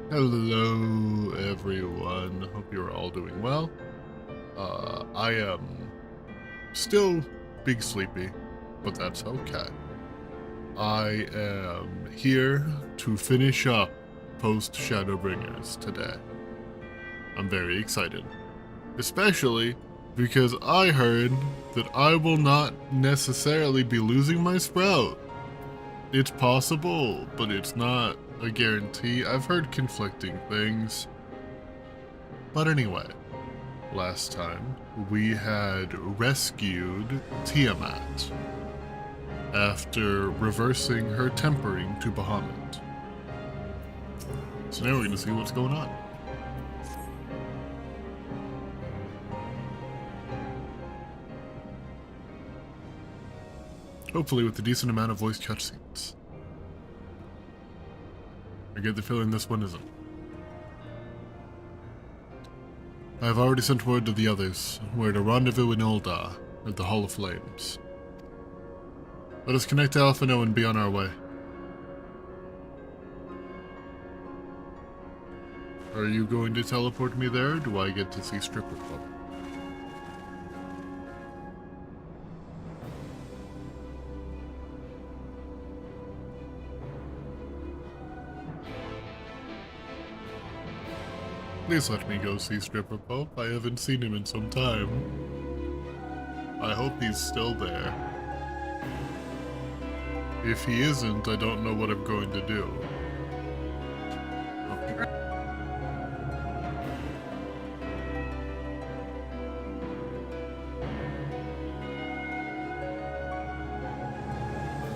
Hello, everyone. Hope you're all doing well. I am still big sleepy, but that's okay. I am here to finish up post Shadowbringers today. I'm very excited, especially because I heard that I will not necessarily be losing my sprout. It's possible, but it's not a guarantee. I've heard conflicting things. But anyway, last time we had rescued Tiamat after reversing her tempering to Bahamut. So now we're going to see what's going on. Hopefully with a decent amount of voice cutscenes. I get the feeling this one isn't. I have already sent word to the others. We're at a rendezvous in Ul'dah, at the Hall of Flames. Let us connect to Alphinaud and be on our way. Are you going to teleport me there, or do I get to see Stripper Club? Please let me go see Stripper Pope. I haven't seen him in some time. I hope he's still there. If he isn't, I don't know what I'm going to do.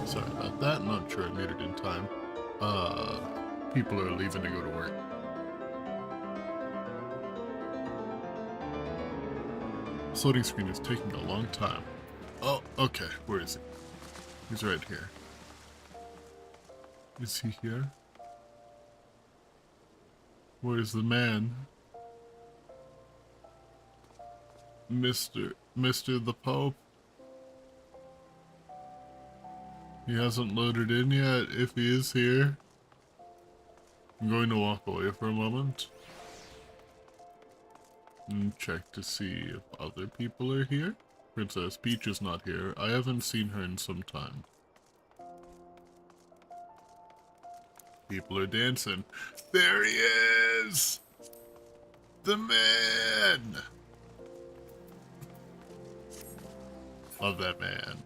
Sorry about that, not sure I made it in time. People are leaving to go to work. This loading screen is taking a long time. Oh, okay, where is he? He's right here. Is he here? Where's the man? Mr. the Pope? He hasn't loaded in yet, if he is here. I'm going to walk away for a moment. And check to see if other people are here. Princess Peach is not here. I haven't seen her in some time. People are dancing. There he is! The man! Love that man.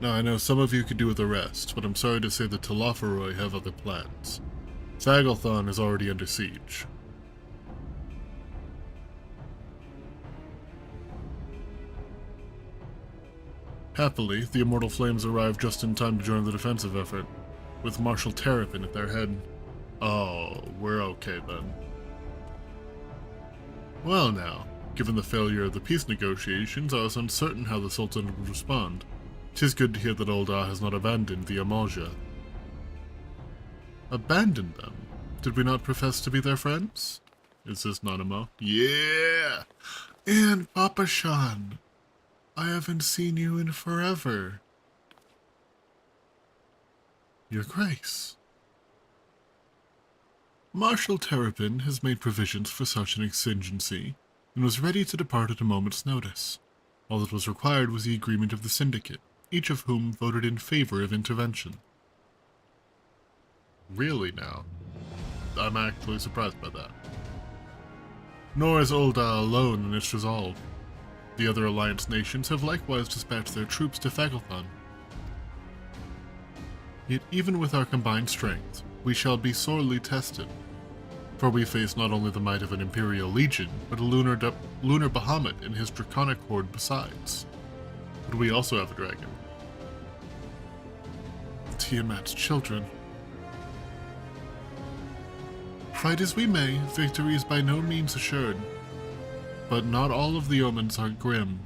Now, I know some of you could do with a rest, but I'm sorry to say the Telophoroi have other plans. Sagalthon is already under siege. Happily, the Immortal Flames arrived just in time to join the defensive effort, with Marshal Terrapin at their head. Oh, we're okay then. Well now, given the failure of the peace negotiations, I was uncertain how the Sultan would respond. 'Tis good to hear that Ul'dah has not abandoned the Amalja. Abandoned them? Did we not profess to be their friends? Is this Nanamo? Yeah! And Papa Shan! I haven't seen you in forever. Your Grace. Marshal Terrapin has made provisions for such an exigency, and was ready to depart at a moment's notice. All that was required was the agreement of the Syndicate, each of whom voted in favor of intervention. Really now? I'm actually surprised by that. Nor is Ul'dah alone in its resolve. The other Alliance nations have likewise dispatched their troops to Fagelthon. Yet even with our combined strength, we shall be sorely tested, for we face not only the might of an Imperial Legion, but a lunar Bahamut and his draconic horde besides. But we also have a dragon. Tiamat's children. Fight as we may, victory is by no means assured. But not all of the omens are grim.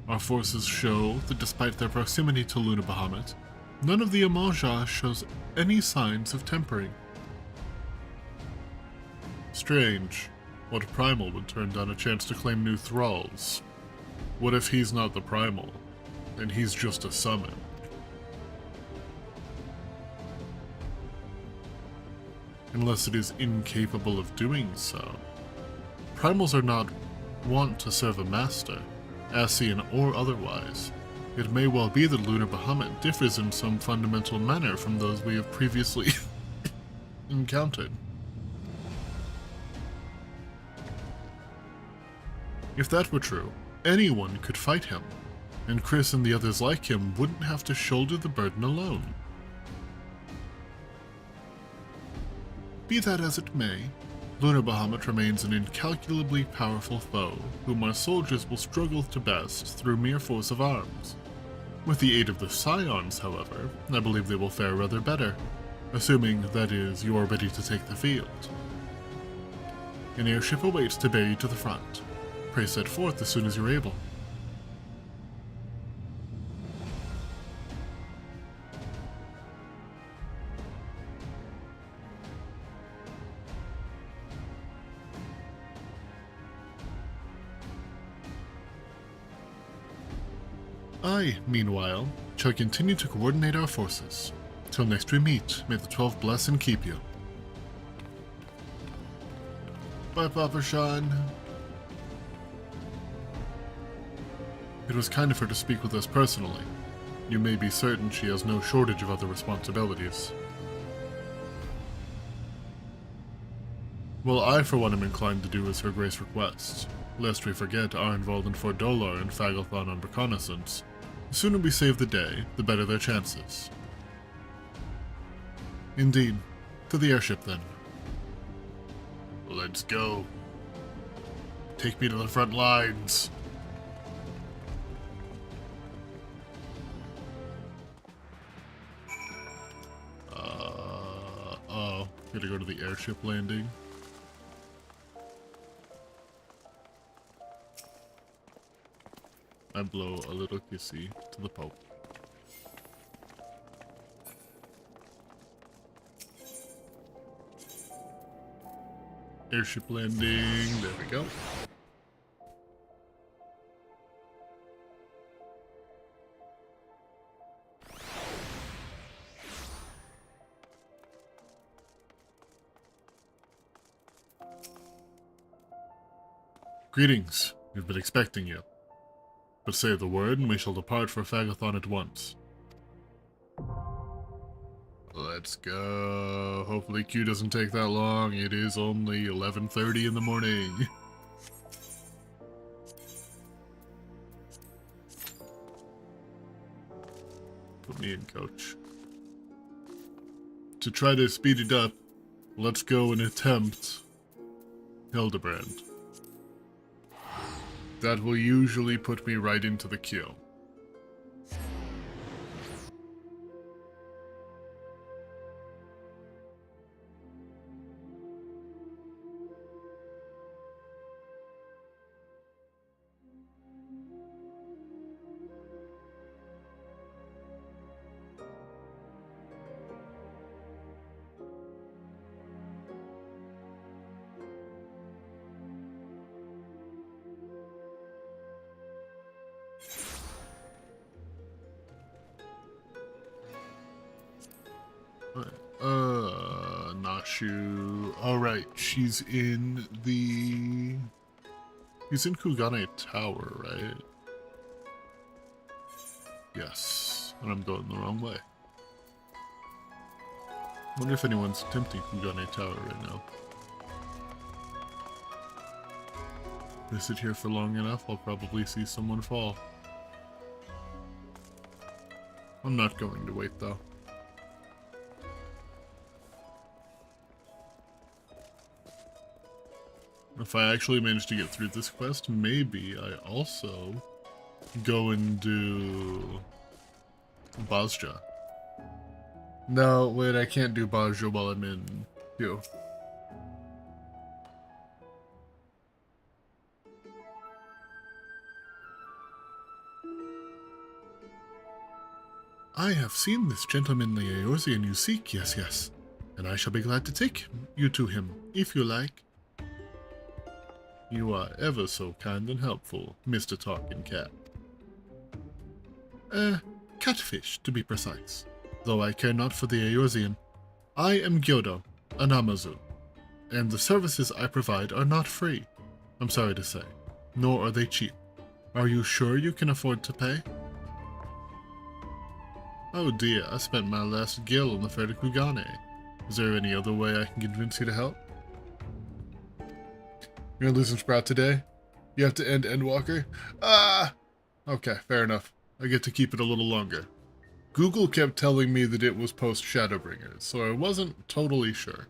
Our forces show that despite their proximity to Luna Bahamut, none of the Amalja shows any signs of tempering. Strange. What Primal would turn down a chance to claim new thralls? What if he's not the Primal, and he's just a summon? Unless it is incapable of doing so. Primals are not wont to serve a master, Ascian or otherwise. It may well be that Lunar Bahamut differs in some fundamental manner from those we have previously encountered. If that were true, anyone could fight him, and Chris and the others like him wouldn't have to shoulder the burden alone. Be that as it may, Lunar Bahamut remains an incalculably powerful foe, whom our soldiers will struggle to best through mere force of arms. With the aid of the Scions, however, I believe they will fare rather better, assuming, that is, you are ready to take the field. An airship awaits to bear you to the front. Pray set forth as soon as you're able. I, meanwhile, shall continue to coordinate our forces. Till next we meet, may the 12 bless and keep you. Bye, Papa Sean. It was kind of her to speak with us personally. You may be certain she has no shortage of other responsibilities. Well, I for one am inclined to do as her grace requests, lest we forget Arnvald and Fort Dolar and Fagelthon on reconnaissance. The sooner we save the day, the better their chances. Indeed. To the airship, then. Let's go. Take me to the front lines. Gotta go to the airship landing. I blow a little kissy to the Pope. Airship landing, there we go. Greetings, we've been expecting you. But say the word and we shall depart for Fagelthon at once. Let's go. Hopefully queue doesn't take that long. It is only 11:30 in the morning. Put me in, coach. To try to speed it up, let's go and attempt Hildebrand. That will usually put me right into the queue. Nashu. Alright, she's in the... He's in Kugane Tower, right? Yes, and I'm going the wrong way. Wonder if anyone's attempting Kugane Tower right now. If I sit here for long enough, I'll probably see someone fall. I'm not going to wait though. If I actually manage to get through this quest, maybe I also go and do Bozja. No, wait, I can't do Bozja while I'm in queue. I have seen this gentleman the Eorzean you seek, yes, and I shall be glad to take you to him, if you like. You are ever so kind and helpful, Mr. Talking Cat. Catfish, to be precise. Though I care not for the Eorzean. I am Gyodo, an Amazu, and the services I provide are not free, I'm sorry to say, nor are they cheap. Are you sure you can afford to pay? Oh dear, I spent my last gil on the Fair de Kugane. Is there any other way I can convince you to help? You're gonna lose some Sprout today? You have to end Endwalker? Ah! Okay, fair enough. I get to keep it a little longer. Google kept telling me that it was post Shadowbringers, so I wasn't totally sure.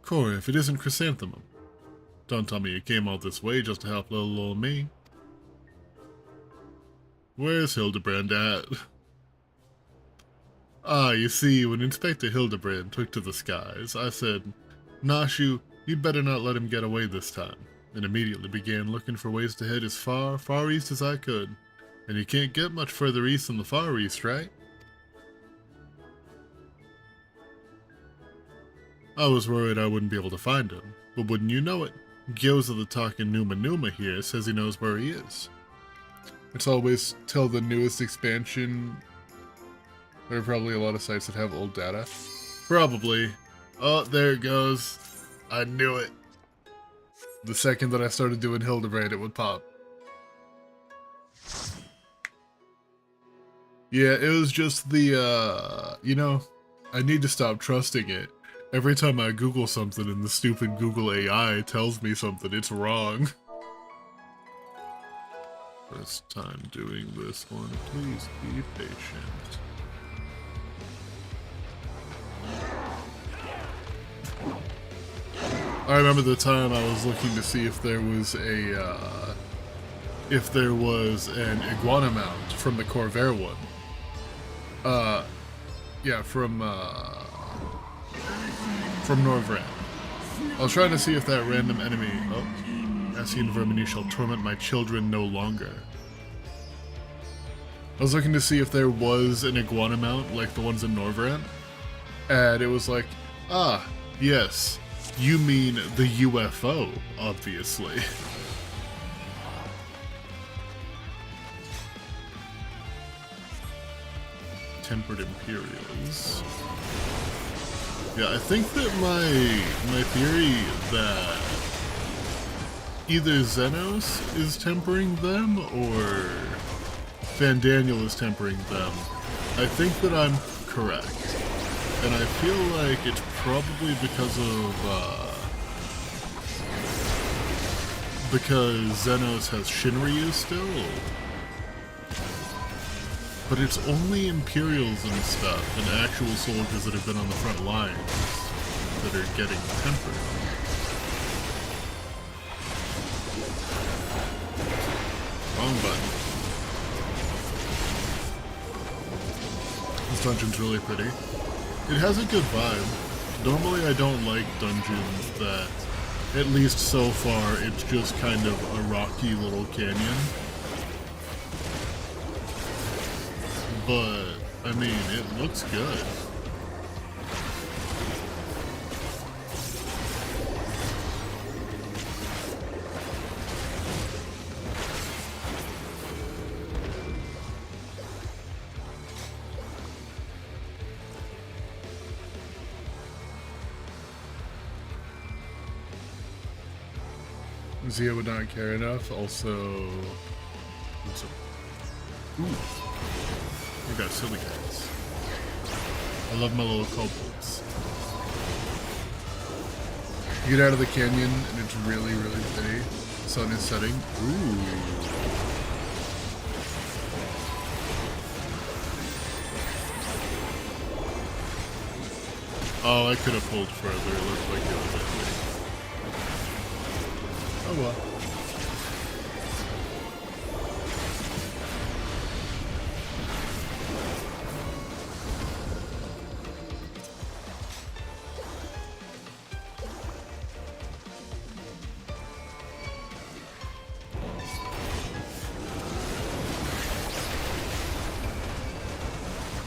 Corey, if it isn't Chrysanthemum. Don't tell me you came all this way just to help little old me. Where's Hildebrand at? Ah, you see, when Inspector Hildebrand took to the skies, I said, Nashu, you'd better not let him get away this time, and immediately began looking for ways to head as far, far east as I could. And you can't get much further east than the Far East, right? I was worried I wouldn't be able to find him, but wouldn't you know it, Gyoza the talking Numa Numa here says he knows where he is. It's always till the newest expansion. There are probably a lot of sites that have old data. Probably. Oh, there it goes. I knew it. The second that I started doing Hildebrand, it would pop. Yeah, it was just the, you know, I need to stop trusting it. Every time I Google something and the stupid Google AI tells me something, it's wrong. First time doing this one, please be patient. I remember the time I was looking to see if there was a, an iguana mount from the Corvair one. Yeah, from Norvrand. I was trying to see if that random enemy... Oh, Ascian Vermini shall torment my children no longer. I was looking to see if there was an iguana mount like the ones in Norvrand, and it was like, ah, yes, you mean the UFO, obviously. Tempered Imperials. Yeah, I think that my theory that either Xenos is tempering them or Fandaniel is tempering them. I think that I'm correct. And I feel like it's probably because Xenos has Shinryu still. But it's only Imperials and stuff, and actual soldiers that have been on the front lines, that are getting tempered. Wrong button. This dungeon's really pretty. It has a good vibe. Normally I don't like dungeons that, at least so far, it's just kind of a rocky little canyon. But, I mean, it looks good. Zia would not care enough. Also, ooh, we got silly guys. I love my little kobolds. You get out of the canyon and it's really, really pretty. The sun is setting. Ooh. Oh, I could have pulled further. It looked like it was at me. Oh well.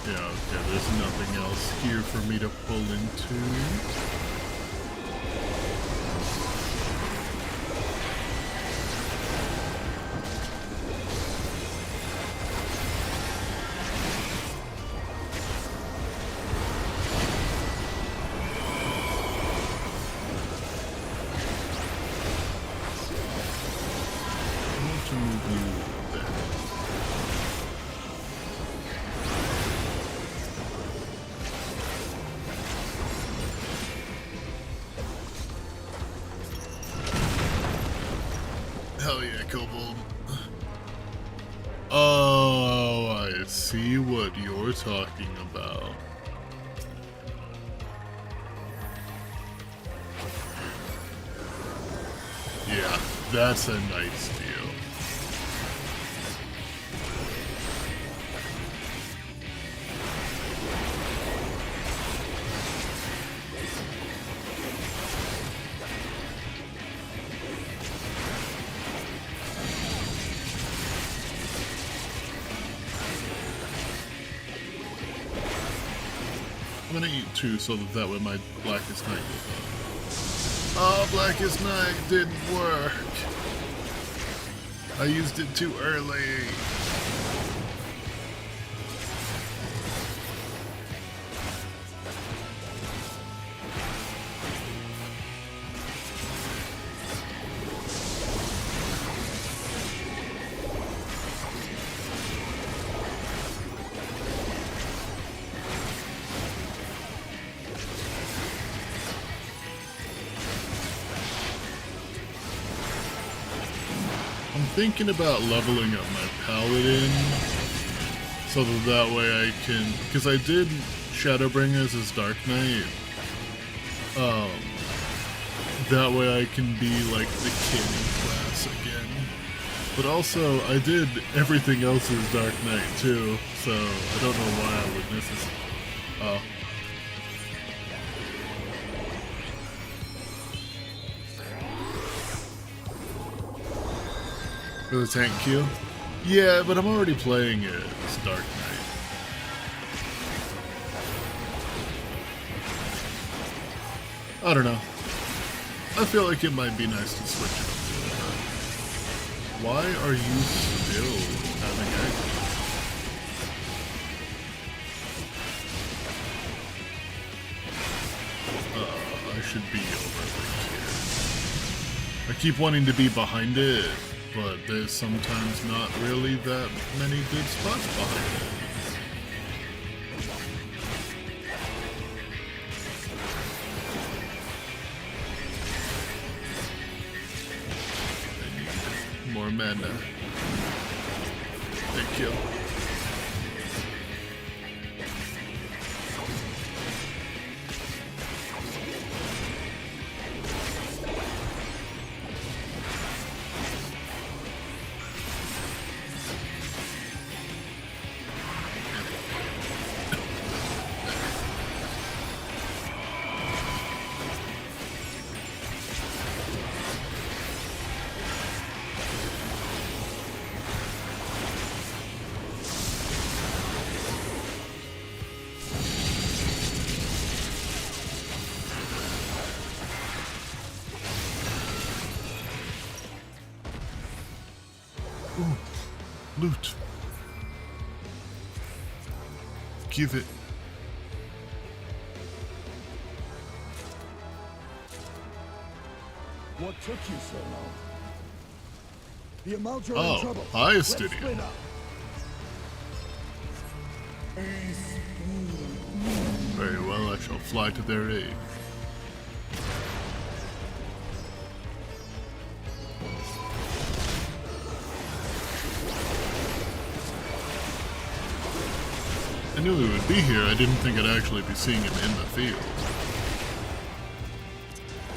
Yeah, okay, there's nothing else here for me to pull into. Hell yeah, Kobold. Oh, I see what you're talking about. Yeah, that's a nice deal. I'm gonna eat two so that way my Blackest Night goes up. Oh, Blackest Night didn't work. I used it too early. I'm thinking about leveling up my Paladin so that way I can, because I did Shadowbringers as Dark Knight. That way I can be like the king class again. But also I did everything else as Dark Knight too, so I don't know why I would necessarily. Oh. For the tank queue? Yeah, but I'm already playing it as Dark Knight. I don't know. I feel like it might be nice to switch it up a little bit. Why are you still having action? I should be over here. I keep wanting to be behind it, but there's sometimes not really that many good spots behind it. I need more mana. Thank you. Ooh, loot. Give it. What took you so long? The Amalja are in Oh, trouble. hi, Let's Stydia. split up. Very well, I shall fly to their aid. I knew he would be here, I didn't think I'd actually be seeing him in the field.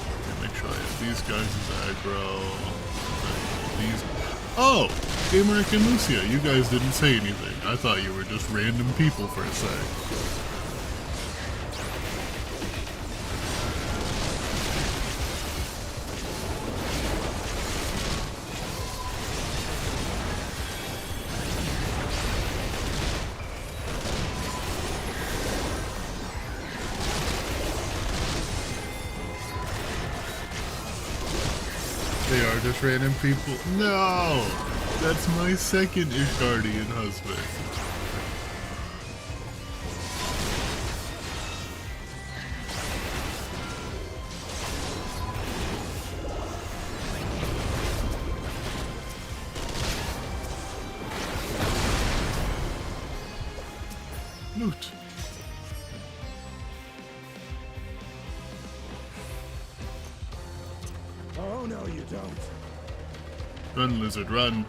Okay, make sure I have these guys as aggro. These. Oh! Gameric and Lucia, you guys didn't say anything. I thought you were just random people for a sec. They are just random people. No! That's my second Ishgardian husband. Loot. Oh, no, you don't. Run, lizard, run.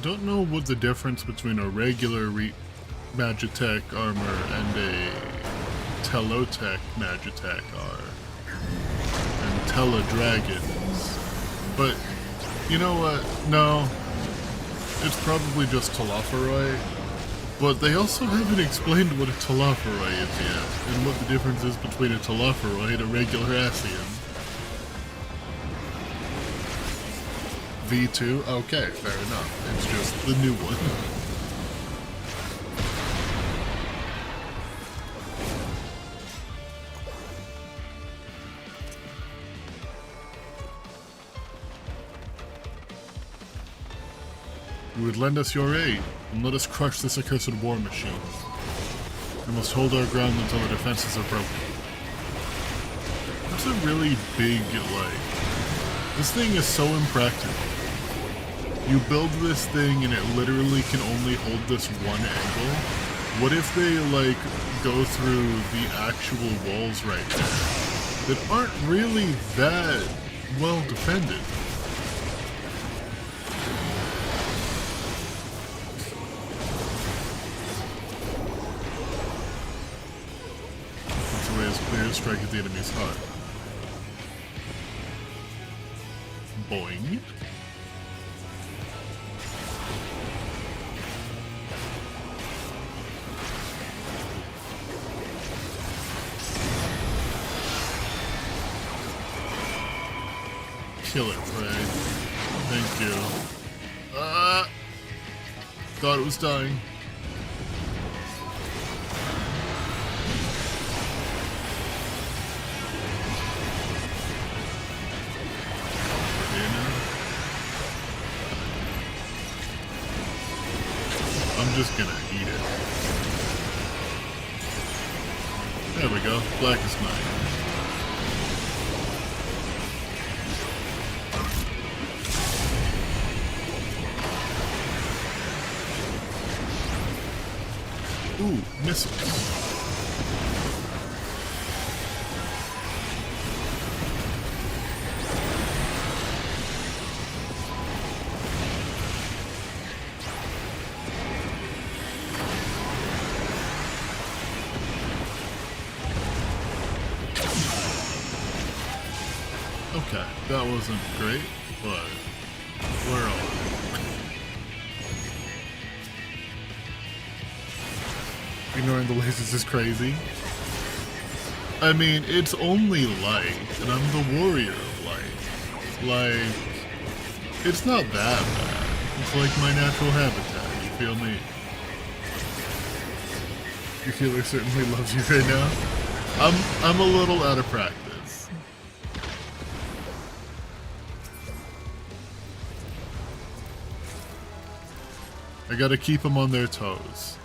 Don't know what the difference between a regular Magitech armor and a Telotech Magitech are. And Teledragons. But, you know what? No. It's probably just Telophoroi. But they also haven't explained what a Telophoroi is yet, and what the difference is between a Telophoroi and a regular Ascian. V2? Okay, fair enough. It's just the new one. You would lend us your aid, and let us crush this accursed war machine. We must hold our ground until our defenses are broken. That's a really big, this thing is so impractical. You build this thing and it literally can only hold this one angle. What if they, go through the actual walls right there that aren't really that well defended? That's a way as clear as strike at the enemy's heart. Boing. Kill it, Prey. Thank you. Thought it was dying. I'm just gonna eat it. There we go. Blackest Night. Ooh, missiles. Okay, that wasn't great, but we're all ignoring the lasers is crazy. I mean, it's only light, and I'm the warrior of light. It's not that bad. It's like my natural habitat, you feel me? Your healer certainly loves you right now. I'm a little out of practice. I gotta keep them on their toes.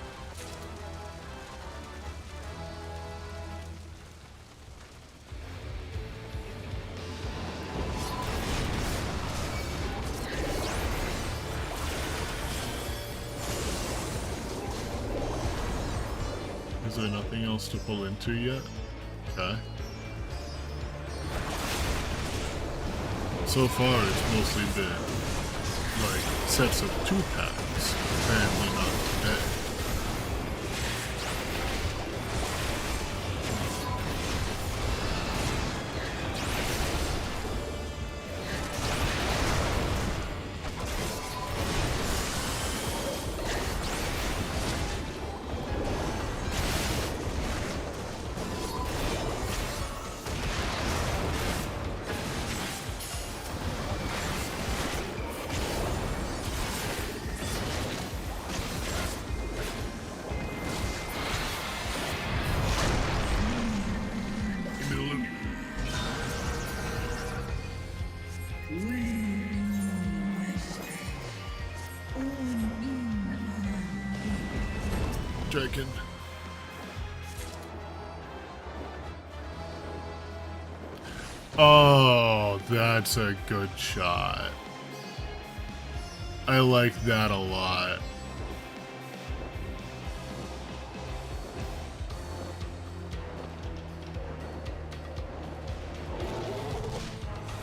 Is there nothing else to pull into yet? Okay. So far, it's mostly been sets of 2 packs. Apparently not today. Draken. Oh, that's a good shot. I like that a lot.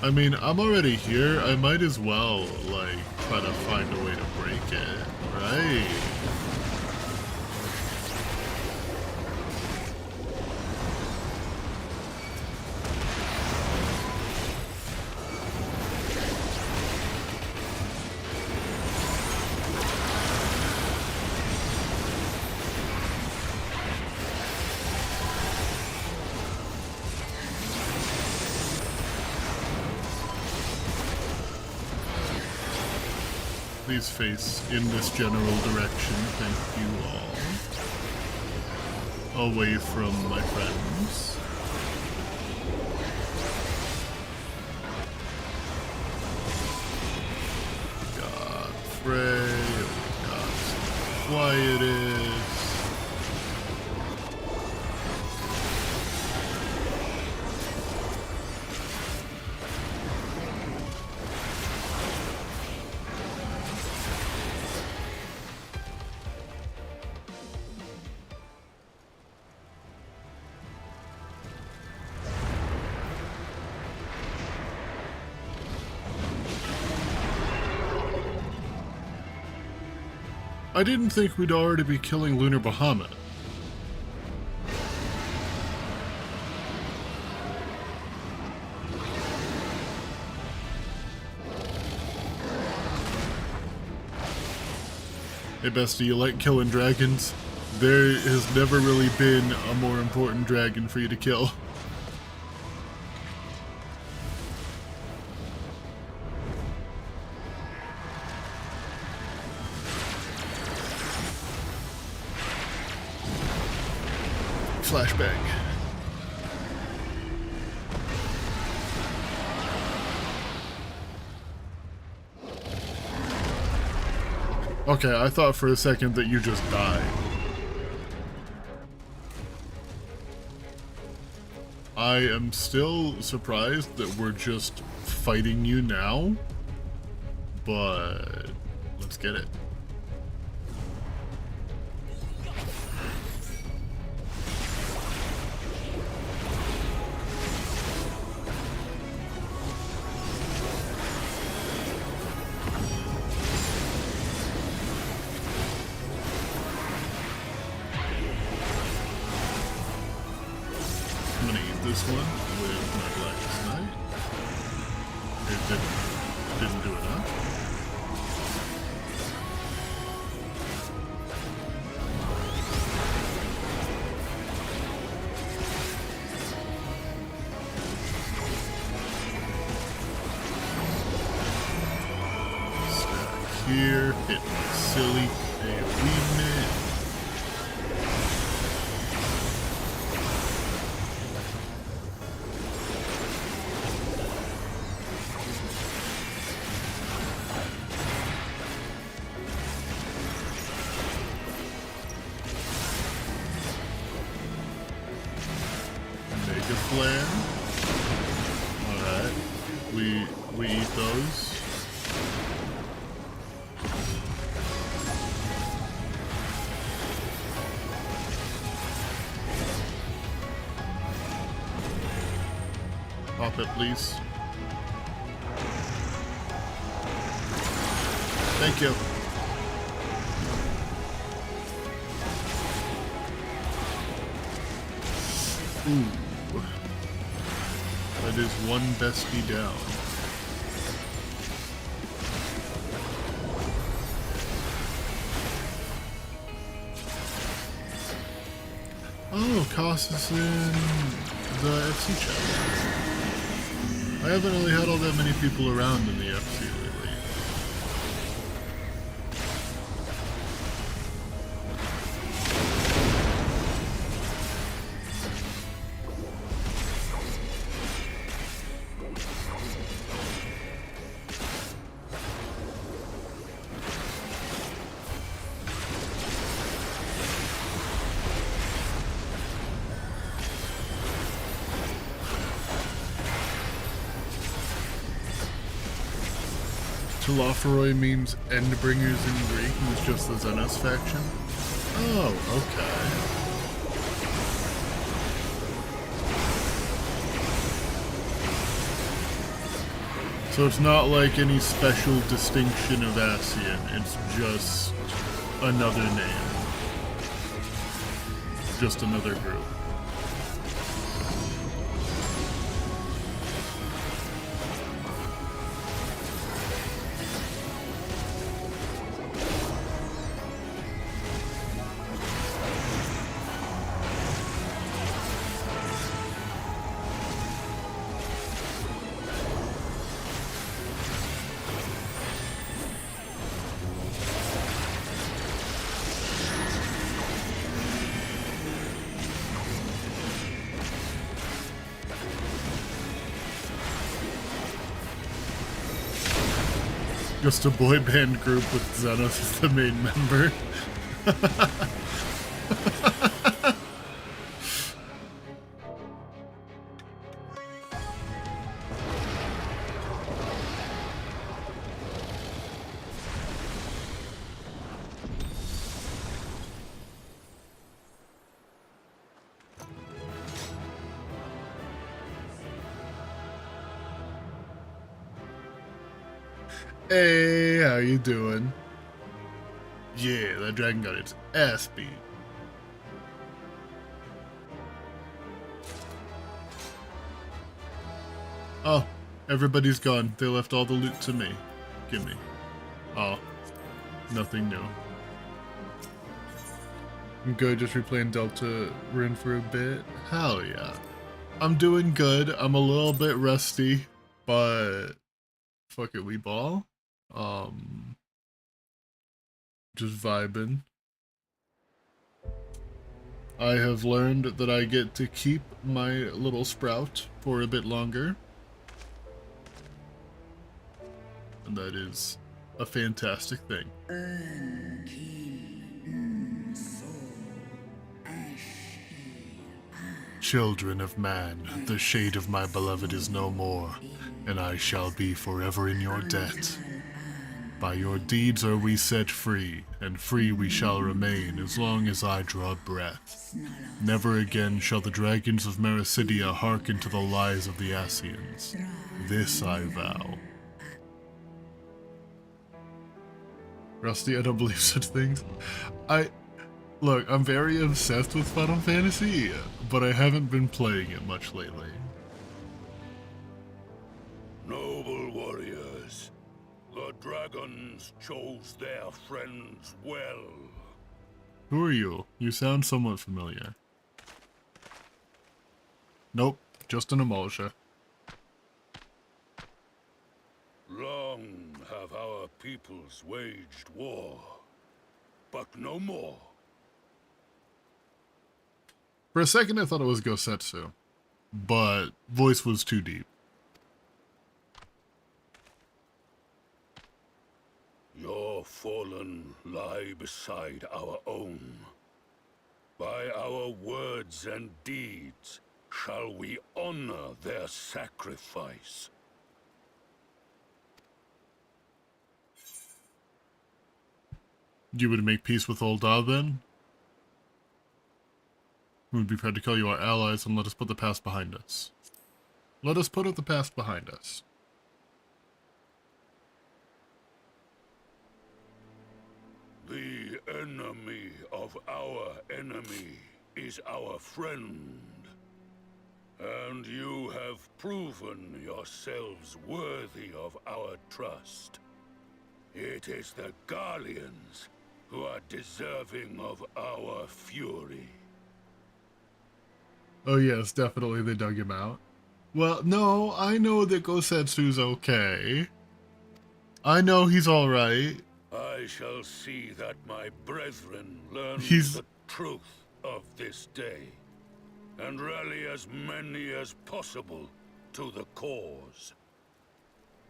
I mean, I'm already here. I might as well, like, try to find a way to break it, right? Please face in this general direction, thank you all. Away from my friends. We got Frey, we got Quietus. I didn't think we'd already be killing Lunar Bahamut. Hey bestie, you like killing dragons? There has never really been a more important dragon for you to kill. Flashbang. Okay, I thought for a second that you just died. I am still surprised that we're just fighting you now, but let's get it. This one with my Blackest Knight. It didn't do enough. Stack here, hit my silly AoE man. Flare. Alright. We eat those. Pop it, please. Thank you. Ooh. That is one bestie down. Oh, Koss is in the FC chat. I haven't really had all that many people around in the FC lately. Telophoroi means Endbringers in Greek, and it's just the Xenos faction? Oh, okay. So it's not like any special distinction of Ascian, it's just another name. Just another group. Just a boy band group with Xenos as the main member. Hey, how you doing? Yeah, that dragon got its ass beat. Oh, everybody's gone. They left all the loot to me. Gimme. Oh, nothing new. I'm good, just replaying Delta Rin for a bit. Hell yeah. I'm doing good. I'm a little bit rusty, but fuck it, we ball. Just vibing. I have learned that I get to keep my little sprout for a bit longer. And that is a fantastic thing. Children of man, the shade of my beloved is no more, and I shall be forever in your debt. By your deeds are we set free, and free we shall remain as long as I draw breath. Never again shall the dragons of Mericidia hearken to the lies of the Ascians. This I vow. Rusty, I don't believe such things. Look, I'm very obsessed with Final Fantasy, but I haven't been playing it much lately. Noble warriors, the dragons chose their friends well. Who are you? You sound somewhat familiar. Nope, just an emulsion. Long have our peoples waged war, but no more. For a second I thought it was Gosetsu, but voice was too deep. Your fallen lie beside our own. By our words and deeds shall we honor their sacrifice. You would make peace with Ul'dah then? We would be proud to call you our allies and let us put the past behind us. Let us put the past behind us. The enemy of our enemy is our friend. And you have proven yourselves worthy of our trust. It is the Garleans who are deserving of our fury. Oh yes, definitely they dug him out. Well, no, I know that Gosetsu's okay. I know he's alright. I shall see that my brethren learn He's- the truth of this day, and rally as many as possible to the cause,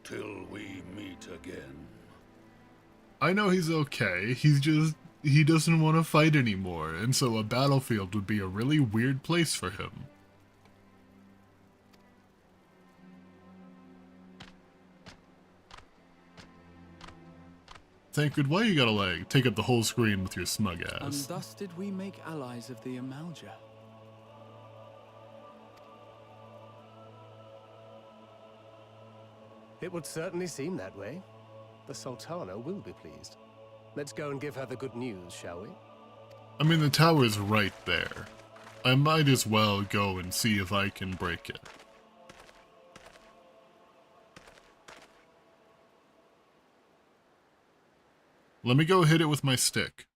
till we meet again. I know he's okay, he doesn't want to fight anymore, and so a battlefield would be a really weird place for him. Tancred, why you gotta, like, take up the whole screen with your smug And ass? thus did we make allies of the Amalja. It would certainly seem that way. The Sultana will be pleased. Let's go and give her the good news, shall we? I mean, the tower's right there. I might as well go and see if I can break it. Let me go hit it with my stick.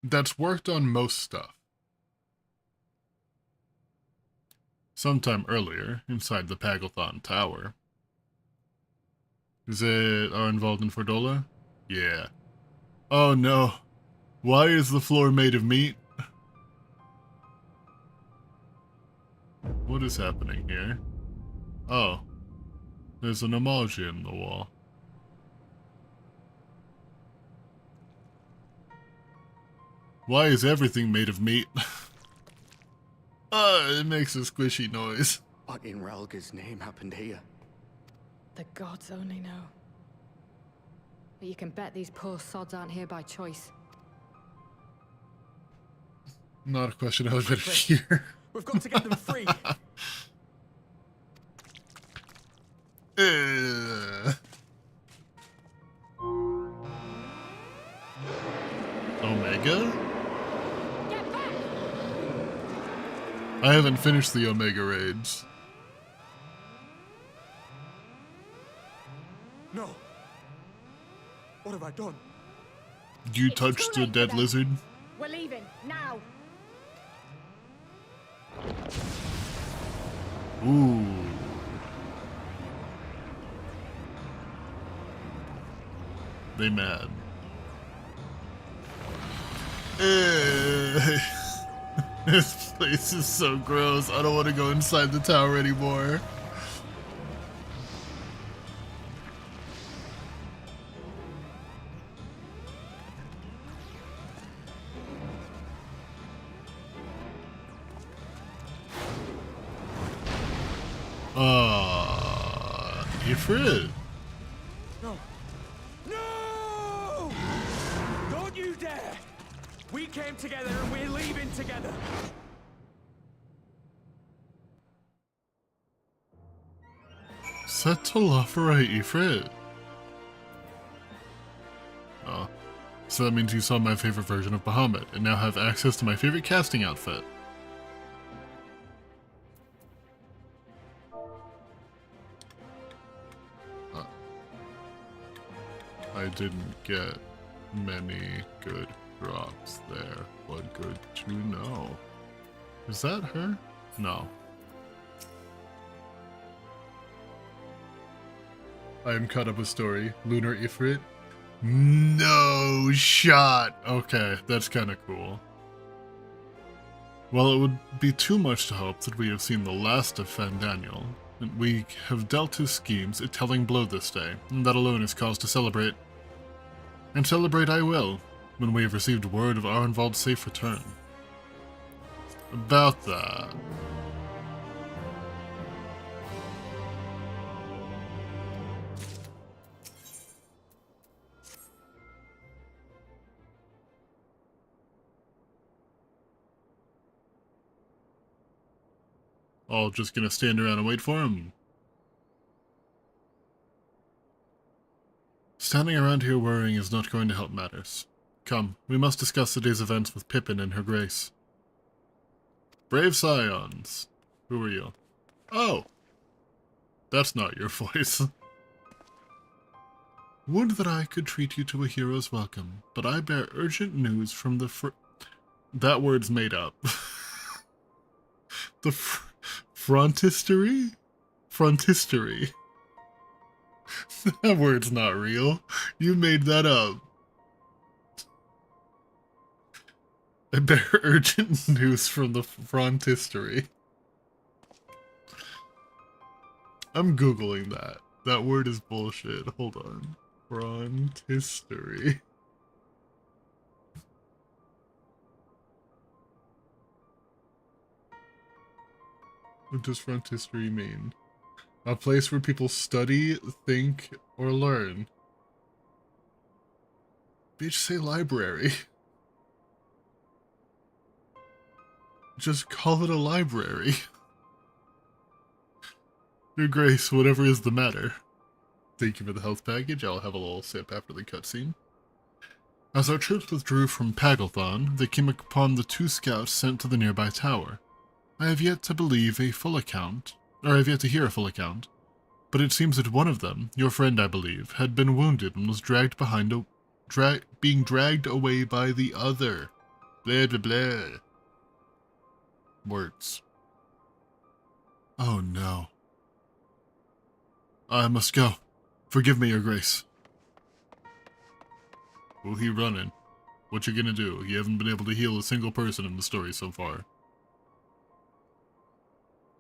That's worked on most stuff. Sometime earlier, inside the Pagathon Tower. Is it involved in Fordola? Yeah. Oh no. Why is the floor made of meat? What is happening here? Oh. There's an emoji in the wall. Why is everything made of meat? It makes a squishy noise. What in Relga's name happened here? The gods only know. But you can bet these poor sods aren't here by choice. Not a question I was ready to hear. We've got to get them free. Omega? Get back! I haven't finished the Omega raids. No. What have I done? You It's touched too a late dead for them. lizard? We're leaving, now! Ooh. They mad. This place is so gross. I don't want to go inside the tower anymore. Ifrit. No. No! Don't you dare! We came together and we're leaving together. Set to Lafayette, Ifrit. Oh. So that means you saw my favorite version of Bahamut and now have access to my favorite casting outfit. I didn't get many good drops there, but good to know. Is that her? No. I am caught up with story. Lunar Ifrit? No shot! Okay, that's kinda cool. Well, it would be too much to hope that we have seen the last of Fandaniel. We have dealt his schemes a telling blow this day, and that alone is cause to celebrate. And celebrate I will, when we have received word of Arenvald's safe return. About that. All just gonna stand around and wait for him? Standing around here worrying is not going to help matters. Come, we must discuss the day's events with Pippin and her grace. Brave Scions. Who are you? Oh! That's not your voice. Would that I could treat you to a hero's welcome, but I bear urgent news from the that word's made up. The frontistery? Frontistery. That word's not real. You made that up. I bear urgent news from the frontistery. I'm Googling that. That word is bullshit. Hold on. Frontistery. What does frontistery mean? A place where people study, think, or learn. Bitch, say library. Just call it a library. Your Grace, whatever is the matter. Thank you for the health package. I'll have a little sip after the cutscene. As our troops withdrew from Pagalthon, they came upon the 2 scouts sent to the nearby tower. I have yet to believe a full account, or I have yet to hear a full account, but it seems that one of them, your friend I believe, had been wounded and was dragged behind being dragged away by the other. Blah blah blah. Words. Oh no. I must go. Forgive me, Your Grace. Well, he running. What you gonna do? You haven't been able to heal a single person in the story so far.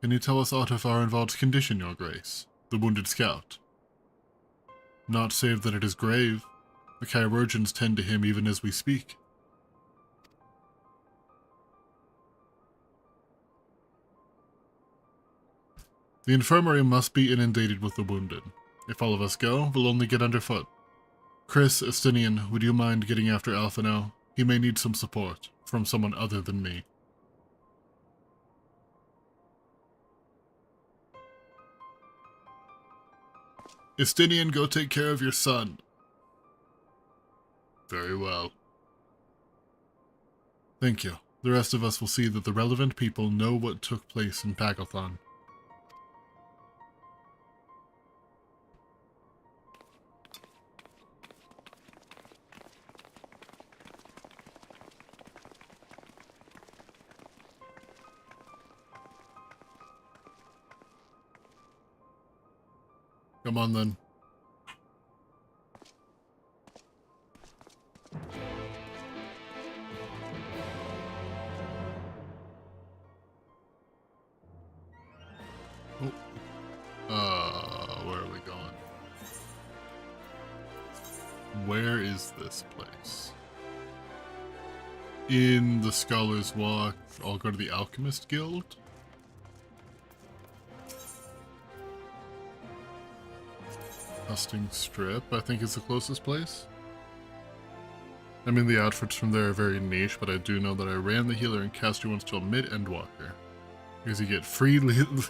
Can you tell us aught of Arenvald's condition, Your Grace? The wounded scout. Not save that it is grave. The chirurgeons tend to him even as we speak. The infirmary must be inundated with the wounded. If all of us go, we'll only get underfoot. Chris, Estinian, would you mind getting after Alphino? He may need some support from someone other than me. Estinian, go take care of your son. Very well. Thank you. The rest of us will see that the relevant people know what took place in Pagalthon. Come on then. Where are we going? Where is this place? In the Scholar's Walk, I'll go to the Alchemist Guild. Husting Strip, I think, is the closest place. I mean, the outfits from there are very niche, but I do know that I ran the healer and cast you once till mid-Endwalker. Because you get free leather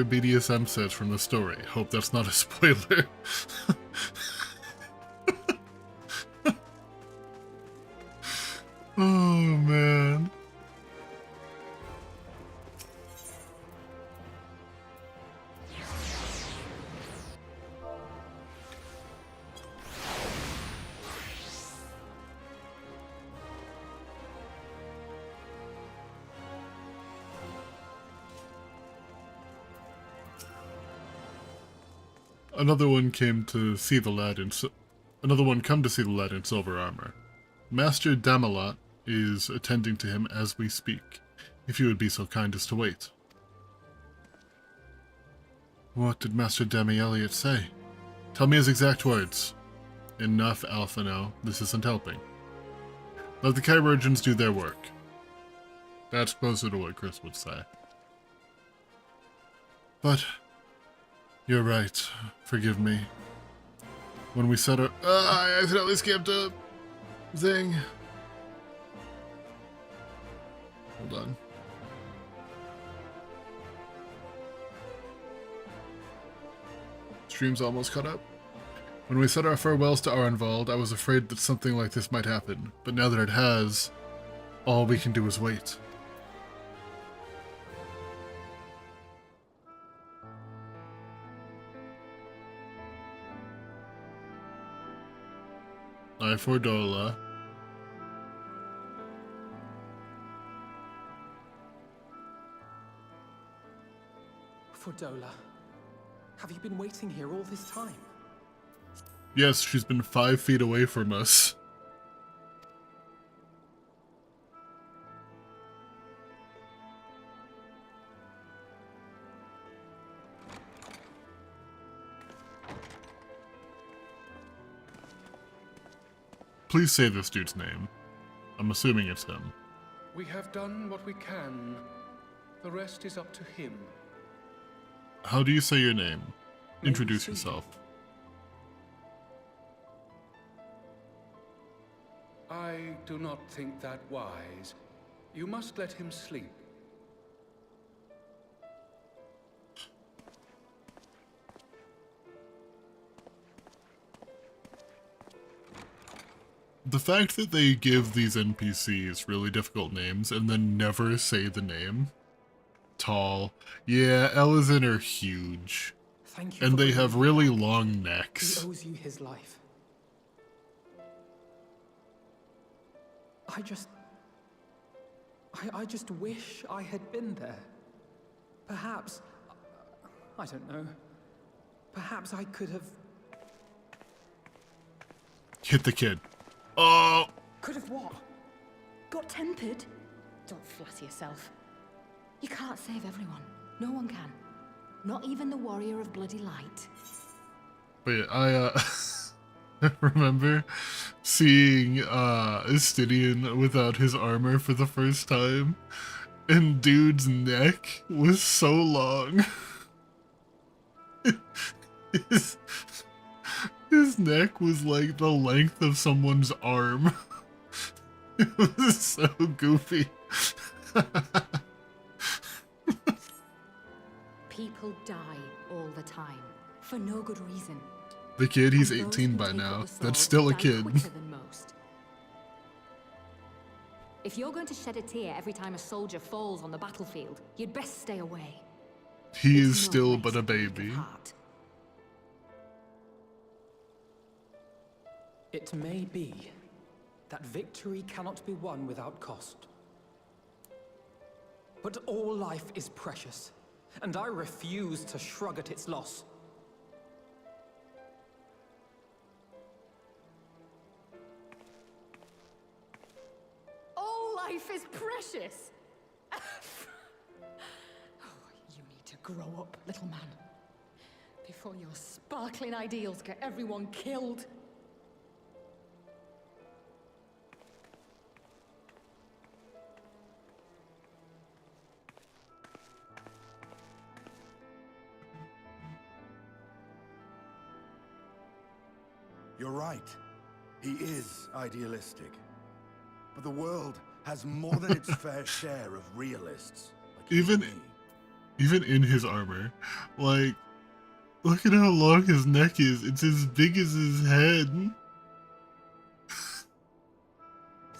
BDSM sets from the story. Hope that's not a spoiler. Oh man. Another one come to see the lad in silver armor. Master Damalot is attending to him as we speak, if you would be so kind as to wait. What did Master Demi Elliot say? Tell me his exact words. Enough, Alphino. This isn't helping. Let the chirurgeons do their work. That's closer to what Chris would say. But you're right. Forgive me. When we set our... I accidentally skipped a thing. Hold on. Stream's almost caught up. When we said our farewells to Arenvald, I was afraid that something like this might happen. But now that it has, all we can do is wait. I for Dola. Fordola, have you been waiting here all this time? Yes, she's been 5 feet away from us. Please say this dude's name. I'm assuming it's him. We have done what we can. The rest is up to him. How do you say your name? May Introduce we see? yourself. I do not think that wise. You must let him sleep. The fact that they give these NPCs really difficult names and then never say the name. Tall. Yeah, Elezen are huge. Thank you. And for they bringing have him really back. long He necks. owes you his life. I just wish I had been there. Perhaps, I don't know. Perhaps I could have. Hit the kid. Oh! Could have what? Got tempered? Don't flatter yourself. You can't save everyone. No one can. Not even the warrior of bloody light. But yeah, I remember seeing Estidian without his armor for the first time, and dude's neck was so long. His neck was like the length of someone's arm. It was so goofy. People die all the time. For no good reason. The kid, he's And those 18 who by take up now. the sword That's still a die kid. quicker than most. If you're going to shed a tear every time a soldier falls on the battlefield, you'd best stay away. He It's is no still place but a for weak of baby. heart. It may be that victory cannot be won without cost. But all life is precious, and I refuse to shrug at its loss. All life is precious! Oh, you need to grow up, little man. Before your sparkling ideals get everyone killed. You're right. He is idealistic. But the world has more than its fair share of realists. Like you Even- and me. Even in his armor. Like, look at how long his neck is. It's as big as his head.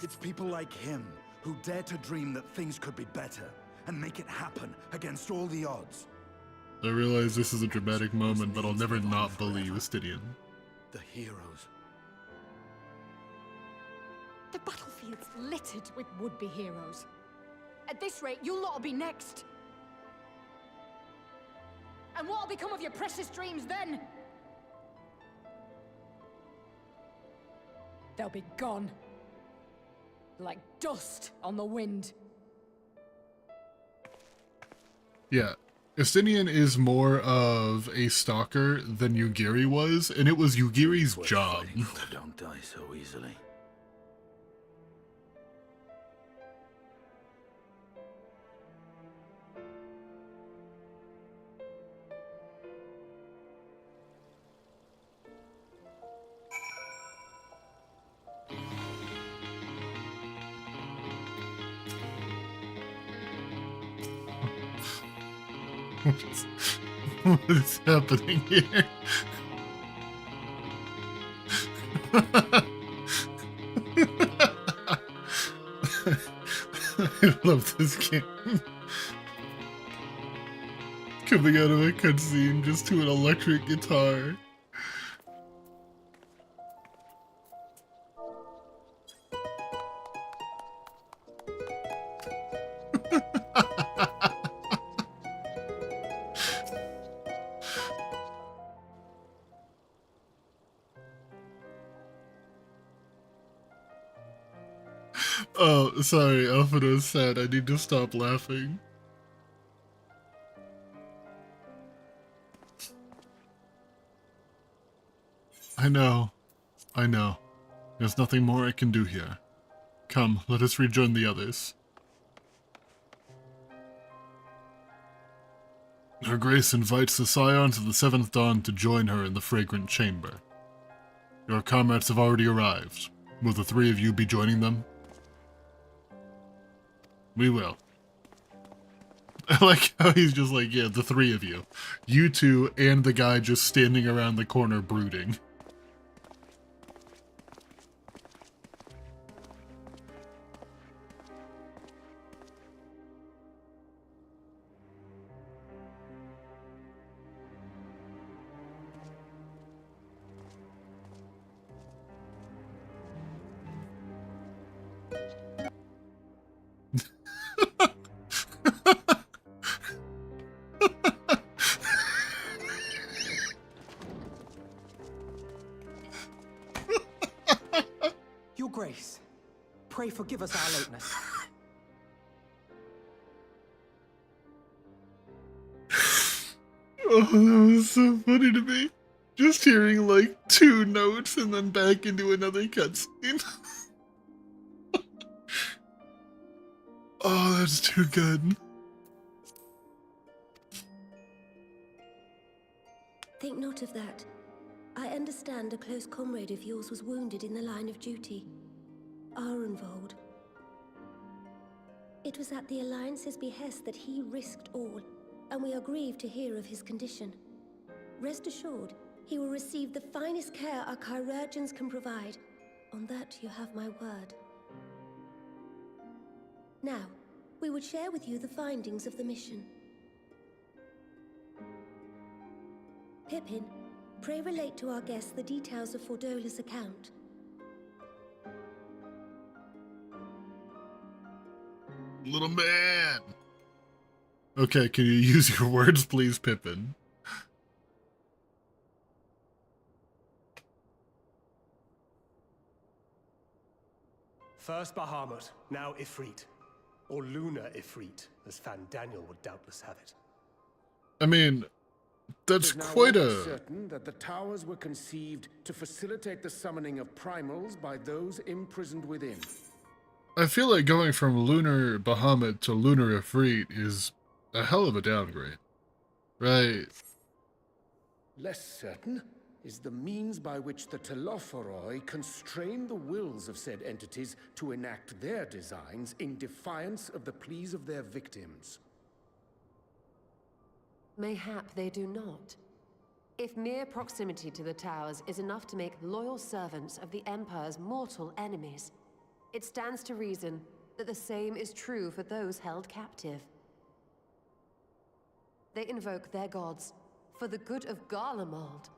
It's people like him who dare to dream that things could be better and make it happen against all the odds. I realize this is a dramatic moment, but I'll never not believe Estidian. The heroes. The battlefield's littered with would-be heroes. At this rate, you lot'll be next. And what'll become of your precious dreams then? They'll be gone. Like dust on the wind. Yeah. Estinian is more of a stalker than Yugiri was, and it was Yugiri's Worth job. fighting for don't die so easily. What is happening here? I love this game. Coming out of a cutscene just to an electric guitar. Oh, sorry, Alfredo said I need to stop laughing. I know. There's nothing more I can do here. Come, let us rejoin the others. Her Grace invites the Scions of the Seventh Dawn to join her in the Fragrant Chamber. Your comrades have already arrived. Will the three of you be joining them? We will. I like how he's just like, yeah, the three of you. You two and the guy just standing around the corner brooding. Your Grace, pray forgive us our lateness. Oh, that was so funny to me. Just hearing like 2 notes and then back into another cutscene. Oh, that's too good. Think not of that. I understand a close comrade of yours was wounded in the line of duty. Arenvold. It was at the Alliance's behest that he risked all, and we are grieved to hear of his condition. Rest assured, he will receive the finest care our chirurgeons can provide. On that you have my word. Now, we would share with you the findings of the mission. Pippin, pray relate to our guests the details of Fordola's account. Little man! Okay, can you use your words, please, Pippin? First Bahamut, now Ifrit. Or Lunar Ifrit, as Fandaniel would doubtless have it. I mean, that's It is now quite almost a... certain that the towers were conceived to facilitate the summoning of primals by those imprisoned within. I feel like going from Lunar Bahamut to Lunar Ifrit is a hell of a downgrade. Right? Less certain is the means by which the Telophoroi constrain the wills of said entities to enact their designs in defiance of the pleas of their victims. Mayhap they do not. If mere proximity to the towers is enough to make loyal servants of the Empire's mortal enemies, it stands to reason that the same is true for those held captive. They invoke their gods for the good of Garlemald,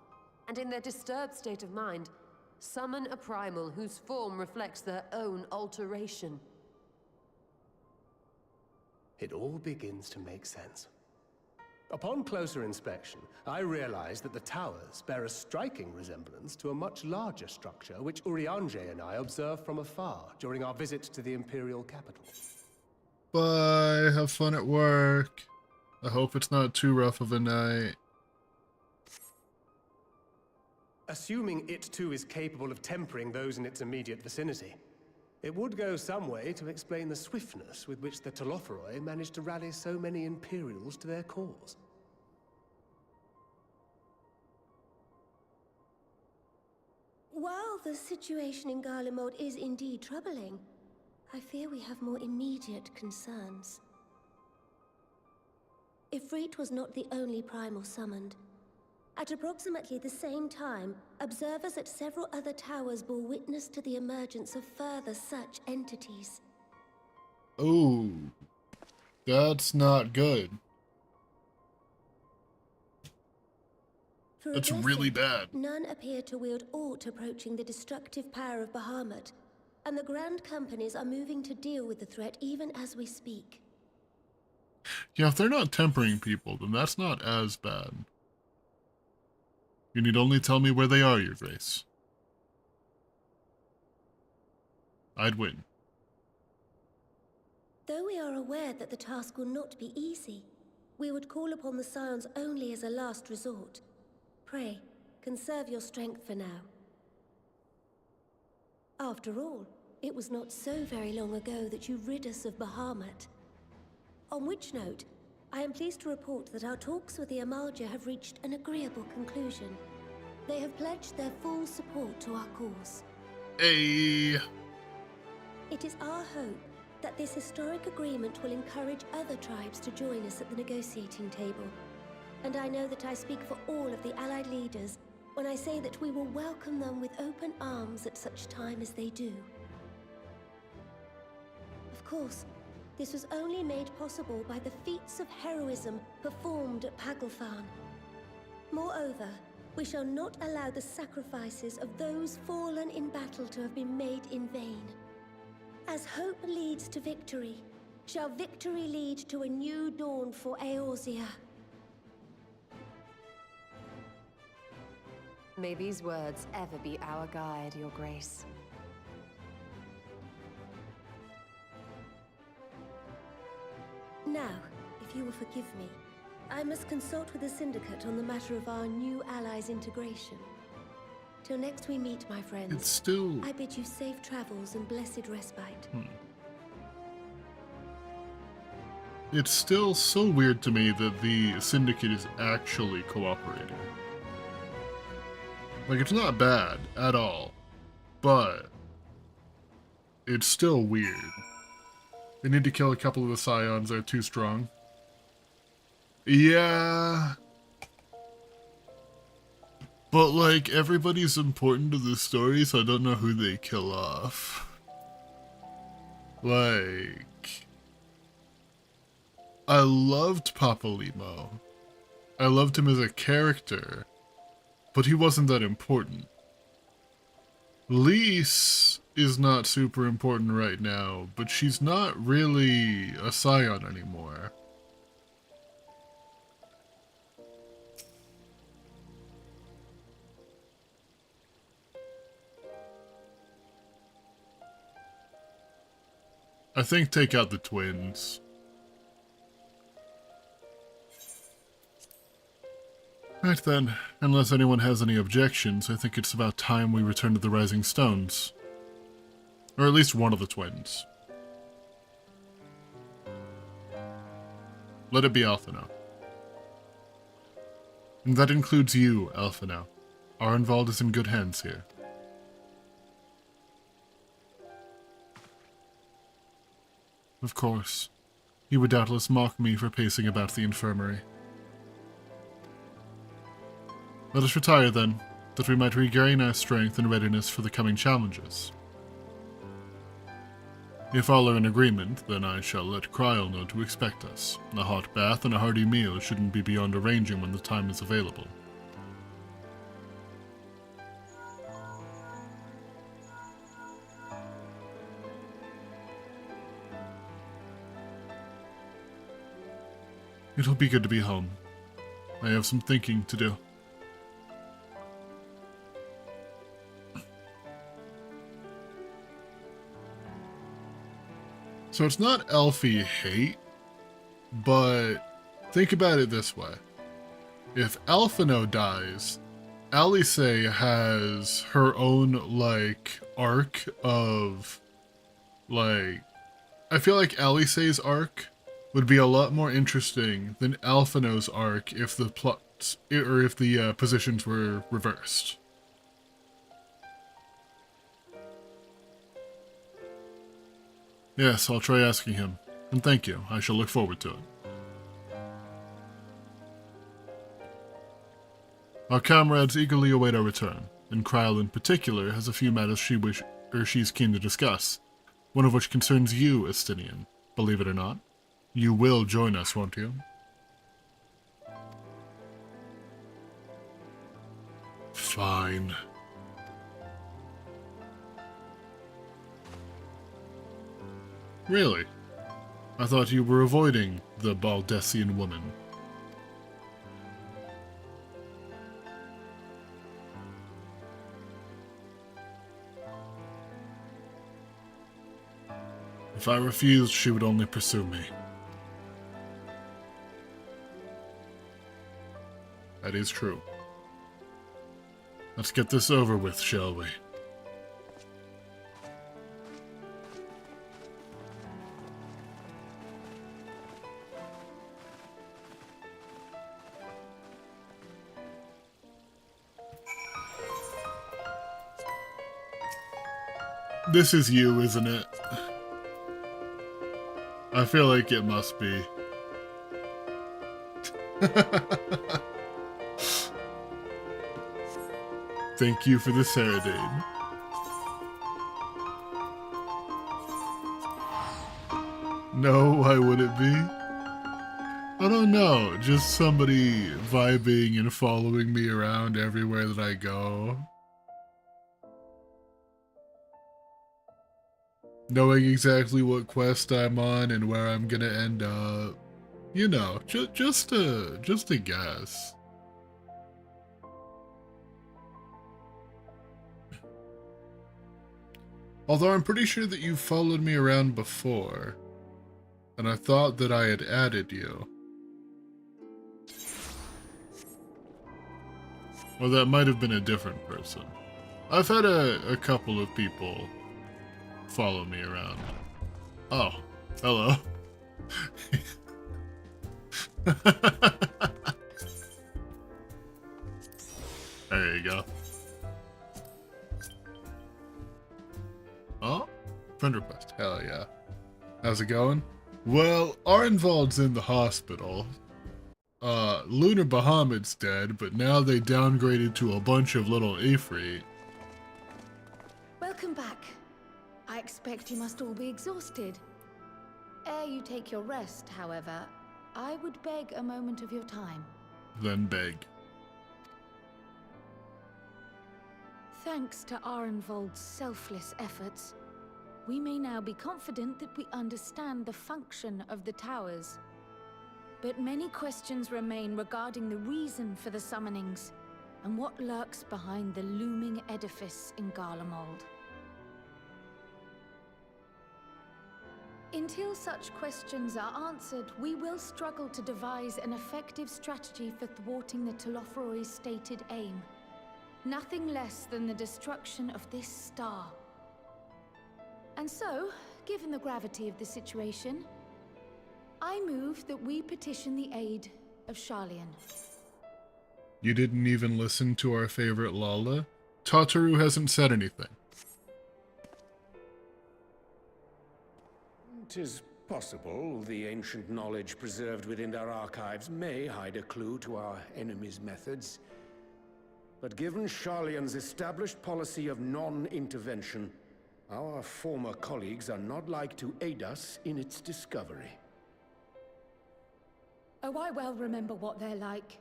and in their disturbed state of mind, summon a primal whose form reflects their own alteration. It all begins to make sense. Upon closer inspection, I realized that the towers bear a striking resemblance to a much larger structure which Urianger and I observed from afar during our visit to the Imperial capital. Bye, have fun at work. I hope it's not too rough of a night. Assuming it too is capable of tempering those in its immediate vicinity, it would go some way to explain the swiftness with which the Telophoroi managed to rally so many Imperials to their cause. While the situation in Garlemald is indeed troubling, I fear we have more immediate concerns. Ifrit was not the only primal summoned. At approximately the same time, observers at several other towers bore witness to the emergence of further such entities. Oh, that's not good. For That's a blessing, really bad. None appear to wield aught approaching the destructive power of Bahamut, and the Grand Companies are moving to deal with the threat even as we speak. Yeah, if they're not tempering people, then that's not as bad. You need only tell me where they are, Your Grace. I'd win. Though we are aware that the task will not be easy, we would call upon the Scions only as a last resort. Pray, conserve your strength for now. After all, it was not so very long ago that you rid us of Bahamut. On which note, I am pleased to report that our talks with the Amalja have reached an agreeable conclusion. They have pledged their full support to our cause. Hey. It is our hope that this historic agreement will encourage other tribes to join us at the negotiating table. And I know that I speak for all of the Allied leaders when I say that we will welcome them with open arms at such time as they do. Of course, this was only made possible by the feats of heroism performed at Paglfan. Moreover, we shall not allow the sacrifices of those fallen in battle to have been made in vain. As hope leads to victory, shall victory lead to a new dawn for Eorzea. May these words ever be our guide, Your Grace. Now, if you will forgive me, I must consult with the Syndicate on the matter of our new allies' integration. Till next we meet, my friends. It's still... I bid you safe travels and blessed respite. It's still so weird to me that the Syndicate is actually cooperating. Like, it's not bad at all, but it's still weird. They need to kill a couple of the Scions, they're too strong. Yeah. But, like, everybody's important to the story, so I don't know who they kill off. Like... I loved Papalymo. I loved him as a character, but he wasn't that important. Lise is not super important right now, but she's not really a Scion anymore. I think take out the twins. Right then, unless anyone has any objections, I think it's about time we return to the Rising Stones. Or at least one of the twins. Let it be Alphinaud. And that includes you, Alphinaud. Arenvald is in good hands here. Of course. He would doubtless mock me for pacing about the infirmary. Let us retire then, that we might regain our strength and readiness for the coming challenges. If all are in agreement, then I shall let Kryl know to expect us. A hot bath and a hearty meal shouldn't be beyond arranging when the time is available. It'll be good to be home. I have some thinking to do. So it's not Elfie hate, but think about it this way. If Alphinaud dies, Alice has her own, like, arc of, like... I feel like Alice's arc would be a lot more interesting than Alphinaud's arc if the plots, or if the positions were reversed. Yes, I'll try asking him. And thank you. I shall look forward to it. Our comrades eagerly await our return, and Kryl in particular has a few matters she's keen to discuss, one of which concerns you, Estinian. Believe it or not. You will join us, won't you? Fine. Really? I thought you were avoiding the Baldessian woman. If I refused, she would only pursue me. That is true. Let's get this over with, shall we? This is you, isn't it? I feel like it must be. Thank you for the serenade. No, why would it be? I don't know, just somebody vibing and following me around everywhere that I go. Knowing exactly what quest I'm on and where I'm gonna end up. You know, just a guess. Although I'm pretty sure that you followed me around before, and I thought that I had added you. Well, that might have been a different person. I've had a couple of people follow me around. Oh, hello. There you go. Oh, friend request. Hell yeah. How's it going? Well, Arnvald's in the hospital. Lunar Bahamut's dead, but now they downgraded to a bunch of little Ifrit. Welcome back. I expect you must all be exhausted. Ere you take your rest, however, I would beg a moment of your time. Then beg. Thanks to Arenvold's selfless efforts, we may now be confident that we understand the function of the towers. But many questions remain regarding the reason for the summonings, and what lurks behind the looming edifice in Garlemald. Until such questions are answered, we will struggle to devise an effective strategy for thwarting the Telophoroi's stated aim. Nothing less than the destruction of this star. And so, given the gravity of the situation, I move that we petition the aid of Sharlayan. You didn't even listen to our favorite Lala? Tataru hasn't said anything. 'Tis possible the ancient knowledge preserved within our archives may hide a clue to our enemy's methods. But given Sharlayan's established policy of non-intervention, our former colleagues are not like to aid us in its discovery. Oh, I well remember what they're like.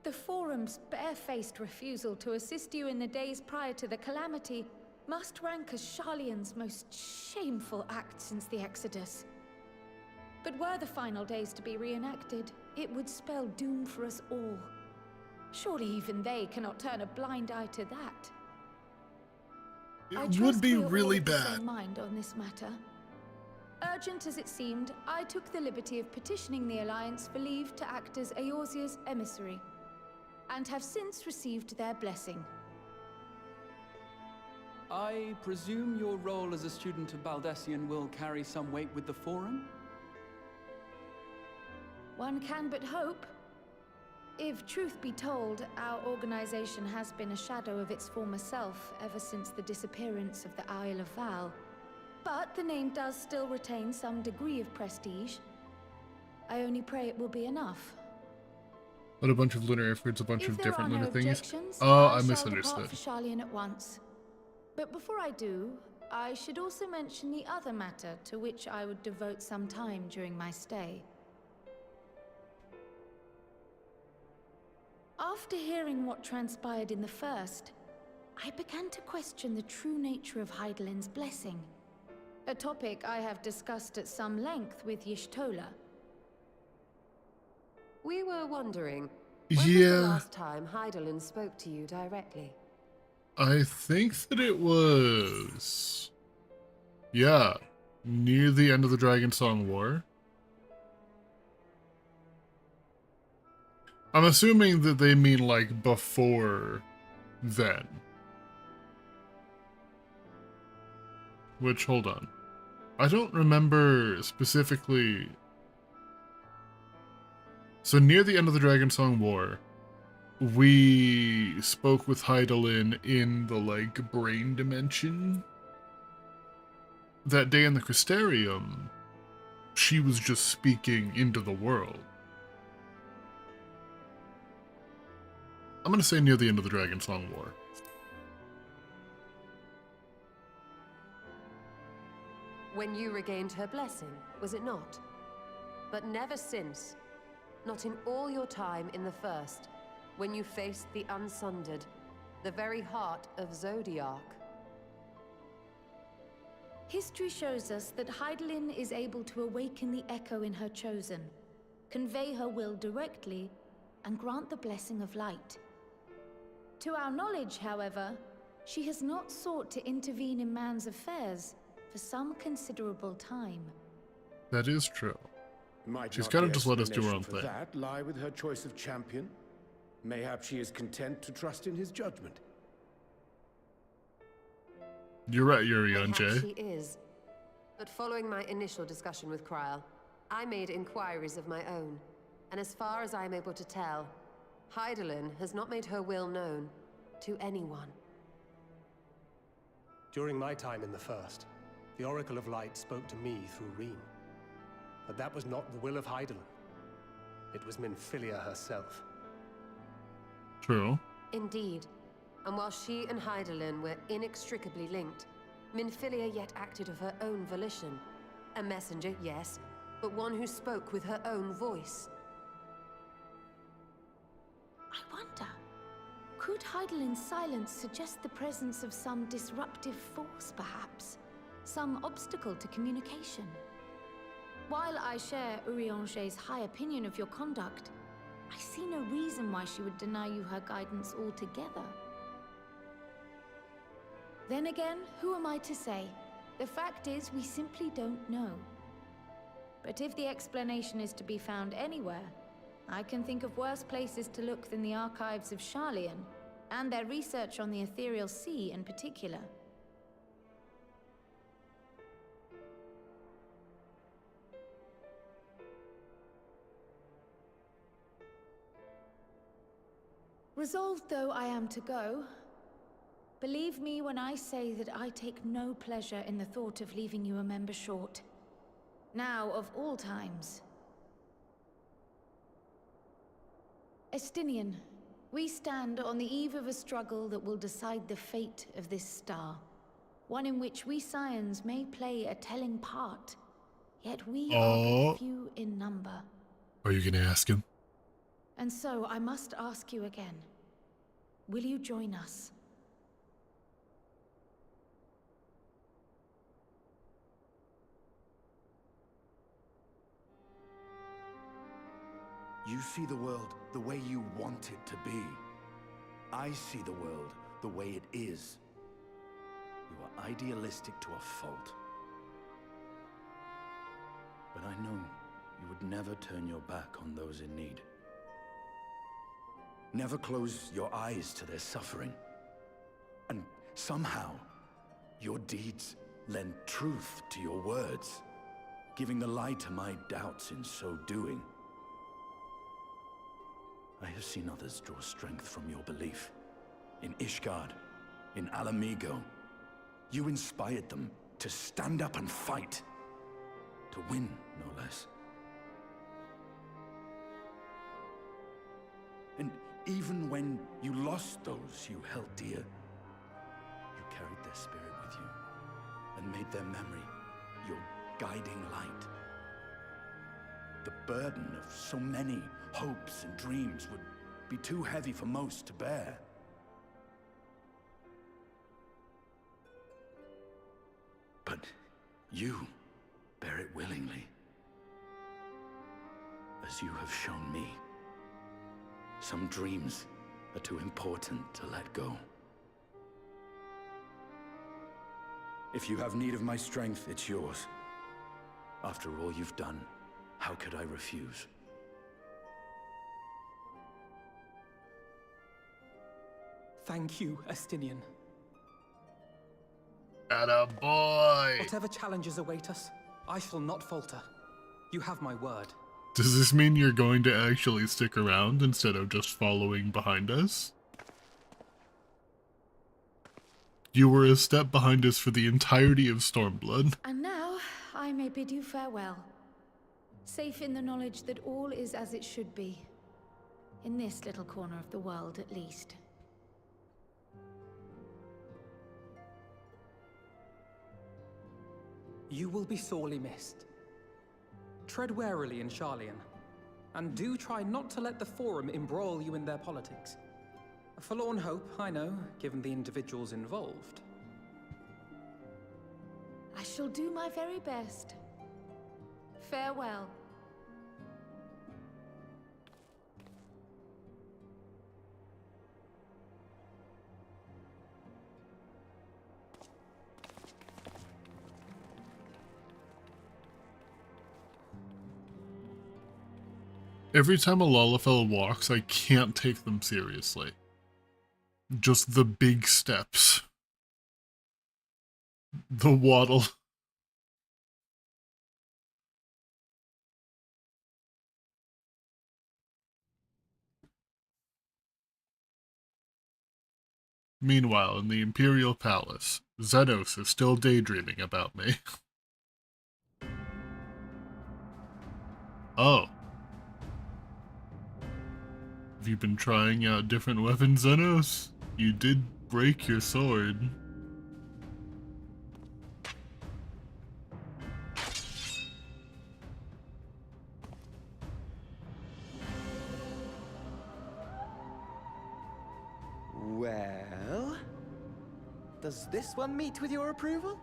The Forum's barefaced refusal to assist you in the days prior to the calamity must rank as Sharlayan's most shameful act since the Exodus. But were the final days to be reenacted, it would spell doom for us all. Surely even they cannot turn a blind eye to that. It would be really I trust we are all of the bad. same mind on this matter. Urgent as it seemed, I took the liberty of petitioning the Alliance for leave to act as Eorzea's emissary, and have since received their blessing. I presume your role as a student of Baldesion will carry some weight with the Forum? One can but hope. If truth be told, our organization has been a shadow of its former self ever since the disappearance of the Isle of Val. But the name does still retain some degree of prestige. I only pray it will be enough. What, a bunch of lunar efforts, a bunch If of there different are lunar no things? objections, Oh, I shall misunderstood. depart for Sharlayan at once. But before I do, I should also mention the other matter to which I would devote some time during my stay. After hearing what transpired in the first, I began to question the true nature of Hydaelyn's blessing. A topic I have discussed at some length with Y'shtola. We were wondering, when was the last time Hydaelyn spoke to you directly? I think that it was... Yeah, near the end of the Dragonsong War. I'm assuming that they mean, like, before then. Which, hold on. I don't remember specifically... So near the end of the Dragonsong War, we spoke with Hydaelyn in the, like, brain dimension. that day in the Crystarium, she was just speaking into the world. I'm gonna say near the end of the Dragonsong War. When you regained her blessing, was it not? But never since. Not in all your time in the First, when you faced the Unsundered, the very heart of Zodiark. History shows us that Hydaelyn is able to awaken the Echo in her Chosen, convey her will directly, and grant the blessing of light. To our knowledge, however, she has not sought to intervene in man's affairs for some considerable time. That is true. Might She's not kind the of just let us do our explanation own for thing. that lie with her choice of champion? Mayhap she is content to trust in his judgment. You're right, Perhaps Urianger. she is. But following my initial discussion with Kryl, I made inquiries of my own. And as far as I am able to tell, Hydaelyn has not made her will known to anyone. During my time in the First, the Oracle of Light spoke to me through Reen. But that was not the will of Hydaelyn. It was Minfilia herself. True. Indeed. And while she and Hydaelyn were inextricably linked, Minfilia yet acted of her own volition. A messenger, yes, but one who spoke with her own voice. I wonder, could Hydaelyn's silence suggest the presence of some disruptive force, perhaps? Some obstacle to communication? While I share Urianger's high opinion of your conduct, I see no reason why she would deny you her guidance altogether. Then again, who am I to say? The fact is, we simply don't know. But if the explanation is to be found anywhere, I can think of worse places to look than the archives of Sharlayan, and their research on the Ethereal Sea in particular. Resolved though I am to go, believe me when I say that I take no pleasure in the thought of leaving you a member short. Now, of all times. Estinian, we stand on the eve of a struggle that will decide the fate of this star. One in which we Scions may play a telling part, yet we are but few in number. Are you gonna ask him? And so I must ask you again. Will you join us? You see the world the way you want it to be. I see the world the way it is. You are idealistic to a fault. But I know you would never turn your back on those in need. Never close your eyes to their suffering. And somehow, your deeds lend truth to your words, giving the lie to my doubts in so doing. I have seen others draw strength from your belief. In Ishgard, in Alamigo, you inspired them to stand up and fight. To win, no less. And even when you lost those you held dear, you carried their spirit with you and made their memory your guiding light. The burden of so many hopes and dreams would be too heavy for most to bear. But you bear it willingly, as you have shown me. Some dreams are too important to let go. If you have need of my strength, it's yours. After all you've done, how could I refuse? Thank you, Estinian. Atta boy! Whatever challenges await us, I shall not falter. You have my word. Does this mean you're going to actually stick around instead of just following behind us? You were a step behind us for the entirety of Stormblood. And now, I may bid you farewell. Safe in the knowledge that all is as it should be. In this little corner of the world, at least. You will be sorely missed. Tread warily in Sharlayan, and do try not to let the Forum embroil you in their politics. A forlorn hope, I know, given the individuals involved. I shall do my very best. Farewell. Every time a Lalafell walks, I can't take them seriously. Just the big steps. The waddle. Meanwhile, in the Imperial Palace, Zenos is still daydreaming about me. Oh. Have you been trying out different weapons, Zenos? You did break your sword. Well, does this one meet with your approval?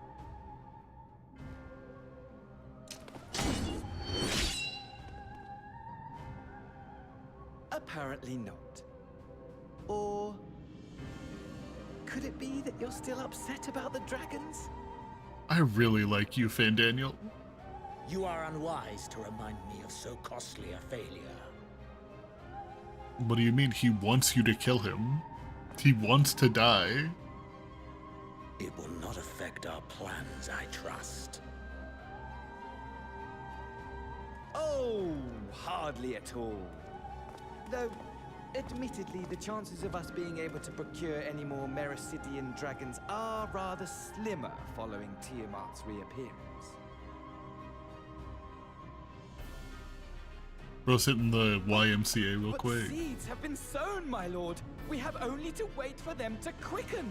Apparently not. Or could it be that you're still upset about the dragons? I really like you, Fandaniel. You are unwise to remind me of so costly a failure. What do you mean he wants you to kill him? He wants to die. It will not affect our plans, I trust. Oh, hardly at all. Though, admittedly, the chances of us being able to procure any more Mericidian dragons are rather slimmer following Tiamat's reappearance. Bro, sit in the YMCA real But quick. seeds have been sown, my lord. We have only to wait for them to quicken.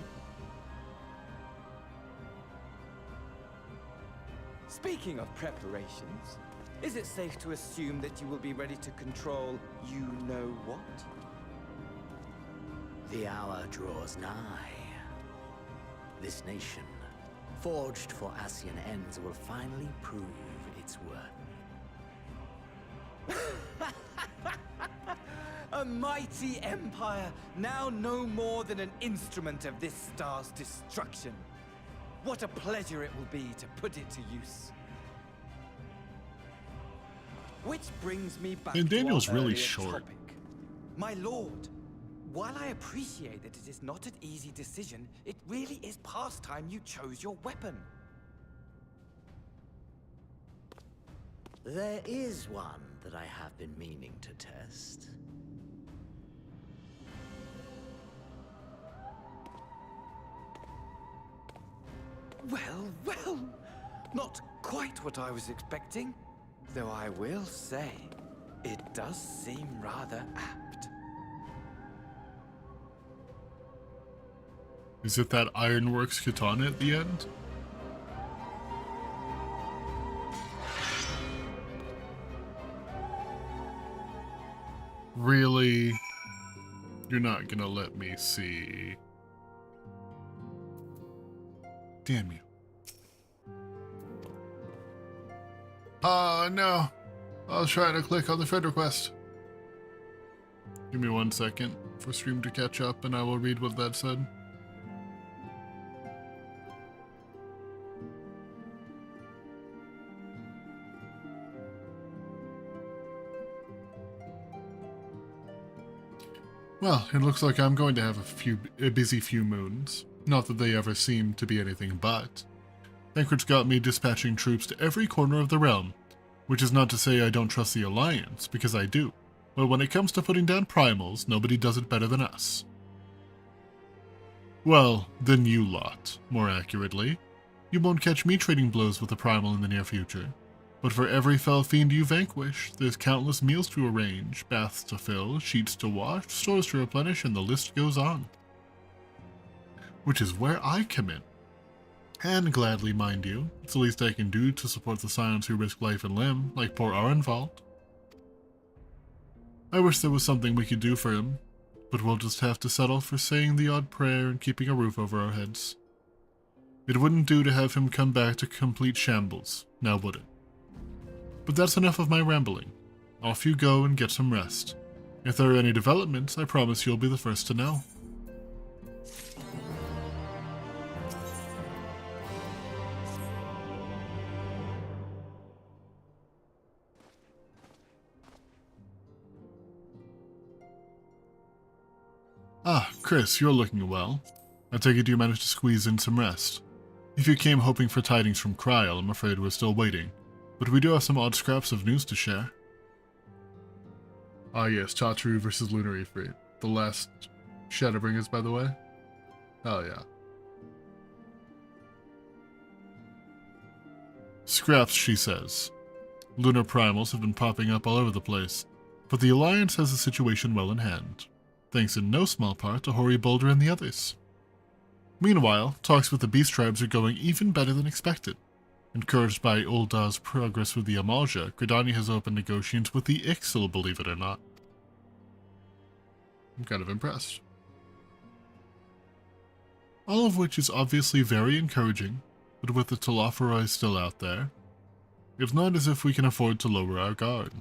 Speaking of preparations, is it safe to assume that you will be ready to control you-know-what? The hour draws nigh. This nation, forged for Ascian ends, will finally prove its worth. A mighty empire, now no more than an instrument of this star's destruction. What a pleasure it will be to put it to use. Which brings me back And Daniel's to our really earlier short. topic. My lord, while I appreciate that it is not an easy decision, it really is past time you chose your weapon. There is one that I have been meaning to test. Well, not quite what I was expecting. Though I will say, it does seem rather apt. Is it that Ironworks katana at the end? Really? You're not gonna let me see. Damn you. No. I was trying to click on the friend request. Give me 1 second for stream to catch up and I will read what that said. Well, it looks like I'm going to have a busy few moons. Not that they ever seem to be anything but. Thancred's got me dispatching troops to every corner of the realm, which is not to say I don't trust the Alliance, because I do. But when it comes to putting down primals, nobody does it better than us. Well, then you lot, more accurately. You won't catch me trading blows with the Primal in the near future. But for every fell fiend you vanquish, there's countless meals to arrange, baths to fill, sheets to wash, stores to replenish, and the list goes on. Which is where I come in. And gladly, mind you, it's the least I can do to support the Scions who risk life and limb, like poor Arenvald. I wish there was something we could do for him, but we'll just have to settle for saying the odd prayer and keeping a roof over our heads. It wouldn't do to have him come back to complete shambles, now would it? But that's enough of my rambling. Off you go and get some rest. If there are any developments, I promise you'll be the first to know. Ah, Chris, you're looking well. I take it you managed to squeeze in some rest. If you came hoping for tidings from Kryl, I'm afraid we're still waiting. But we do have some odd scraps of news to share. Ah yes, Tatru versus Lunar Ifrit. The last Shadowbringers, by the way. Oh yeah. Scraps, she says. Lunar primals have been popping up all over the place, but the Alliance has the situation well in hand, thanks in no small part to Hoary Boulder and the others. Meanwhile, talks with the Beast Tribes are going even better than expected. Encouraged by Ul'dah's progress with the Amalja, Gridania has opened negotiations with the Ixal, believe it or not. I'm kind of impressed. All of which is obviously very encouraging, but with the Telophoroi still out there, it's not as if we can afford to lower our guard.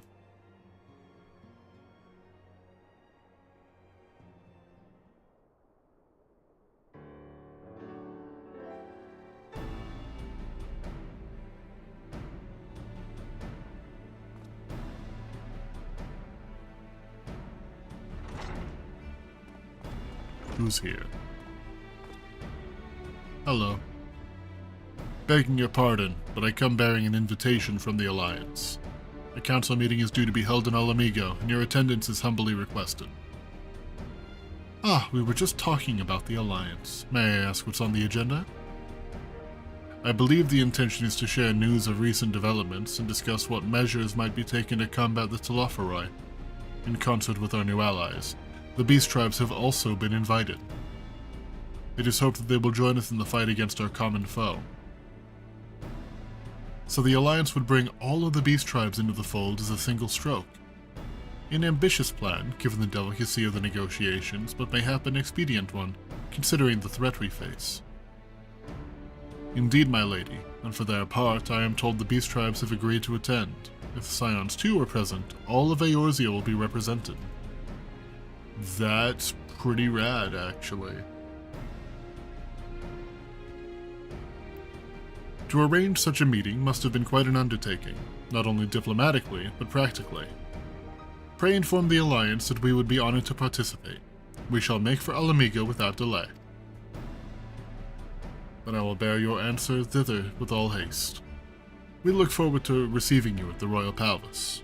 Who's here? Hello. Begging your pardon, but I come bearing an invitation from the Alliance. A council meeting is due to be held in Ala Mhigo, and your attendance is humbly requested. Ah, we were just talking about the Alliance. May I ask what's on the agenda? I believe the intention is to share news of recent developments and discuss what measures might be taken to combat the Telophoroi. In concert with our new allies, the Beast Tribes have also been invited. It is hoped that they will join us in the fight against our common foe. So the Alliance would bring all of the Beast Tribes into the fold as a single stroke. An ambitious plan, given the delicacy of the negotiations, but mayhap an expedient one, considering the threat we face. Indeed, my lady, and for their part, I am told the Beast Tribes have agreed to attend. If the Scions too are present, all of Eorzea will be represented. That's pretty rad, actually. To arrange such a meeting must have been quite an undertaking, not only diplomatically, but practically. Pray inform the Alliance that we would be honored to participate. We shall make for Ala Mhigo without delay. Then I will bear your answer thither with all haste. We look forward to receiving you at the Royal Palace.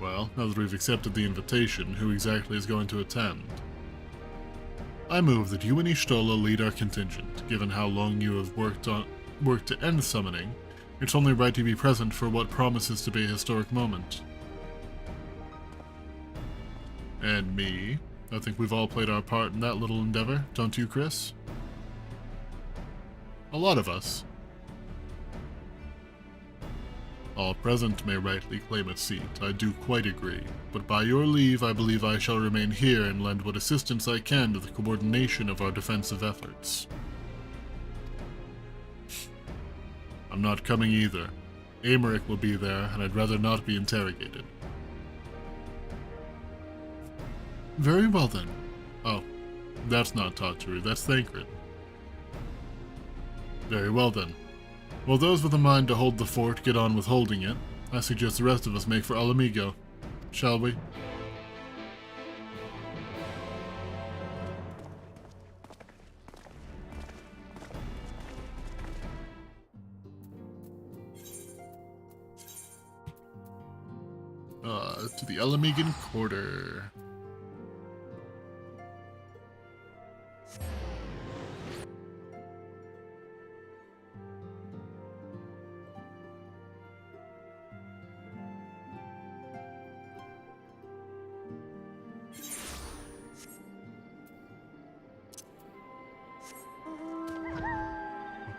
Well, now that we've accepted the invitation, who exactly is going to attend? I move that you and Y'shtola lead our contingent. Given how long you have worked to end summoning, it's only right to be present for what promises to be a historic moment. And me? I think we've all played our part in that little endeavor, don't you, Chris? A lot of us. All present may rightly claim a seat, I do quite agree, but by your leave I believe I shall remain here and lend what assistance I can to the coordination of our defensive efforts. I'm not coming either. Aymeric will be there, and I'd rather not be interrogated. Very well then. Oh, that's not Tatru, that's Thancred. Very well then. While those with a mind to hold the fort get on with holding it, I suggest the rest of us make for Ala Mhigo. Shall we? to the Elamigan Quarter.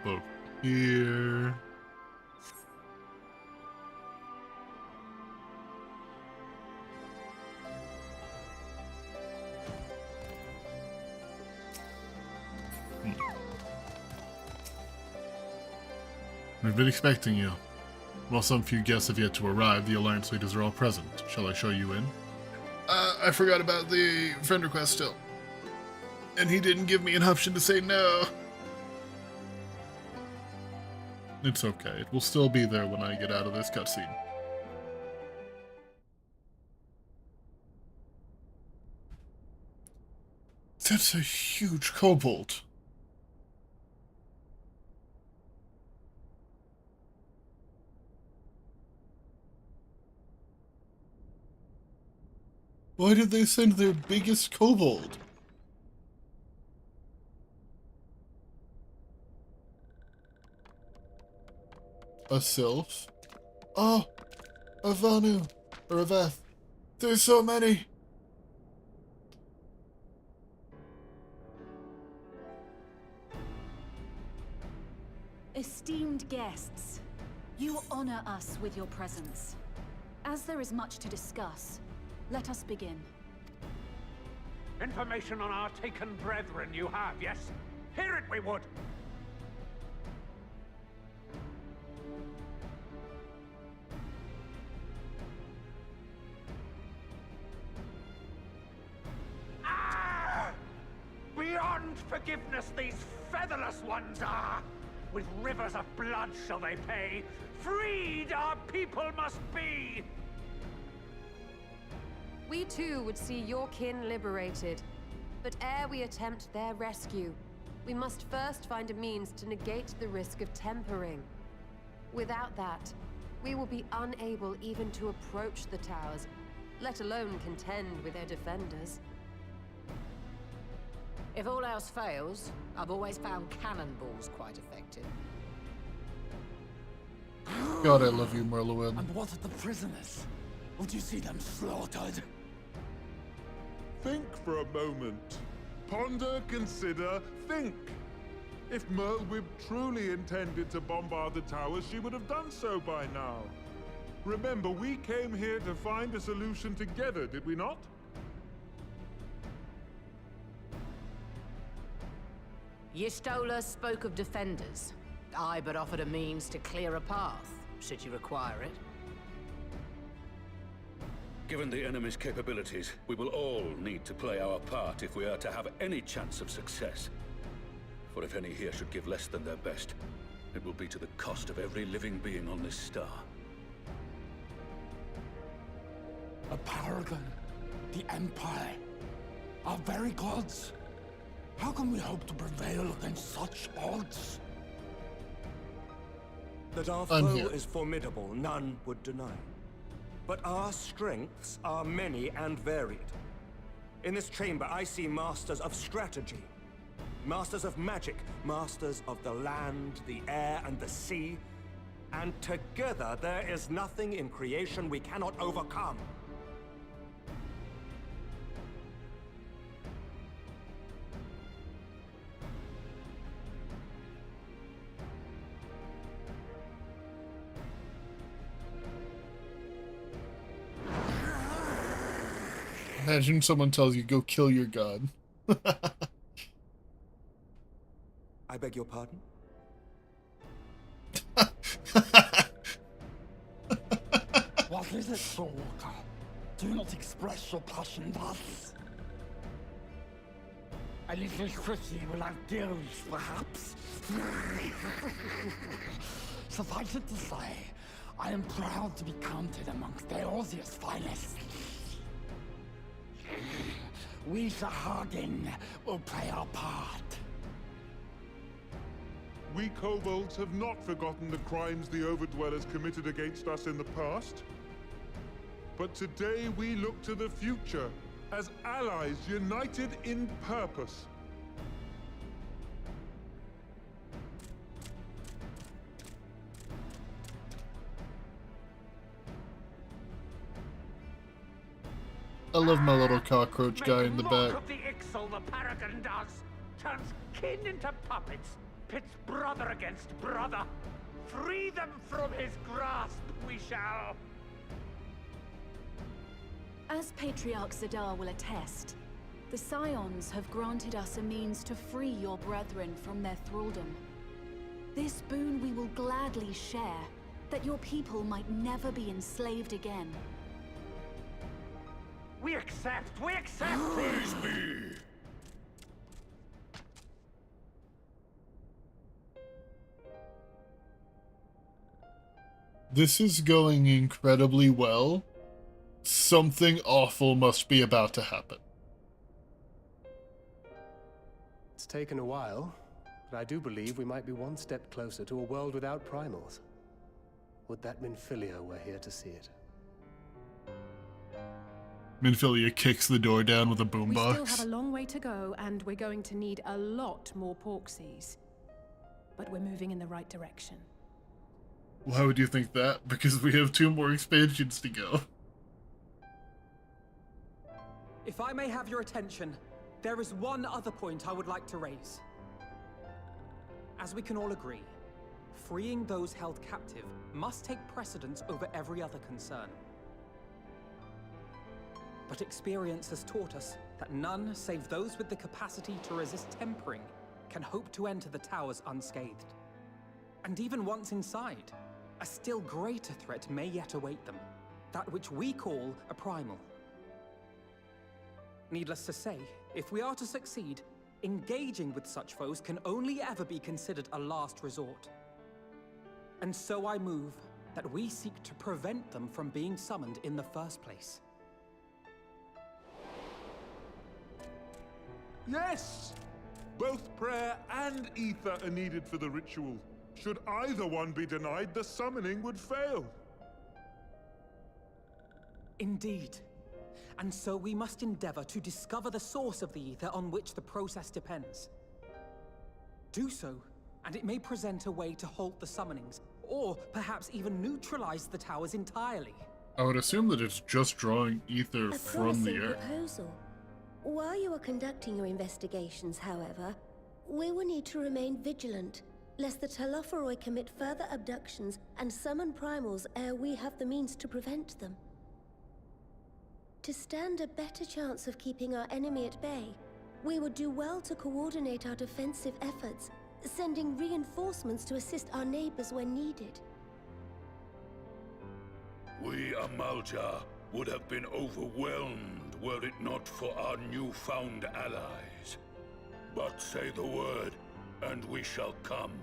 Up here. We've been expecting you. While some few guests have yet to arrive, the Alliance leaders are all present. Shall I show you in? I forgot about the friend request still. And he didn't give me an option to say no. It's okay. It will still be there when I get out of this cutscene. That's a huge kobold. Why did they send their biggest kobold? A sylph? Oh, a Vanu, or a Veth. There's so many. Esteemed guests, you honor us with your presence. As there is much to discuss, let us begin. Information on our taken brethren you have, yes? Hear it we would! Beyond forgiveness these featherless ones are! With rivers of blood shall they pay. Freed our people must be! We too would see your kin liberated. But ere we attempt their rescue, we must first find a means to negate the risk of tempering. Without that, we will be unable even to approach the towers, let alone contend with their defenders. If all else fails, I've always found cannonballs quite effective. God, I love you, Merlwyn. And what of the prisoners? Would you see them slaughtered? Think for a moment. Ponder, consider, think. If Merlwyb truly intended to bombard the towers, she would have done so by now. Remember, we came here to find a solution together, did we not? Y'stola spoke of defenders. I but offered a means to clear a path, should you require it. Given the enemy's capabilities, we will all need to play our part if we are to have any chance of success. For if any here should give less than their best, it will be to the cost of every living being on this star. A paragon, the Empire, our very gods. How can we hope to prevail against such odds? That our foe is formidable, none would deny. But our strengths are many and varied. In this chamber, I see masters of strategy, masters of magic, masters of the land, the air, and the sea. And together, there is nothing in creation we cannot overcome. Imagine someone tells you, go kill your god. I beg your pardon? What is it, Soulwalker? Do not express your passion thus. A little city will have deals, perhaps. Suffice it to say, I am proud to be counted amongst Eorzea's finest. We Sahagin will play our part. We kobolds have not forgotten the crimes the Overdwellers committed against us in the past. But today we look to the future as allies united in purpose. I love my little cockroach guy in the Make back. mock of the Ixal the Paragon does. Turns kin into puppets. Pits brother against brother. Free them from his grasp, we shall. As Patriarch Zadar will attest, the Scions have granted us a means to free your brethren from their thraldom. This boon we will gladly share, that your people might never be enslaved again. We accept! We accept! Praise me! This is going incredibly well. Something awful must be about to happen. It's taken a while, but I do believe we might be one step closer to a world without primals. Would that Minfilia were here to see it. Minfilia kicks the door down with a We still have boombox. a long way to go, and we're going to need a lot more Porksies. But we're moving in the right direction. Why would you think that? Because we have 2 more expansions to go. If I may have your attention, there is one other point I would like to raise. As we can all agree, freeing those held captive must take precedence over every other concern. But experience has taught us that none save those with the capacity to resist tempering can hope to enter the towers unscathed. And even once inside, a still greater threat may yet await them, that which we call a primal. Needless to say, if we are to succeed, engaging with such foes can only ever be considered a last resort. And so I move that we seek to prevent them from being summoned in the first place. Yes! Both prayer and ether are needed for the ritual. Should either one be denied, the summoning would fail. Indeed. And so we must endeavor to discover the source of the ether on which the process depends. Do so, and it may present a way to halt the summonings, or perhaps even neutralize the towers entirely. I would assume that it's just drawing ether A from the promising air. proposal. While you are conducting your investigations, however, we will need to remain vigilant, lest the Telophoroi commit further abductions and summon primals ere we have the means to prevent them. To stand a better chance of keeping our enemy at bay, we would do well to coordinate our defensive efforts, sending reinforcements to assist our neighbors when needed. We Amalja would have been overwhelmed were it not for our newfound allies. But say the word, and we shall come.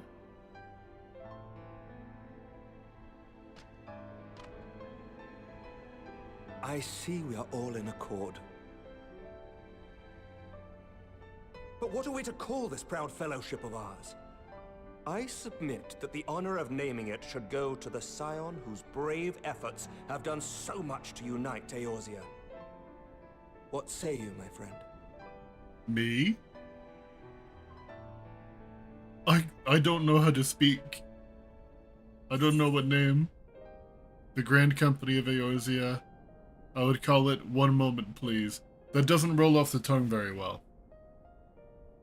I see we are all in accord. But what are we to call this proud fellowship of ours? I submit that the honor of naming it should go to the Scion whose brave efforts have done so much to unite Eorzea. What say you, my friend? Me? I don't know how to speak. I don't know what name. The Grand Company of Eorzea. I would call it One Moment, Please. That doesn't roll off the tongue very well.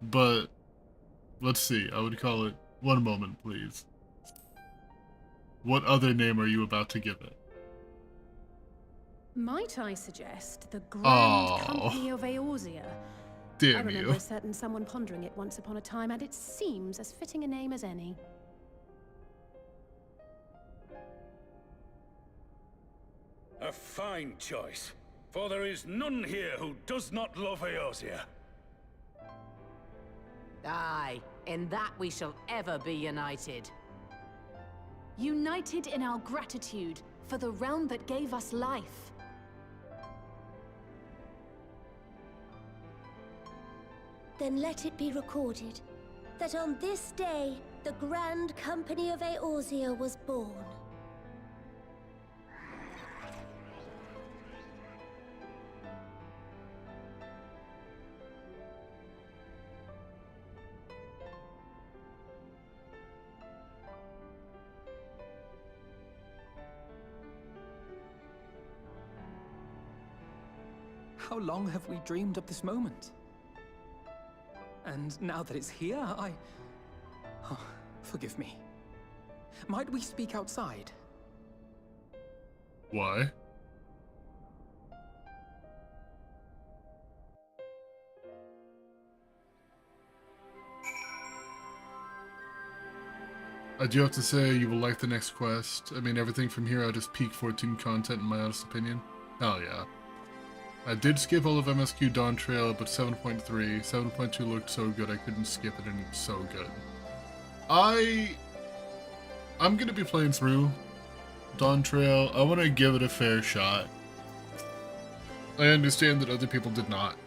But, let's see, I would call it One Moment, Please. What other name are you about to give it? Might I suggest the Grand Oh. Company of Eorzea? Damn I remember you. a certain someone pondering it once upon a time, and it seems as fitting a name as any. A fine choice, for there is none here who does not love Eorzea. Aye, in that we shall ever be united. United in our gratitude for the realm that gave us life. Then let it be recorded that on this day, the Grand Company of Eorzea was born. How long have we dreamed of this moment? And now that it's here, Oh, forgive me. Might we speak outside? Why? I do have to say, you will like the next quest. I mean, everything from here out is peak 14 content in my honest opinion. Hell yeah. I did skip all of MSQ Dawn Trail, but 7.3, 7.2 looked so good I couldn't skip it, and it's so good. I'm gonna be playing through Dawn Trail. I want to give it a fair shot. I understand that other people did not.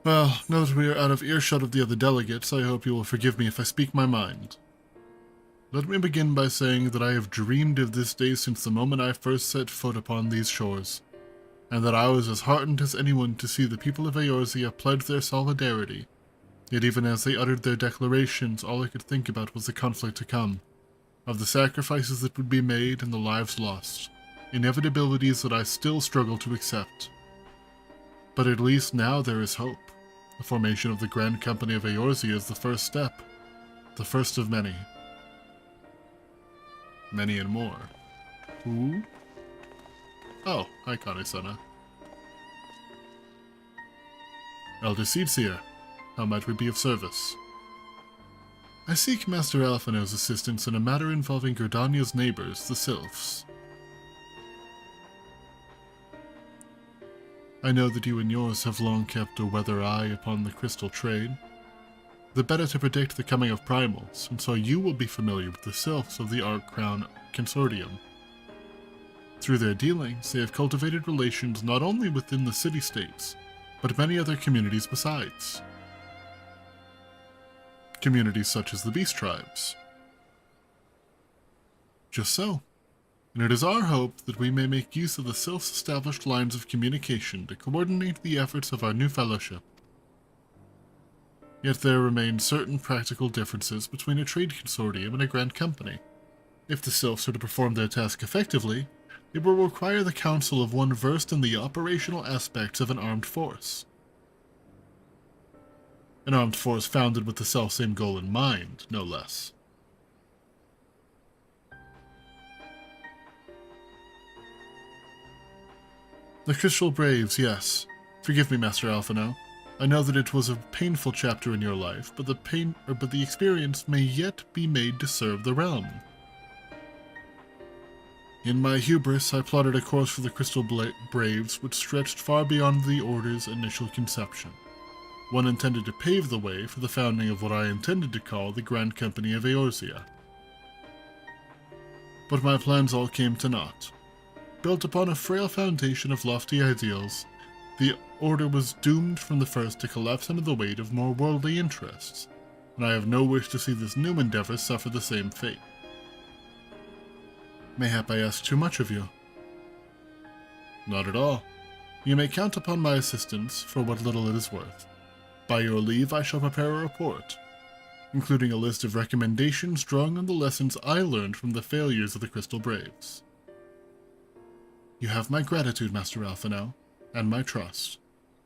Well, now that we are out of earshot of the other delegates, I hope you will forgive me if I speak my mind. Let me begin by saying that I have dreamed of this day since the moment I first set foot upon these shores, and that I was as heartened as anyone to see the people of Eorzea pledge their solidarity. Yet even as they uttered their declarations, all I could think about was the conflict to come, of the sacrifices that would be made and the lives lost, inevitabilities that I still struggle to accept. But at least now there is hope. The formation of the Grand Company of Eorzea is the first step, the first of many. Many and more. Who? Oh, hi Kane-sana. Elder Seedseer, how might we be of service? I seek Master Alphinaud's assistance in a matter involving Gridania's neighbors, the Sylphs. I know that you and yours have long kept a weather eye upon the crystal trade. The better to predict the coming of primals, and so you will be familiar with the Sylphs of the Arc-Crown Consortium. Through their dealings, they have cultivated relations not only within the city-states, but many other communities besides. Communities such as the Beast Tribes. Just so. And it is our hope that we may make use of the self-established lines of communication to coordinate the efforts of our new fellowship. Yet there remain certain practical differences between a trade consortium and a grand company. If the Sylphs are to perform their task effectively, it will require the counsel of one versed in the operational aspects of an armed force. An armed force founded with the selfsame goal in mind, no less. The Crystal Braves, yes. Forgive me, Master Alphinaud. I know that it was a painful chapter in your life, but the experience may yet be made to serve the realm. In my hubris, I plotted a course for the Crystal Braves which stretched far beyond the Order's initial conception. One intended to pave the way for the founding of what I intended to call the Grand Company of Eorzea. But my plans all came to naught. Built upon a frail foundation of lofty ideals, the Order was doomed from the first to collapse under the weight of more worldly interests, and I have no wish to see this new endeavor suffer the same fate. Mayhap I ask too much of you? Not at all. You may count upon my assistance for what little it is worth. By your leave, I shall prepare a report, including a list of recommendations drawing on the lessons I learned from the failures of the Crystal Braves. You have my gratitude, Master Alphinaud, and my trust.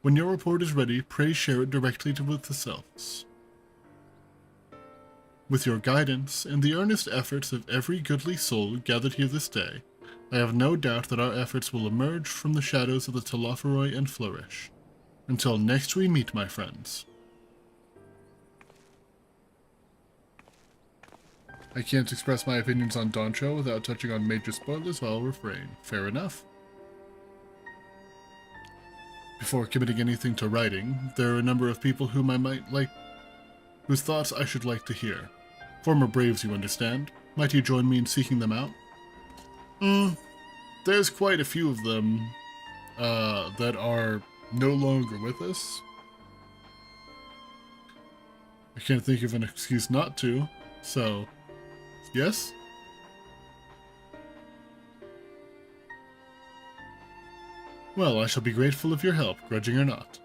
When your report is ready, pray share it directly with the Sylphs. With your guidance and the earnest efforts of every goodly soul gathered here this day, I have no doubt that our efforts will emerge from the shadows of the Telophoroi and flourish. Until next we meet, my friends. I can't express my opinions on Dawn Trail without touching on major spoilers, so I'll refrain. Fair enough. Before committing anything to writing, there are a number of people whom I might like, whose thoughts I should like to hear. Former Braves, you understand. Might you join me in seeking them out? There's quite a few of them, that are no longer with us. I can't think of an excuse not to, so, yes? Well, I shall be grateful of your help, grudging or not.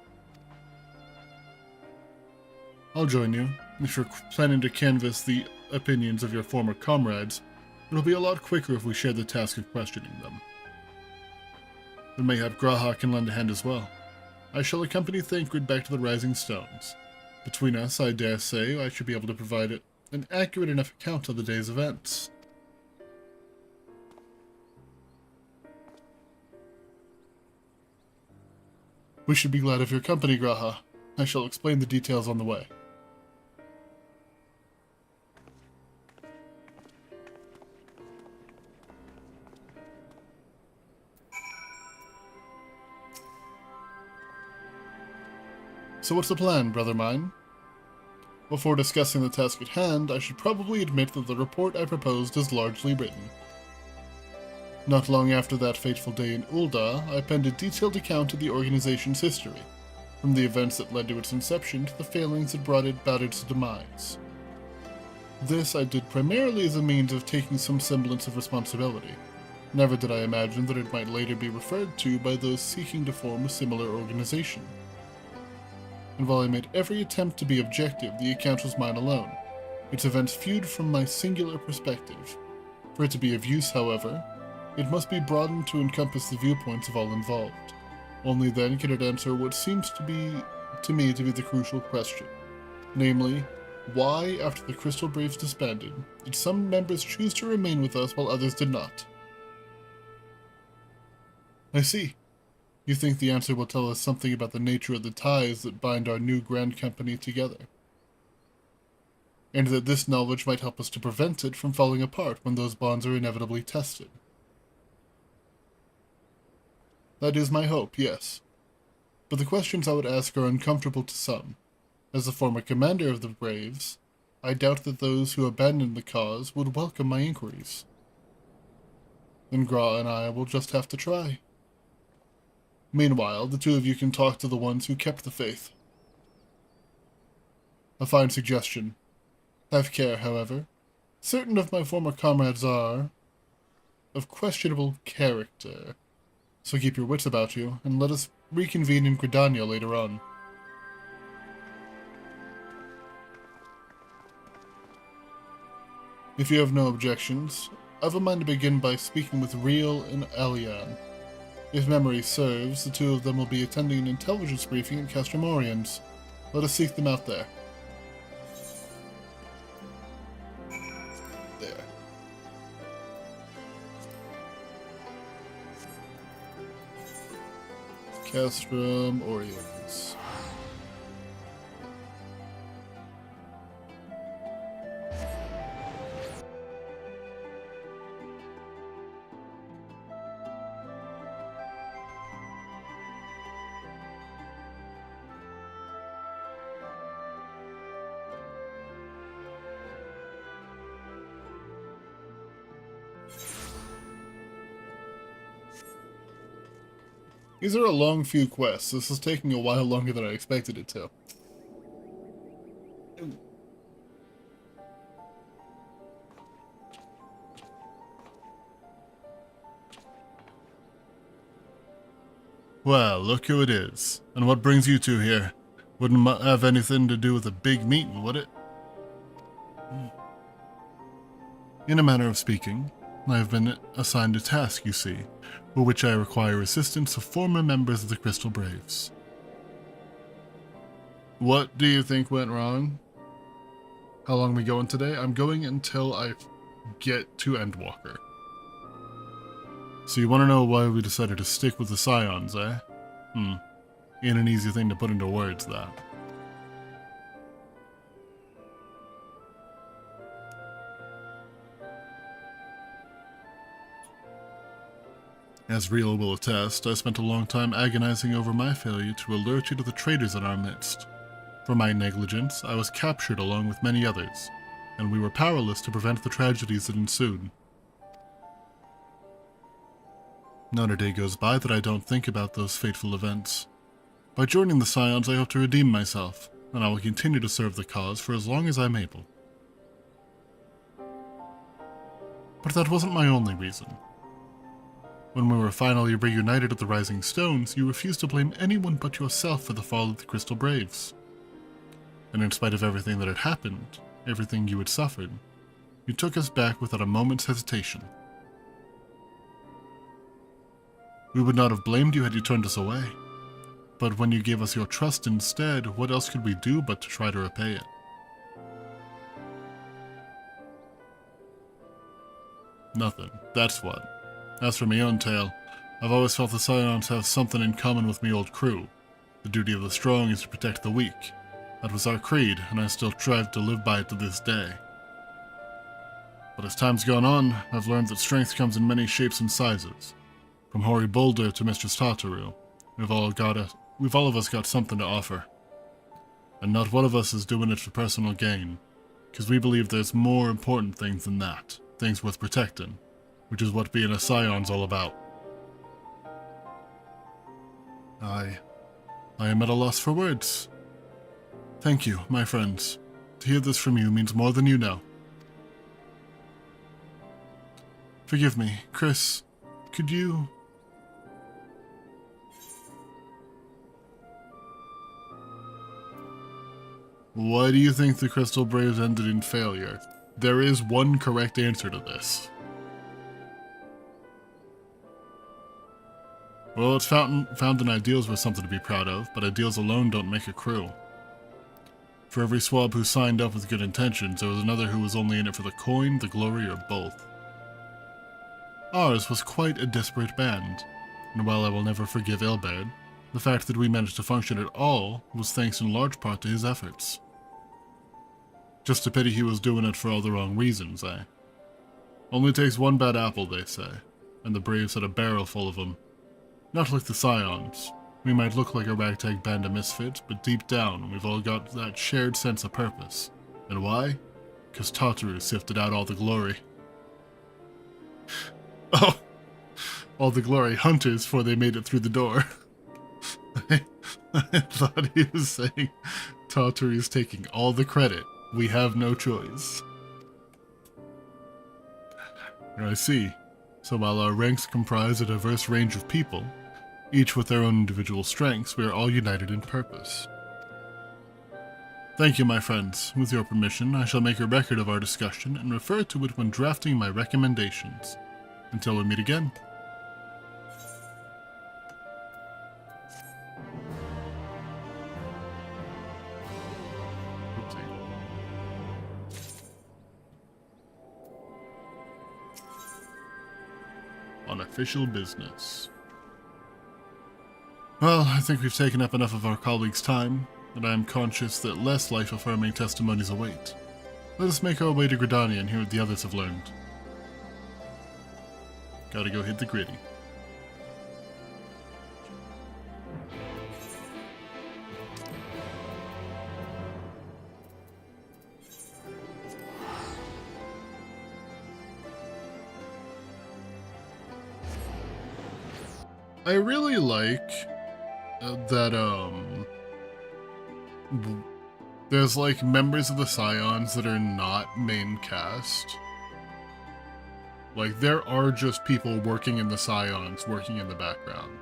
I'll join you, if you're planning to canvass the opinions of your former comrades. It'll be a lot quicker if we share the task of questioning them. We may have G'raha can lend a hand as well. I shall accompany Thancred back to the Rising Stones. Between us, I dare say I should be able to provide an accurate enough account of the day's events. We should be glad of your company, G'raha. I shall explain the details on the way. So what's the plan, brother mine? Before discussing the task at hand, I should probably admit that the report I proposed is largely written. Not long after that fateful day in Ul'dah, I penned a detailed account of the organization's history, from the events that led to its inception to the failings that brought about its demise. This I did primarily as a means of taking some semblance of responsibility. Never did I imagine that it might later be referred to by those seeking to form a similar organization. And while I made every attempt to be objective, the account was mine alone, its events viewed from my singular perspective. For it to be of use, however, it must be broadened to encompass the viewpoints of all involved. Only then can it answer what seems to me to be the crucial question. Namely, why, after the Crystal Braves disbanded, did some members choose to remain with us while others did not? I see. You think the answer will tell us something about the nature of the ties that bind our new Grand Company together, and that this knowledge might help us to prevent it from falling apart when those bonds are inevitably tested. That is my hope, yes. But the questions I would ask are uncomfortable to some. As the former commander of the Braves, I doubt that those who abandoned the cause would welcome my inquiries. Then G'raha and I will just have to try. Meanwhile, the two of you can talk to the ones who kept the faith. A fine suggestion. Have care, however. Certain of my former comrades are of questionable character. So keep your wits about you, and let us reconvene in Gridania later on. If you have no objections, I've a mind to begin by speaking with Riel and Elian. If memory serves, the two of them will be attending an intelligence briefing at Castor Morians. Let us seek them out there. There. Castrum Oriens. These are a long few quests. This is taking a while longer than I expected it to. Well, look who it is. And what brings you two here? Wouldn't have anything to do with a big meeting, would it? In a manner of speaking, I have been assigned a task, you see, for which I require assistance of former members of the Crystal Braves. What do you think went wrong? How long are we going today? I'm going until I get to Endwalker. So you want to know why we decided to stick with the Scions, eh? Ain't an easy thing to put into words, that. As Riel will attest, I spent a long time agonizing over my failure to alert you to the traitors in our midst. For my negligence, I was captured along with many others, and we were powerless to prevent the tragedies that ensued. Not a day goes by that I don't think about those fateful events. By joining the Scions, I hope to redeem myself, and I will continue to serve the cause for as long as I'm able. But that wasn't my only reason. When we were finally reunited at the Rising Stones, you refused to blame anyone but yourself for the fall of the Crystal Braves. And in spite of everything that had happened, everything you had suffered, You took us back without a moment's hesitation. We would not have blamed you had you turned us away. But when you gave us your trust instead, what else could we do but to try to repay it? Nothing, that's what. As for my own tale, I've always felt the Scions have something in common with me old crew. The duty of the strong is to protect the weak. That was our creed, and I still strive to live by it to this day. But as time's gone on, I've learned that strength comes in many shapes and sizes. From Hoary Boulder to Mistress Tataru, we've all of us got something to offer. And not one of us is doing it for personal gain, because we believe there's more important things than that, things worth protecting, which is what being a Scion's all about. I am at a loss for words. Thank you, my friends. To hear this from you means more than you know. Forgive me, Chris, could you... Why do you think the Crystal Braves ended in failure? There is one correct answer to this. Well, it's founding ideals were something to be proud of, but ideals alone don't make a crew. For every swab who signed up with good intentions, there was another who was only in it for the coin, the glory, or both. Ours was quite a disparate band, and while I will never forgive Elbert, the fact that we managed to function at all was thanks in large part to his efforts. Just a pity he was doing it for all the wrong reasons, eh? Only takes one bad apple, they say, and the Braves had a barrel full of them. Not like the Scions. We might look like a ragtag band of misfits, but deep down, we've all got that shared sense of purpose. And why? 'Cause Tataru sifted out all the glory. Oh! All the glory hunters before they made it through the door. I thought he was saying Tataru's taking all the credit. We have no choice. I see. So while our ranks comprise a diverse range of people, each with their own individual strengths, we are all united in purpose. Thank you, my friends. With your permission, I shall make a record of our discussion and refer to it when drafting my recommendations. Until we meet again. On official business. Well, I think we've taken up enough of our colleagues' time, and I am conscious that less life-affirming testimonies await. Let us make our way to Gridania and hear what the others have learned. Gotta go hit the gritty. I really like that, there's like members of the Scions that are not main cast. Like, there are just people working in the Scions, working in the background.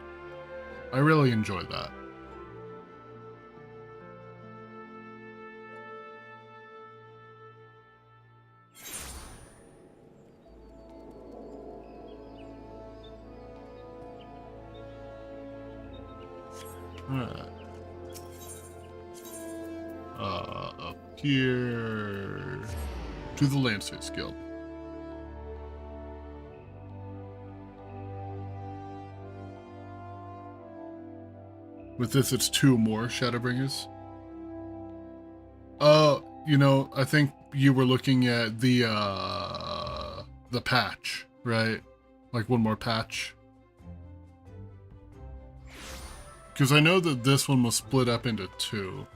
I really enjoy that. Alright. Up here to the Lancers Guild. With this, it's 2 more Shadowbringers. You know, I think you were looking at the patch, right? Like 1 more patch. Because I know that this one was split up into 2.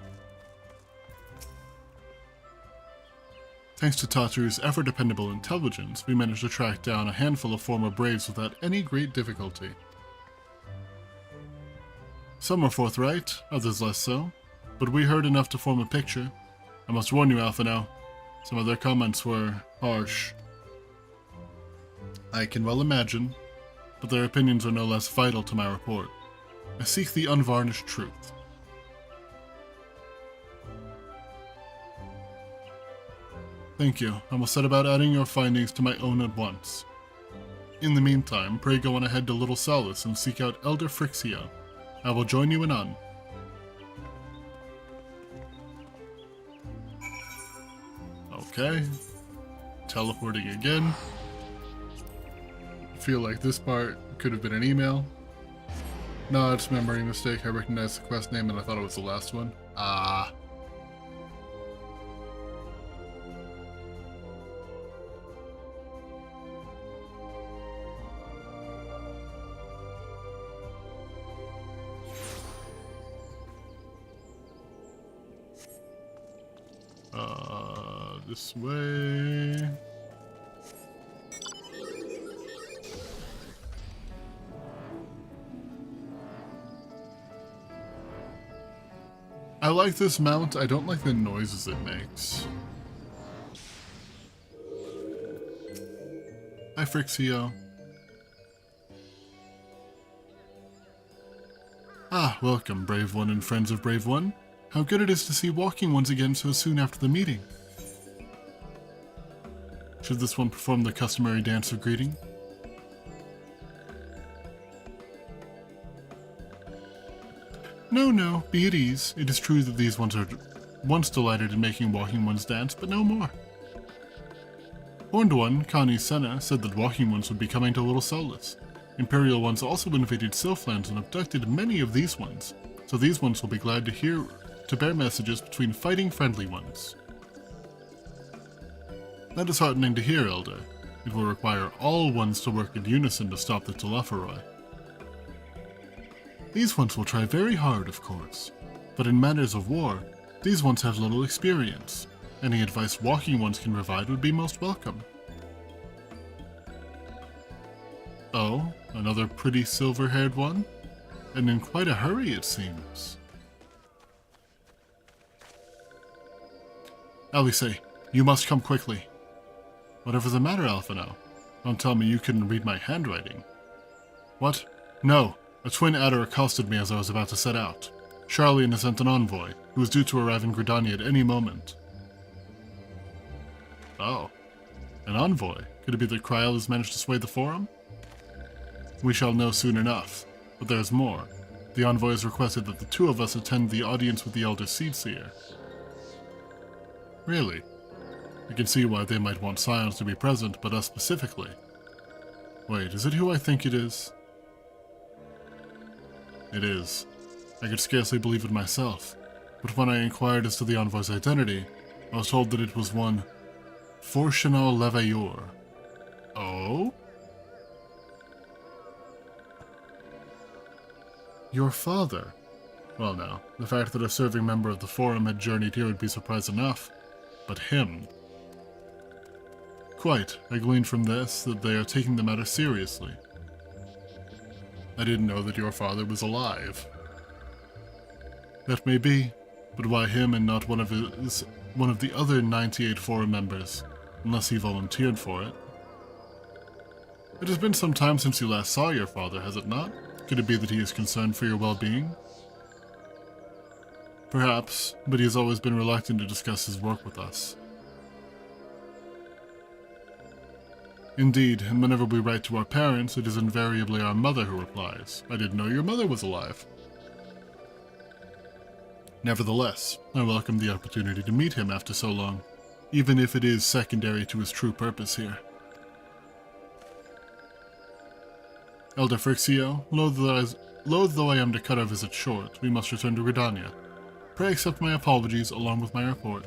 Thanks to Tataru's ever-dependable intelligence, we managed to track down a handful of former Braves without any great difficulty. Some were forthright, others less so, but we heard enough to form a picture. I must warn you, Alphinaud, some of their comments were harsh. I can well imagine, but their opinions are no less vital to my report. I seek the unvarnished truth. Thank you. I will set about adding your findings to my own at once. In the meantime, pray go on ahead to Little Solace and seek out Elder Phrixia. I will join you anon. Okay. Teleporting again. I feel like this part could have been an email. No, it's a memory mistake. I recognized the quest name and I thought it was the last one. Ah. This way. I like this mount. I don't like the noises it makes. Hi, Phrixio. Ah, welcome, Brave One and friends of Brave One. How good it is to see walking ones again so soon after the meeting. Should this one perform the customary dance of greeting? No, be at ease. It is true that these ones are once delighted in making walking ones dance, but no more. Horned One, Connie Senna, said that walking ones would be coming to Little Solace. Imperial ones also invaded Sylphlands and abducted many of these ones, so these ones will be glad to bear messages between fighting friendly ones. That is heartening to hear, Elder. It will require all ones to work in unison to stop the Telophoroi. These ones will try very hard, of course, but in matters of war, these ones have little experience. Any advice walking ones can provide would be most welcome. Oh, another pretty silver-haired one? And in quite a hurry, it seems. Alice, you must come quickly. Whatever's the matter, Alphino? Don't tell me you couldn't read my handwriting. What? No. A twin adder accosted me as I was about to set out. Charlian has sent an envoy, who is due to arrive in Gridania at any moment. Oh. An envoy? Could it be that Kryl has managed to sway the Forum? We shall know soon enough. But there's more. The envoy has requested that the two of us attend the audience with the Elder Seedseer. Really? I can see why they might want Scions to be present, but us specifically. Wait, is it who I think it is? It is. I could scarcely believe it myself, but when I inquired as to the envoy's identity, I was told that it was one Forchanal Levailleur. Oh? Your father? Well now, the fact that a serving member of the Forum had journeyed here would be surprise enough, but him? Quite. I gleaned from this that they are taking the matter seriously. I didn't know that your father was alive. That may be, but why him and not one of the other 98 Forum members, unless he volunteered for it? It has been some time since you last saw your father, has it not? Could it be that he is concerned for your well-being? Perhaps, but he has always been reluctant to discuss his work with us. Indeed, and whenever we write to our parents, it is invariably our mother who replies, "I didn't know your mother was alive." Nevertheless, I welcome the opportunity to meet him after so long, even if it is secondary to his true purpose here. Elder Phrixio, loath though I am to cut our visit short, we must return to Gridania. Pray accept my apologies along with my report.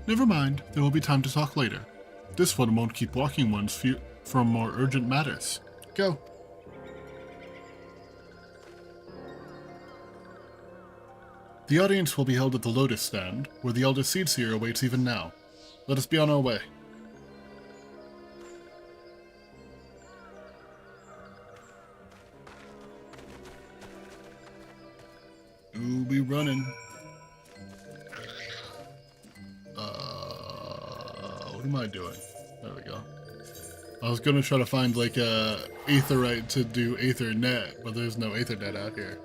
Never mind, there will be time to talk later. This one won't keep walking ones from more urgent matters. Go. The audience will be held at the Lotus Stand, where the Elder Seedseer awaits even now. Let us be on our way. Ooh, we running. What am I doing? There we go. I was gonna try to find like a Aetheryte to do Aethernet, but there's no Aethernet out here.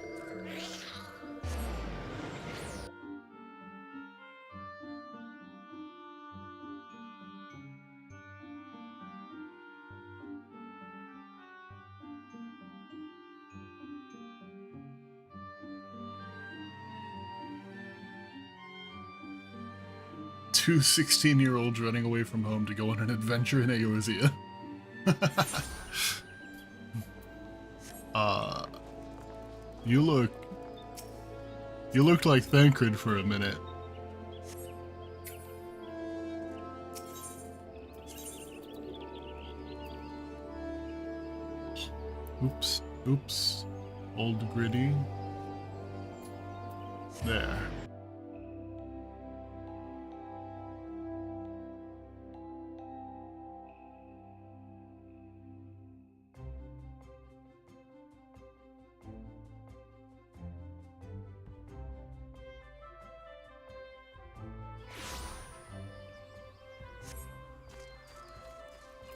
Two 16-year-olds running away from home to go on an adventure in Eorzea. You looked like Thancred for a minute. Oops, oops. Old gritty. There.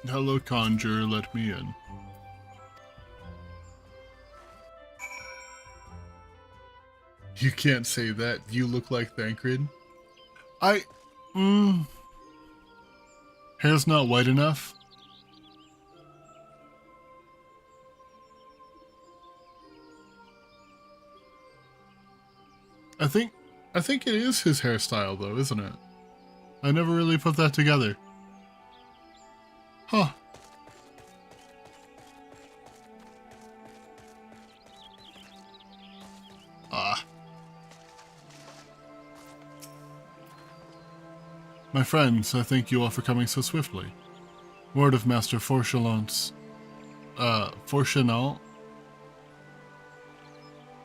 Hello, Conjurer, let me in. You can't say that. You look like Thancred. Hair's not white enough. I think it is his hairstyle though, isn't it? I never really put that together. Huh. My friends, I thank you all for coming so swiftly. Word of Master Forchanal.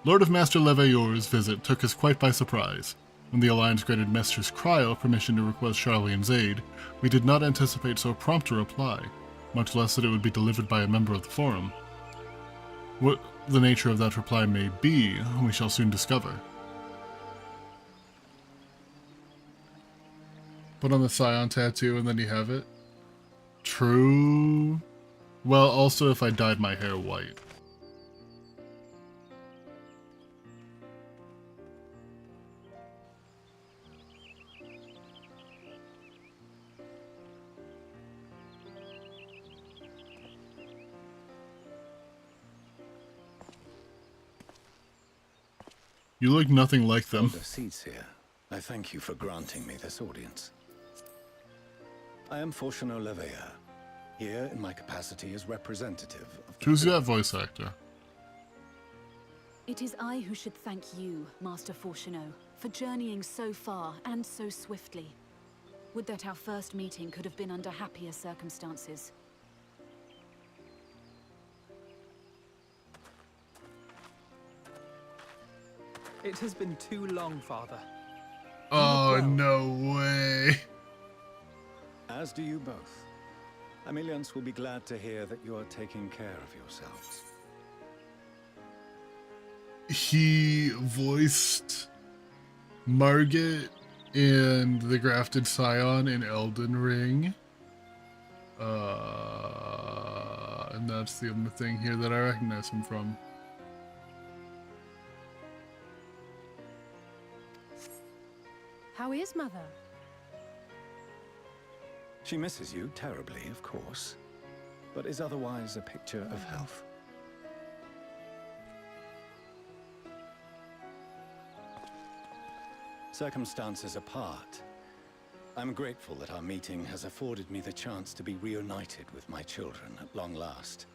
Lord of Master Levayor's visit took us quite by surprise. When the Alliance granted Mistress Cryo permission to request Sharlayan's aid, we did not anticipate so prompt a reply, much less that it would be delivered by a member of the Forum. What the nature of that reply may be, we shall soon discover. Put on the Scion tattoo and then you have it. True. Well, also if I dyed my hair white. You look nothing like them. Elder Seats here. I thank you for granting me this audience. I am Forchanal Levayor, here in my capacity as representative of the... Who's that voice actor? It is I who should thank you, Master Forchanal, for journeying so far and so swiftly. Would that our first meeting could have been under happier circumstances. It has been too long, Father. Oh, no way. As do you both. Ameliance will be glad to hear that you are taking care of yourselves. He voiced Margit and the Grafted Scion in Elden Ring. And that's the only thing here that I recognize him from. How is Mother? She misses you terribly, of course, but is otherwise a picture of health. Circumstances apart, I'm grateful that our meeting has afforded me the chance to be reunited with my children at long last.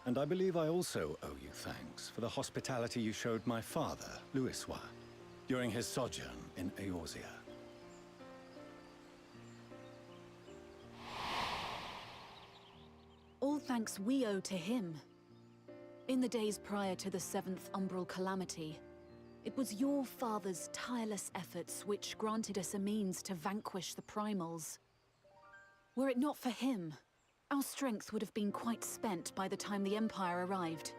And I believe I also owe you thanks for the hospitality you showed my father, Louisoix, during his sojourn in Eorzea. All thanks we owe to him. In the days prior to the 7th Umbral Calamity, it was your father's tireless efforts which granted us a means to vanquish the Primals. Were it not for him, our strength would have been quite spent by the time the Empire arrived.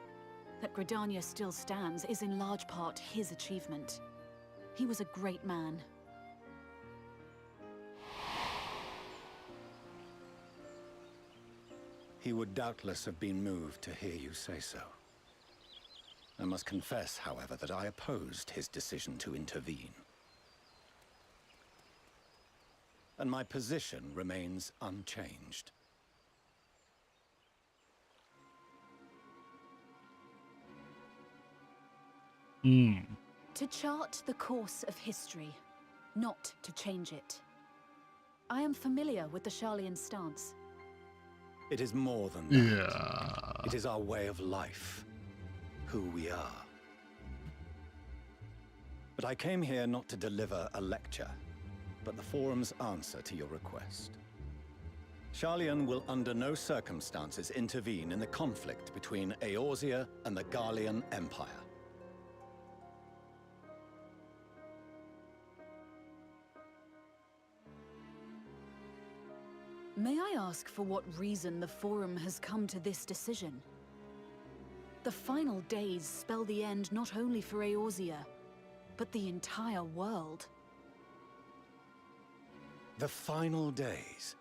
That Gridania still stands is in large part his achievement. He was a great man. He would doubtless have been moved to hear you say so. I must confess, however, that I opposed his decision to intervene. And my position remains unchanged. To chart the course of history, not to change it. I am familiar with the Sharlayan stance. It is more than that. Yeah. It is our way of life, who we are. But I came here not to deliver a lecture, but the Forum's answer to your request. Sharlayan will under no circumstances intervene in the conflict between Eorzea and the Garlean Empire. May I ask for what reason the Forum has come to this decision? The final days spell the end not only for Eorzea, but the entire world. The final days?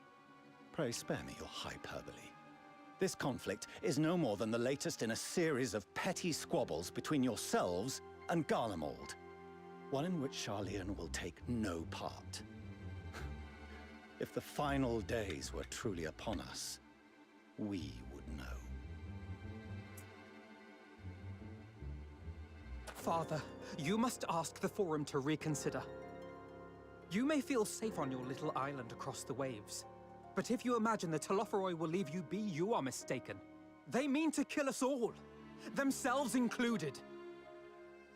Pray spare me your hyperbole. This conflict is no more than the latest in a series of petty squabbles between yourselves and Garlemald. One in which Sharlayan will take no part. If the final days were truly upon us, we would know. Father, you must ask the Forum to reconsider. You may feel safe on your little island across the waves, but if you imagine the Telophoroi will leave you be, you are mistaken. They mean to kill us all, themselves included.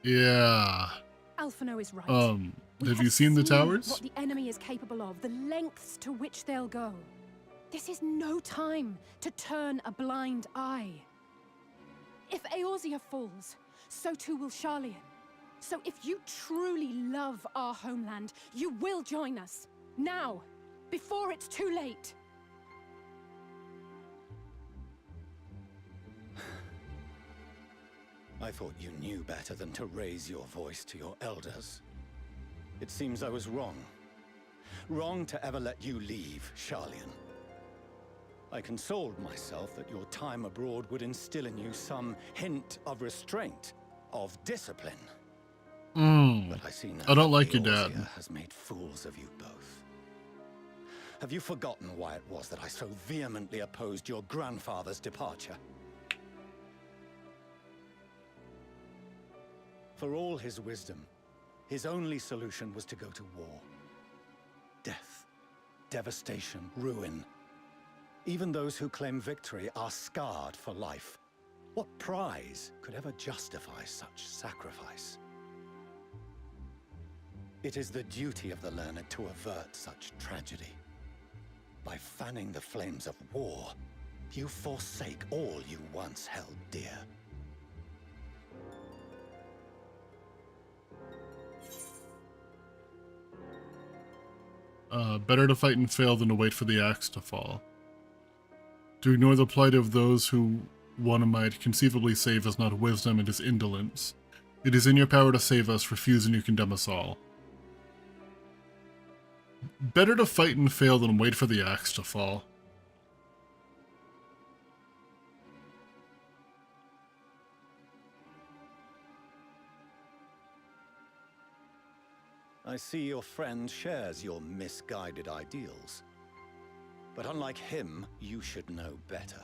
Yeah. Alphino is right. Have you seen the towers? What the enemy is capable of, the lengths to which they'll go. This is no time to turn a blind eye. If Eorzea falls, so too will Sharlayan. So if you truly love our homeland, you will join us. Now, before it's too late. I thought you knew better than to raise your voice to your elders. It seems I was wrong. Wrong to ever let you leave, Sharlayan. I consoled myself that your time abroad would instill in you some hint of restraint, of discipline. But I see now I don't like that your dad. Eorzea has made fools of you both. Have you forgotten why it was that I so vehemently opposed your grandfather's departure? For all his wisdom, his only solution was to go to war. Death, devastation, ruin. Even those who claim victory are scarred for life. What prize could ever justify such sacrifice? It is the duty of the learned to avert such tragedy. By fanning the flames of war, you forsake all you once held dear. Better to fight and fail than to wait for the axe to fall. To ignore the plight of those who one might conceivably save is not wisdom, it is indolence. It is in your power to save us, refuse and you condemn us all. Better to fight and fail than wait for the axe to fall. I see your friend shares your misguided ideals. But unlike him, you should know better.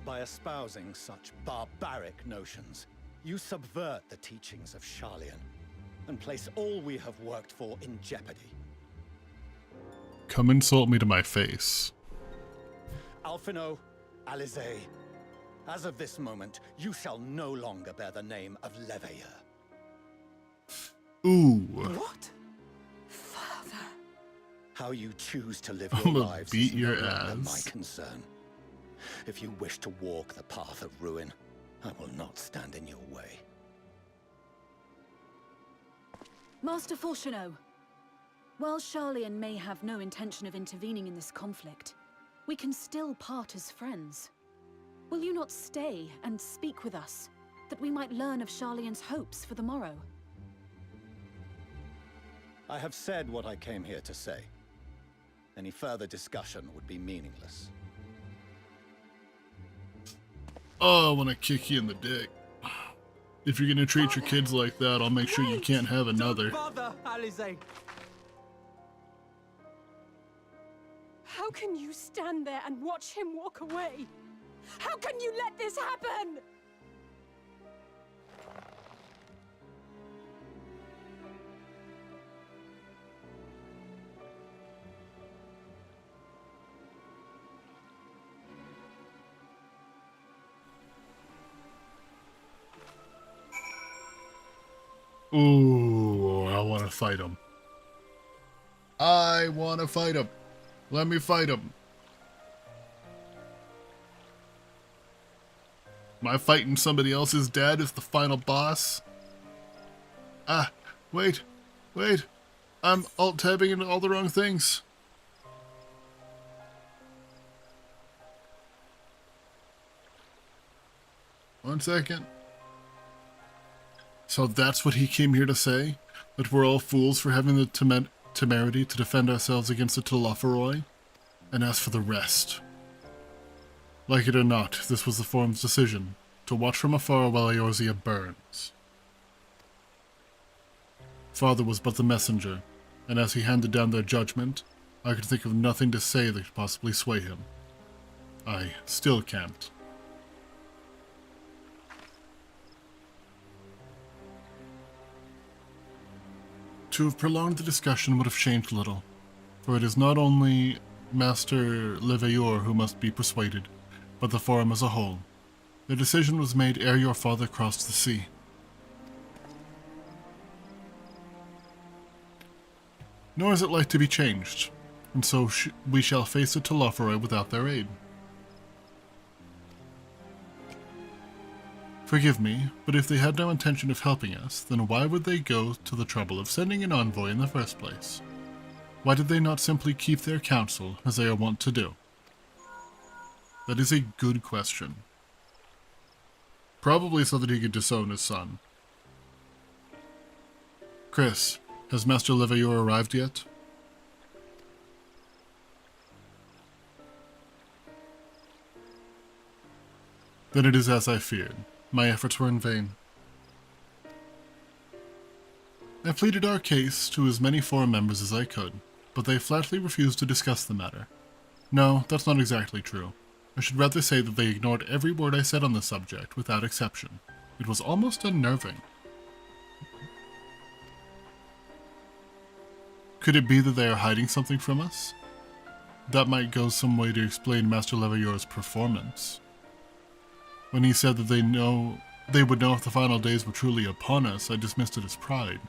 By espousing such barbaric notions, you subvert the teachings of Sharlayan and place all we have worked for in jeopardy. Come insult me to my face. Alphino, Alisaie, as of this moment, you shall no longer bear the name of Leveilleur. Ooh. What? Father. How you choose to live I'm your gonna lives beat is your no longer my ass. concern. If you wish to walk the path of ruin, I will not stand in your way. Master Fourcheneau, while Sharlayan may have no intention of intervening in this conflict, we can still part as friends. Will you not stay and speak with us, that we might learn of Sharlayan's hopes for the morrow? I have said what I came here to say. Any further discussion would be meaningless. Oh, I want to kick you in the dick. If you're gonna treat your kids like that, I'll make sure you can't have another. Don't bother, Alisaie. How can you stand there and watch him walk away? How can you let this happen? Ooh, I want to fight him. I want to fight him. Let me fight him. Am I fighting somebody else's dad as the final boss? Ah, wait. I'm alt-tabbing into all the wrong things. One second. So that's what he came here to say? That we're all fools for having the temerity to defend ourselves against the Telophoroi? And as for the rest... Like it or not, this was the Forum's decision, to watch from afar while Eorzea burns. Father was but the messenger, and as he handed down their judgment, I could think of nothing to say that could possibly sway him. I still can't. To have prolonged the discussion would have changed little, for it is not only Master Leveilleur who must be persuaded, but the Forum as a whole. The decision was made ere your father crossed the sea. Nor is it like to be changed, and so we shall face the Telophoroi without their aid. Forgive me, but if they had no intention of helping us, then why would they go to the trouble of sending an envoy in the first place? Why did they not simply keep their counsel, as they are wont to do? That is a good question. Probably so that he could disown his son. Chris, has Master Leveilleur arrived yet? Then it is as I feared. My efforts were in vain. I pleaded our case to as many Forum members as I could, but they flatly refused to discuss the matter. No, that's not exactly true. I should rather say that they ignored every word I said on the subject, without exception. It was almost unnerving. Could it be that they are hiding something from us? That might go some way to explain Master Leveilleur's performance. When he said that they would know if the final days were truly upon us, I dismissed it as pride.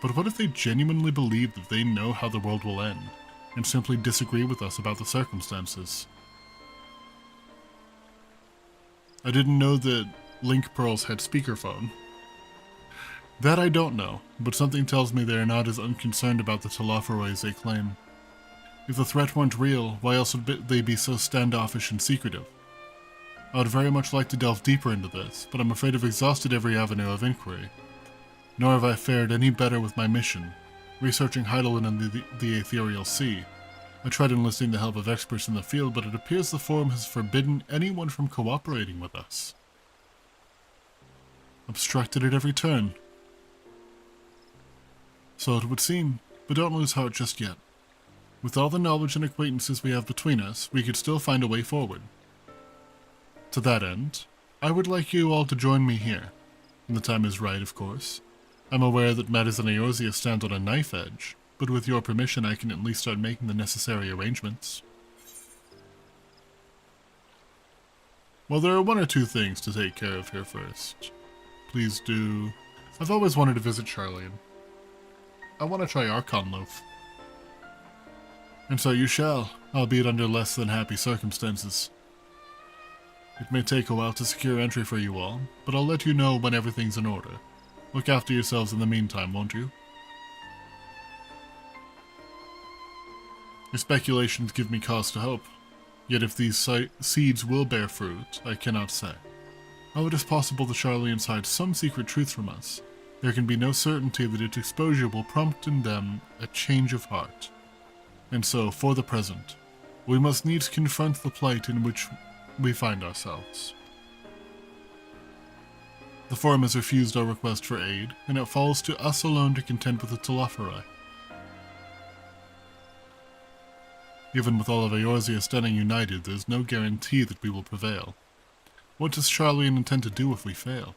But what if they genuinely believe that they know how the world will end, and simply disagree with us about the circumstances? I didn't know that Link Pearls had speakerphone. That I don't know, but something tells me they are not as unconcerned about the Telophoroi as they claim. If the threat weren't real, why else would they be so standoffish and secretive? I would very much like to delve deeper into this, but I'm afraid I've exhausted every avenue of inquiry. Nor have I fared any better with my mission, researching Hydaelyn and the Ethereal Sea. I tried enlisting the help of experts in the field, but it appears the Forum has forbidden anyone from cooperating with us. Obstructed at every turn. So it would seem, but don't lose heart just yet. With all the knowledge and acquaintances we have between us, we could still find a way forward. To that end, I would like you all to join me here. When the time is right, of course. I'm aware that matters in Eorzea stand on a knife edge, but with your permission I can at least start making the necessary arrangements. Well, there are one or two things to take care of here first. Please do... I've always wanted to visit Sharlayan. I want to try Archon Loaf. And so you shall, albeit under less than happy circumstances. It may take a while to secure entry for you all, but I'll let you know when everything's in order. Look after yourselves in the meantime, won't you? Your speculations give me cause to hope. Yet if these seeds will bear fruit, I cannot say. While it is possible the Sharlayans hide some secret truth from us, there can be no certainty that its exposure will prompt in them a change of heart. And so, for the present, we must needs confront the plight in which we find ourselves. The Forum has refused our request for aid, and it falls to us alone to contend with the Telophoroi. Even with all of Eorzea standing united, there is no guarantee that we will prevail. What does Sharlayan intend to do if we fail?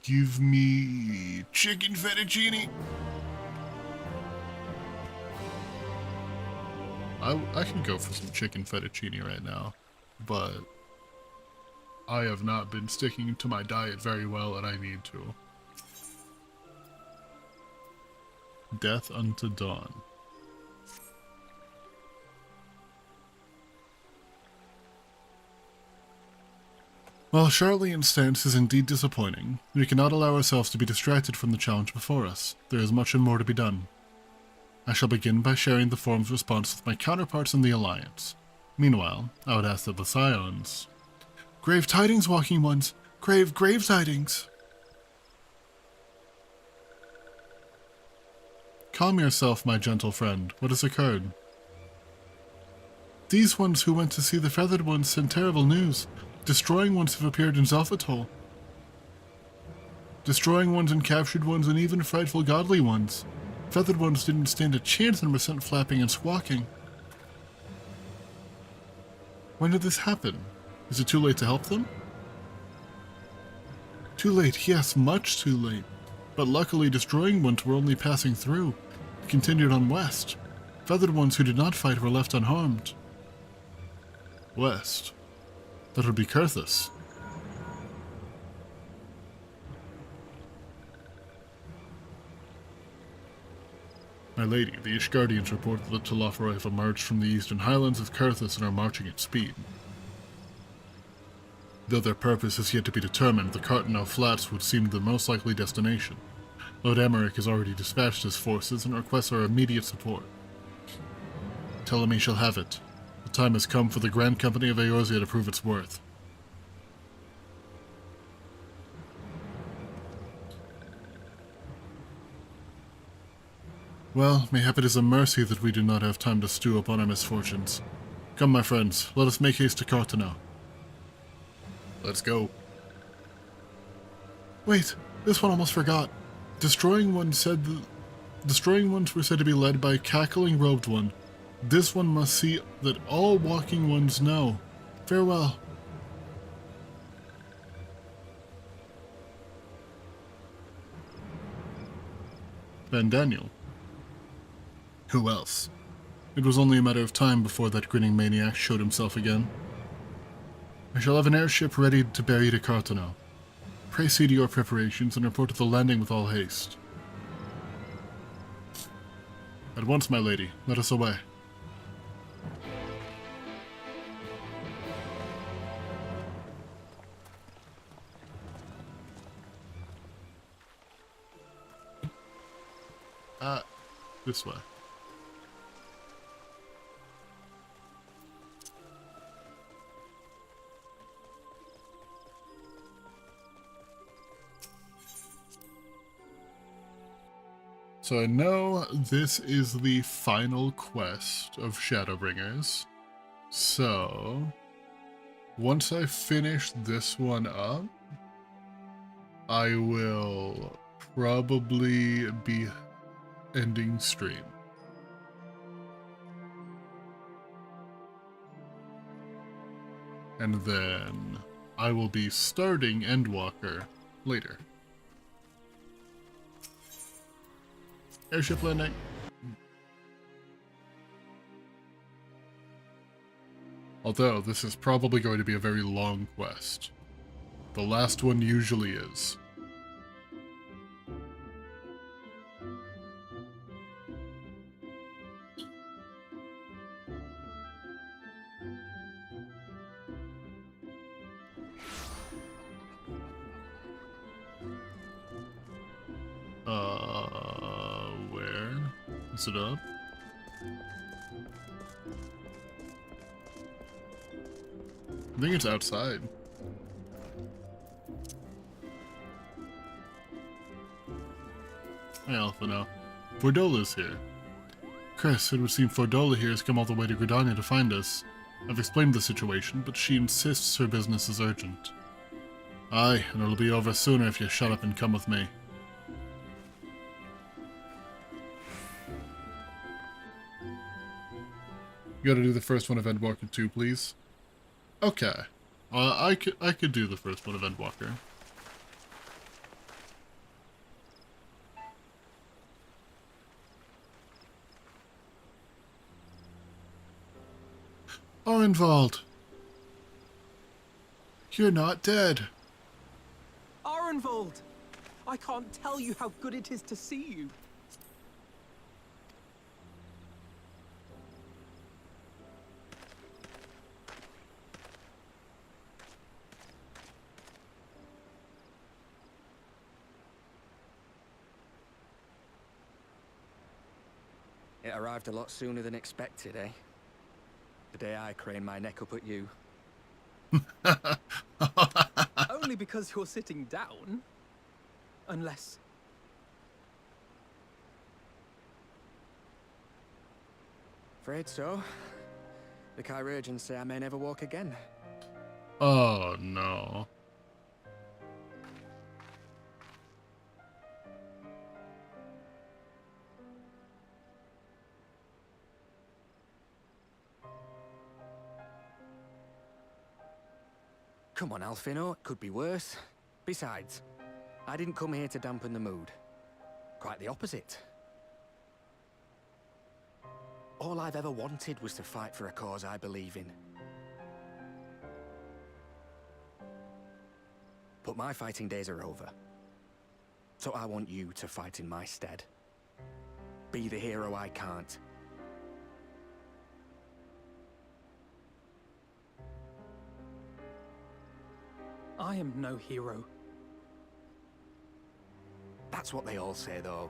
Give me chicken fettuccine. I can go for some chicken fettuccine right now, but I have not been sticking to my diet very well, and I need to. Death unto dawn. While Charlene's stance is indeed disappointing, we cannot allow ourselves to be distracted from the challenge before us. There is much and more to be done. I shall begin by sharing the Forum's response with my counterparts in the Alliance. Meanwhile, I would ask that the Scions... Grave tidings, Walking Ones! Grave tidings! Calm yourself, my gentle friend. What has occurred? These ones who went to see the Feathered Ones sent terrible news. Destroying ones have appeared in Xelphatol. Destroying ones and captured ones and even frightful godly ones. Feathered ones didn't stand a chance and were sent flapping and squawking. When did this happen? Is it too late to help them? Too late, yes, much too late. But luckily destroying ones were only passing through. Continued on west. Feathered ones who did not fight were left unharmed. West. That would be Kurthus. My lady, the Ishgardians report that the Telophoroi have emerged from the eastern highlands of Kurthus and are marching at speed. Though their purpose is yet to be determined, the Cartenow Flats would seem the most likely destination. Lord Emmerich has already dispatched his forces and requests our immediate support. Tell him he shall have it. The time has come for the Grand Company of Eorzea to prove its worth. Well, mayhap it is a mercy that we do not have time to stew upon our misfortunes. Come, my friends, let us make haste to Cartenow. Let's go. Wait, this one almost forgot. Destroying ones were said to be led by a cackling robed one. This one must see that all walking ones know. Farewell. Van Daniel. Who else? It was only a matter of time before that grinning maniac showed himself again. I shall have an airship ready to bear you to Cartenow. Pray see to your preparations and report to the landing with all haste. At once, my lady. Let us away. This way. So I know this is the final quest of Shadowbringers. So once I finish this one up, I will probably be ending stream. And then I will be starting Endwalker later. Airship landing. Although this is probably going to be a very long quest. The last one usually is. Where? Is it up? I think it's outside. Hey, Alpha now. Fordola's here. Chris, it would seem Fordola here has come all the way to Gridania to find us. I've explained the situation, but she insists her business is urgent. Aye, and it'll be over sooner if you shut up and come with me. You gotta do the first one of Endwalker 2, please. Okay. I could do the first one of Endwalker. Orenvald! You're not dead. Arenvold! I can't tell you how good it is to see you. It arrived a lot sooner than expected, eh? The day I craned my neck up at you. Only because you're sitting down. Unless... Afraid so. The Chirurgeons say I may never walk again. Oh, no. Come on, Alfino, it could be worse. Besides, I didn't come here to dampen the mood. Quite the opposite. All I've ever wanted was to fight for a cause I believe in. But my fighting days are over. So I want you to fight in my stead. Be the hero I can't. I am no hero. That's what they all say, though.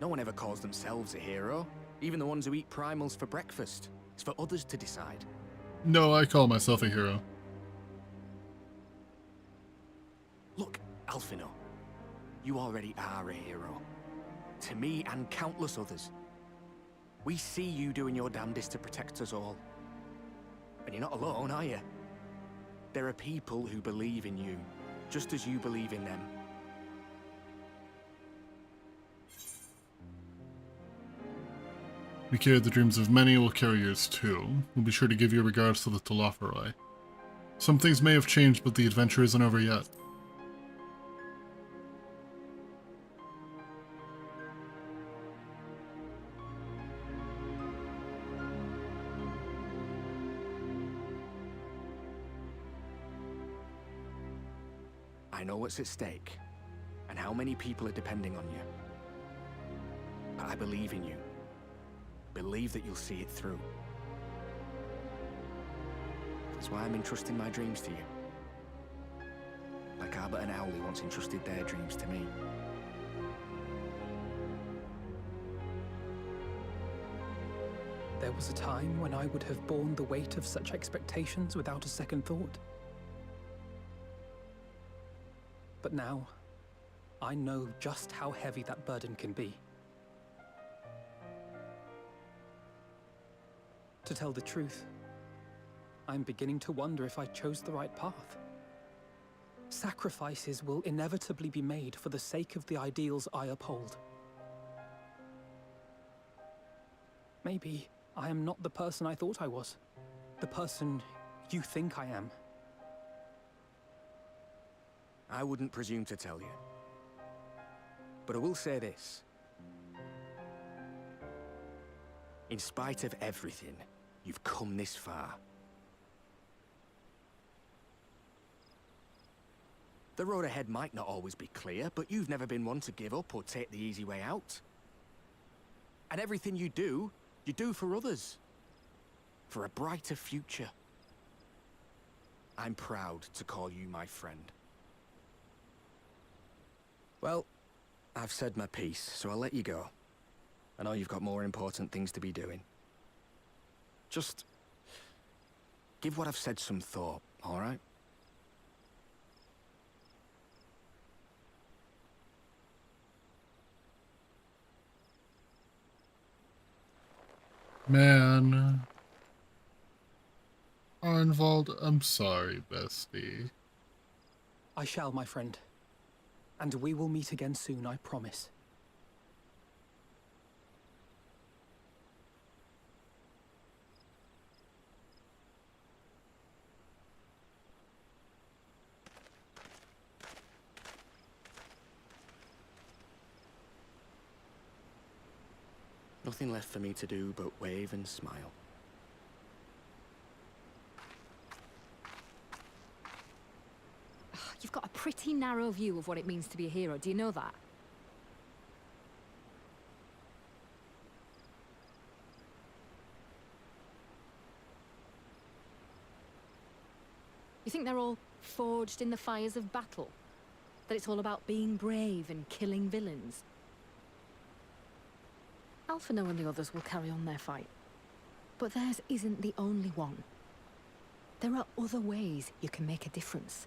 No one ever calls themselves a hero. Even the ones who eat primals for breakfast. It's for others to decide. No, I call myself a hero. Look, Alfino. You already are a hero. To me and countless others. We see you doing your damnedest to protect us all. And you're not alone, are you? There are people who believe in you, just as you believe in them. We carried the dreams of many, will carry yours too. We'll be sure to give your regards to the Telophoroi. Some things may have changed, but the adventure isn't over yet. I know what's at stake, and how many people are depending on you. But I believe in you. Believe that you'll see it through. That's why I'm entrusting my dreams to you. Like Albert and Owley once entrusted their dreams to me. There was a time when I would have borne the weight of such expectations without a second thought. But now, I know just how heavy that burden can be. To tell the truth, I'm beginning to wonder if I chose the right path. Sacrifices will inevitably be made for the sake of the ideals I uphold. Maybe I am not the person I thought I was. The person you think I am. I wouldn't presume to tell you. But I will say this. In spite of everything, you've come this far. The road ahead might not always be clear, but you've never been one to give up or take the easy way out. And everything you do for others. For a brighter future. I'm proud to call you my friend. Well, I've said my piece, so I'll let you go. I know you've got more important things to be doing. Just give what I've said some thought, all right? Man. Arenvold, I'm sorry, bestie. I shall, my friend. And we will meet again soon, I promise. Nothing left for me to do but wave and smile. pretty narrow view of what it means to be a hero. Do you know that? You think they're all forged in the fires of battle? That it's all about being brave and killing villains? Alphinaud and the others will carry on their fight. But theirs isn't the only one. There are other ways you can make a difference.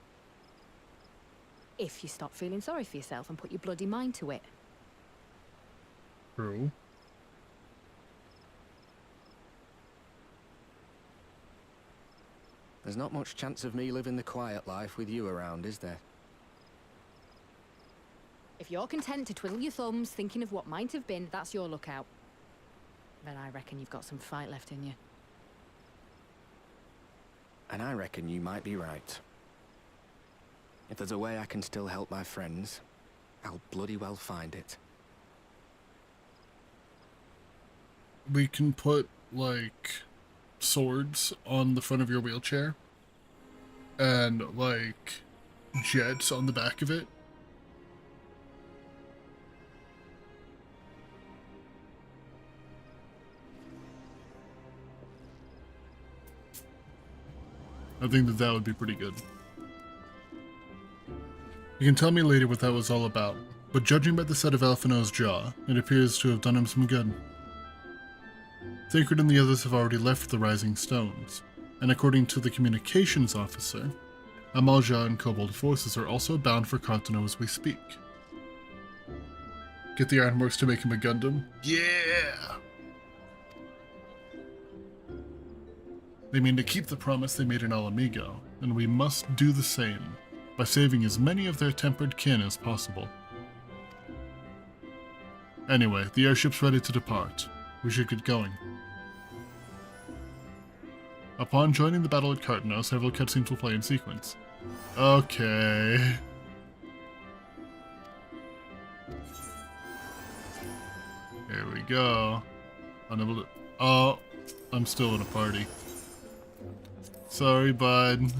If you stop feeling sorry for yourself and put your bloody mind to it. True. There's not much chance of me living the quiet life with you around, is there? If you're content to twiddle your thumbs thinking of what might have been, that's your lookout. Then I reckon you've got some fight left in you. And I reckon you might be right. If there's a way I can still help my friends, I'll bloody well find it. We can put, like, swords on the front of your wheelchair and, like, jets on the back of it. I think that would be pretty good. You can tell me later what that was all about, but judging by the set of Alphinaud's jaw, it appears to have done him some good. Thancred and the others have already left the Rising Stones, and according to the communications officer, Amalj'aa and Kobold forces are also bound for Carteneau as we speak. Get the Ironworks to make him a Gundam? Yeah! They mean to keep the promise they made in Alamigo, and we must do the same, by saving as many of their tempered kin as possible. Anyway, the airship's ready to depart. We should get going. Upon joining the battle at Carteneau, several cutscenes will play in sequence. Okay. Here we go. Unable to... Oh, I'm still in a party. Sorry, bud.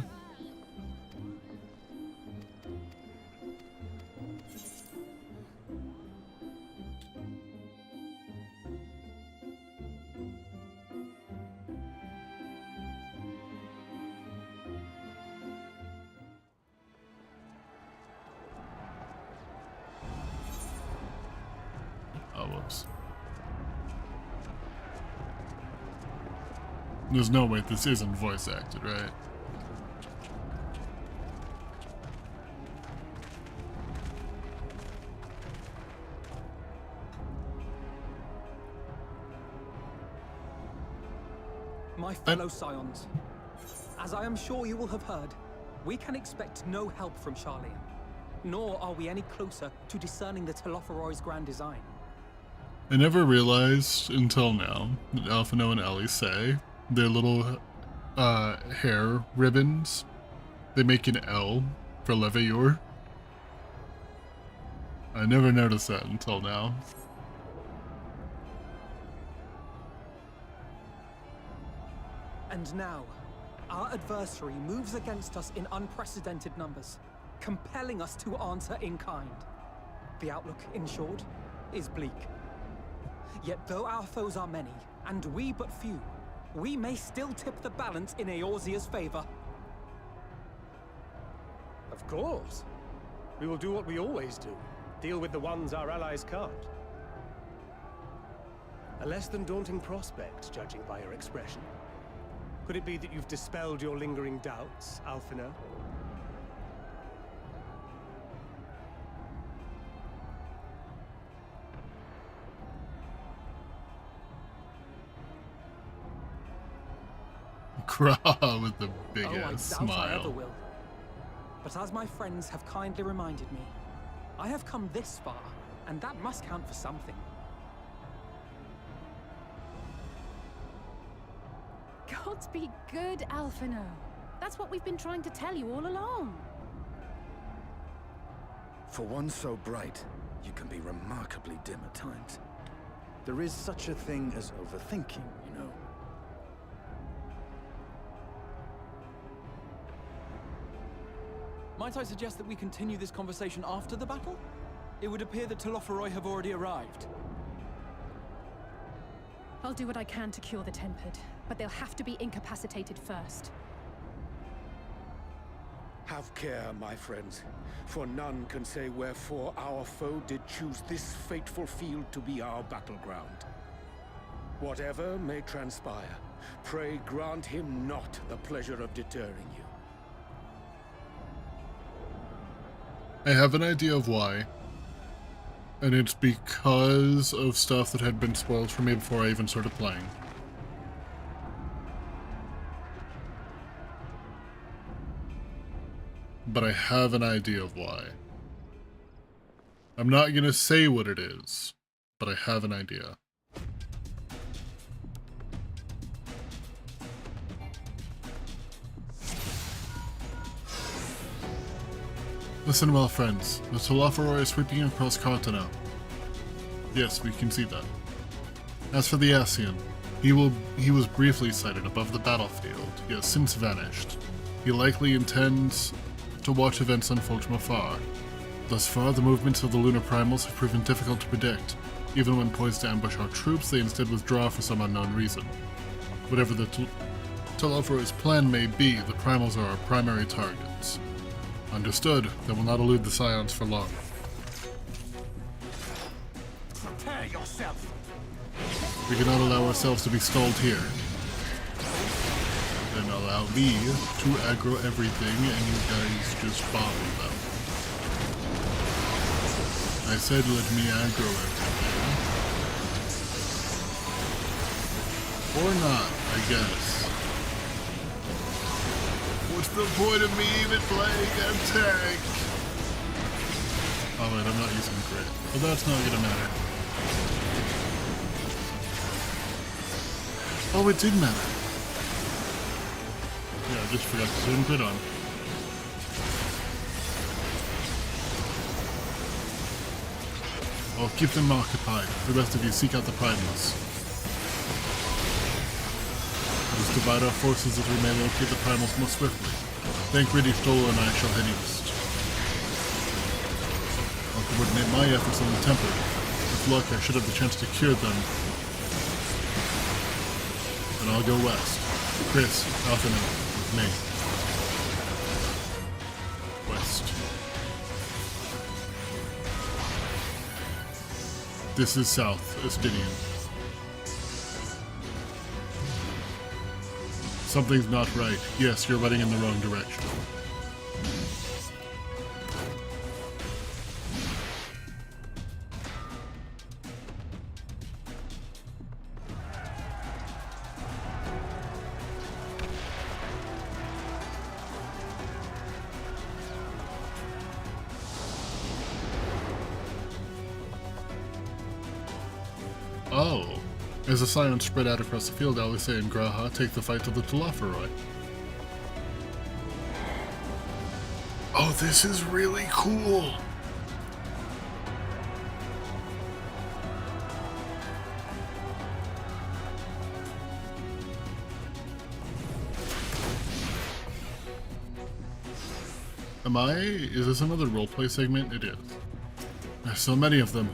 Oh, whoops. There's no way this isn't voice acted, right? My fellow Scions, as I am sure you will have heard, we can expect no help from Sharlayan, nor are we any closer to discerning the Telophoroi's grand design. I never realized until now that Alphinaud and Ellie say their little hair ribbons, they make an L for Leveilleur. I never noticed that until now. And now, our adversary moves against us in unprecedented numbers, compelling us to answer in kind. The outlook, in short, is bleak. Yet though our foes are many, and we but few, we may still tip the balance in Eorzea's favor. Of course. We will do what we always do. Deal with the ones our allies can't. A less than daunting prospect, judging by your expression. Could it be that you've dispelled your lingering doubts, Alphinaud? Craw with the big I ass doubt I ever smile. will. But as my friends have kindly reminded me, I have come this far, and that must count for something. Gods be good, Alphinaud. That's what we've been trying to tell you all along. For one so bright, you can be remarkably dim at times. There is such a thing as overthinking, you know. Might I suggest that we continue this conversation after the battle? It would appear that Telophoroi have already arrived. I'll do what I can to cure the Tempered, but they'll have to be incapacitated first. Have care, my friends, for none can say wherefore our foe did choose this fateful field to be our battleground. Whatever may transpire, pray grant him not the pleasure of deterring you. I have an idea of why. And it's because of stuff that had been spoiled for me before I even started playing. But I have an idea of why. I'm not gonna say what it is, but I have an idea. Listen well, friends. The Telophoroi is sweeping across Cartana. Yes, we can see that. As for the Ascian, he was briefly sighted above the battlefield. He has since vanished. He likely intends to watch events unfold from afar. Thus far, the movements of the lunar primals have proven difficult to predict. Even when poised to ambush our troops, they instead withdraw for some unknown reason. Whatever the Telophoroi's plan may be, the primals are our primary targets. Understood. They will not elude the Scions for long. Prepare yourself. We cannot allow ourselves to be stalled here. Then allow me to aggro everything and you guys just follow them. I said let me aggro everything. Or not, I guess. What's the point of me even playing a tank? Oh wait, I'm not using crit. But that's not gonna matter. Oh, it did matter. Yeah, I just forgot to zoom crit on. I'll keep them occupied. The rest of you seek out the primals. Let us divide our forces as we may locate the primals most swiftly. Thank British Dolo and I shall head east. I'll coordinate my efforts on the Tempered. With luck, I should have the chance to cure them. Then I'll go west. Chris, Alphino, with me. West. This is South Estinian. Something's not right. Yes, you're running in the wrong direction. Oh. As the Scions spread out across the field, Alise and Graha take the fight to the Telophoroi. Oh, this is really cool! Is this another roleplay segment? It is. There's so many of them.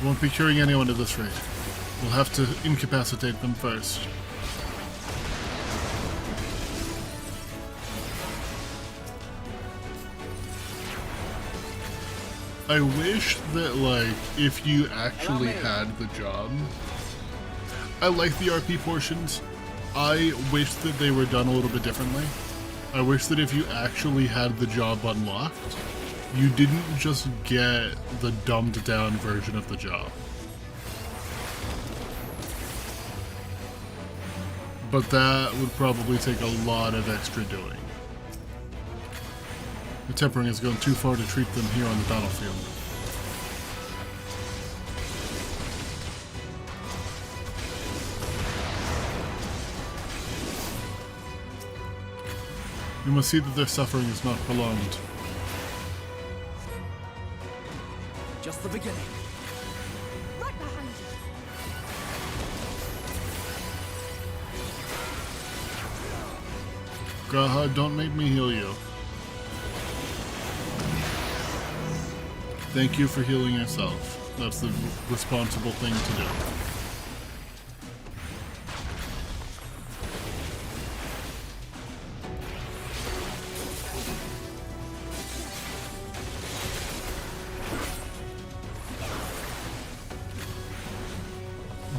I won't be curing anyone at this rate. We'll have to incapacitate them first. I wish that, like, if you actually had the job... I like the RP portions. I wish that they were done a little bit differently. I wish that if you actually had the job unlocked, you didn't just get the dumbed down version of the job. But that would probably take a lot of extra doing. The tempering has gone too far to treat them here on the battlefield. We must see that their suffering is not prolonged. Just the beginning. Right behind Graha, don't make me heal you. Thank you for healing yourself. That's the responsible thing to do.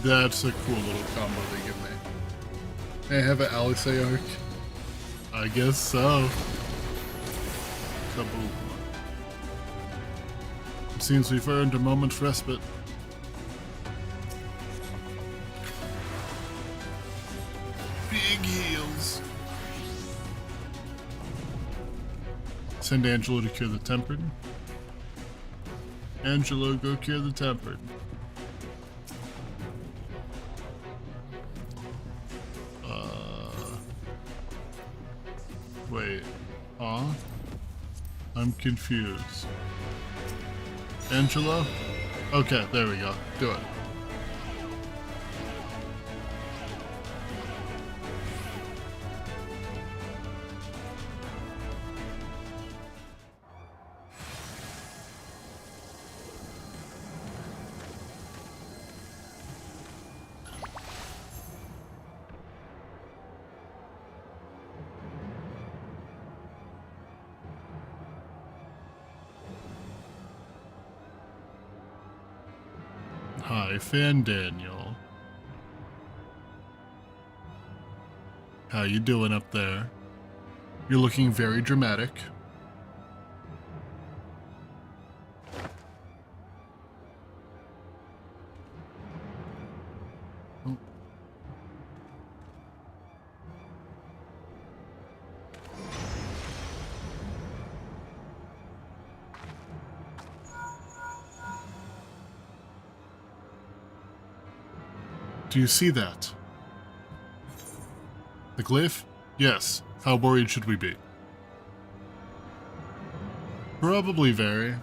That's a cool little combo they give me. Hey, have an Alice arc? I guess so. Kaboom. It seems we've earned a moment's respite. Big heals. Send Angelo to cure the tempered. Angelo, go cure the tempered. Wait, I'm confused. Angelo? Okay, there we go. Do it. Hi, Fandaniel. How you doing up there? You're looking very dramatic. Oh. Do you see that? The glyph? Yes. How worried should we be? Probably very.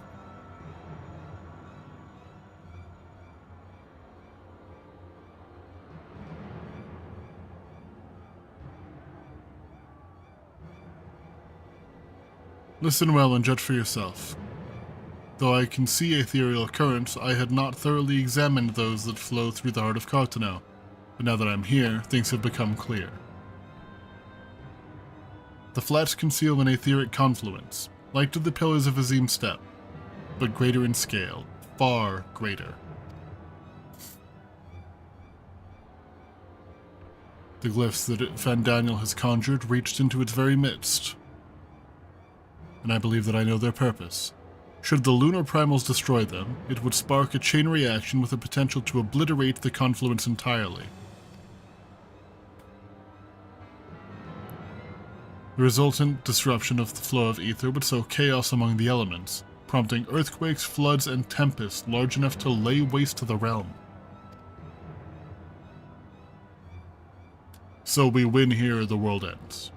Listen well and judge for yourself. Though I can see ethereal currents, I had not thoroughly examined those that flow through the heart of Carteneau. But now that I'm here, things have become clear. The flats conceal an etheric confluence, like to the pillars of Azim Steppe, but greater in scale, far greater. The glyphs that Fandaniel has conjured reached into its very midst, and I believe that I know their purpose. Should the lunar primals destroy them, it would spark a chain reaction with the potential to obliterate the confluence entirely. The resultant disruption of the flow of ether would sow chaos among the elements, prompting earthquakes, floods, and tempests large enough to lay waste to the realm. So we win here, the world ends.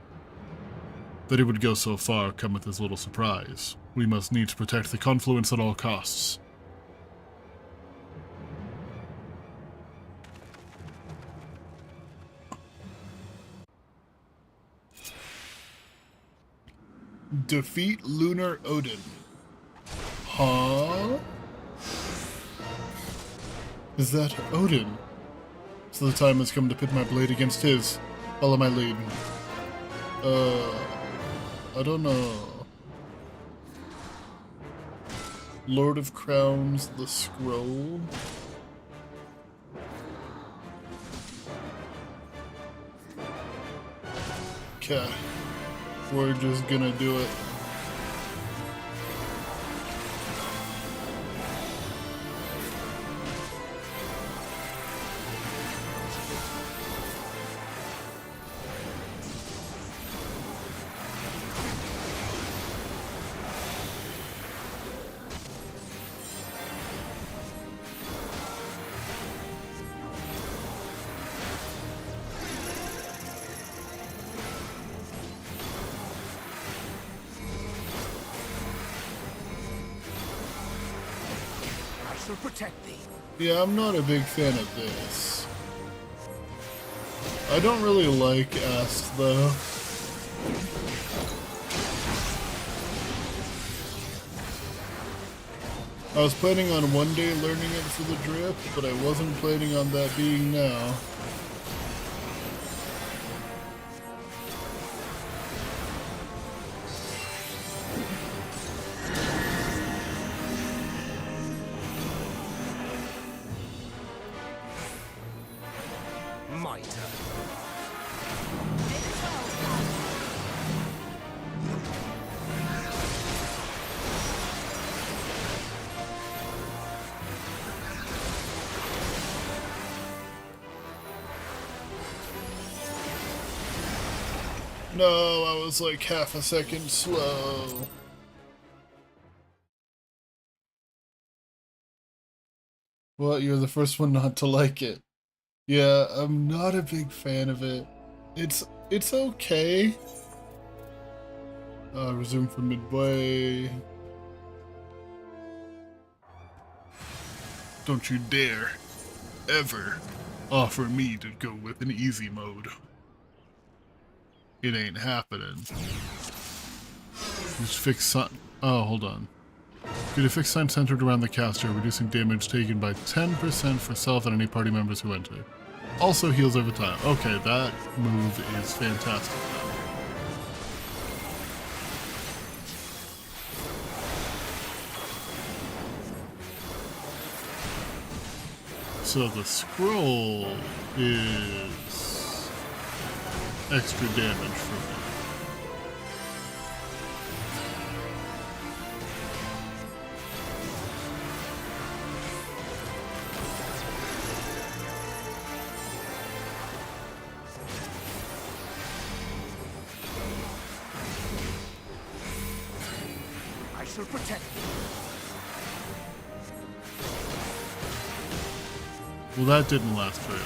That it would go so far cometh as little surprise. We must needs protect the confluence at all costs. Defeat Lunar Odin. Huh? Is that Odin? So the time has come to pit my blade against his. Follow my lead. I don't know. Lord of Crowns, the scroll. Okay. We're just gonna do it. Protect thee. Yeah, I'm not a big fan of this. I don't really like Ast, though. I was planning on one day learning it for the drift, but I wasn't planning on that being now. My turn. No, I was like half a second slow. Well, you're the first one not to like it. Yeah, I'm not a big fan of it. It's okay. Resume from midway. Don't you dare, ever, offer me to go with an easy mode. It ain't happening. Just fix sign. Oh, hold on. Get a fixed sign centered around the caster, reducing damage taken by 10% for self and any party members who enter. Also heals over time. Okay, that move is fantastic. So the scroll is extra damage for me. I shall protect you. Well, that didn't last very long.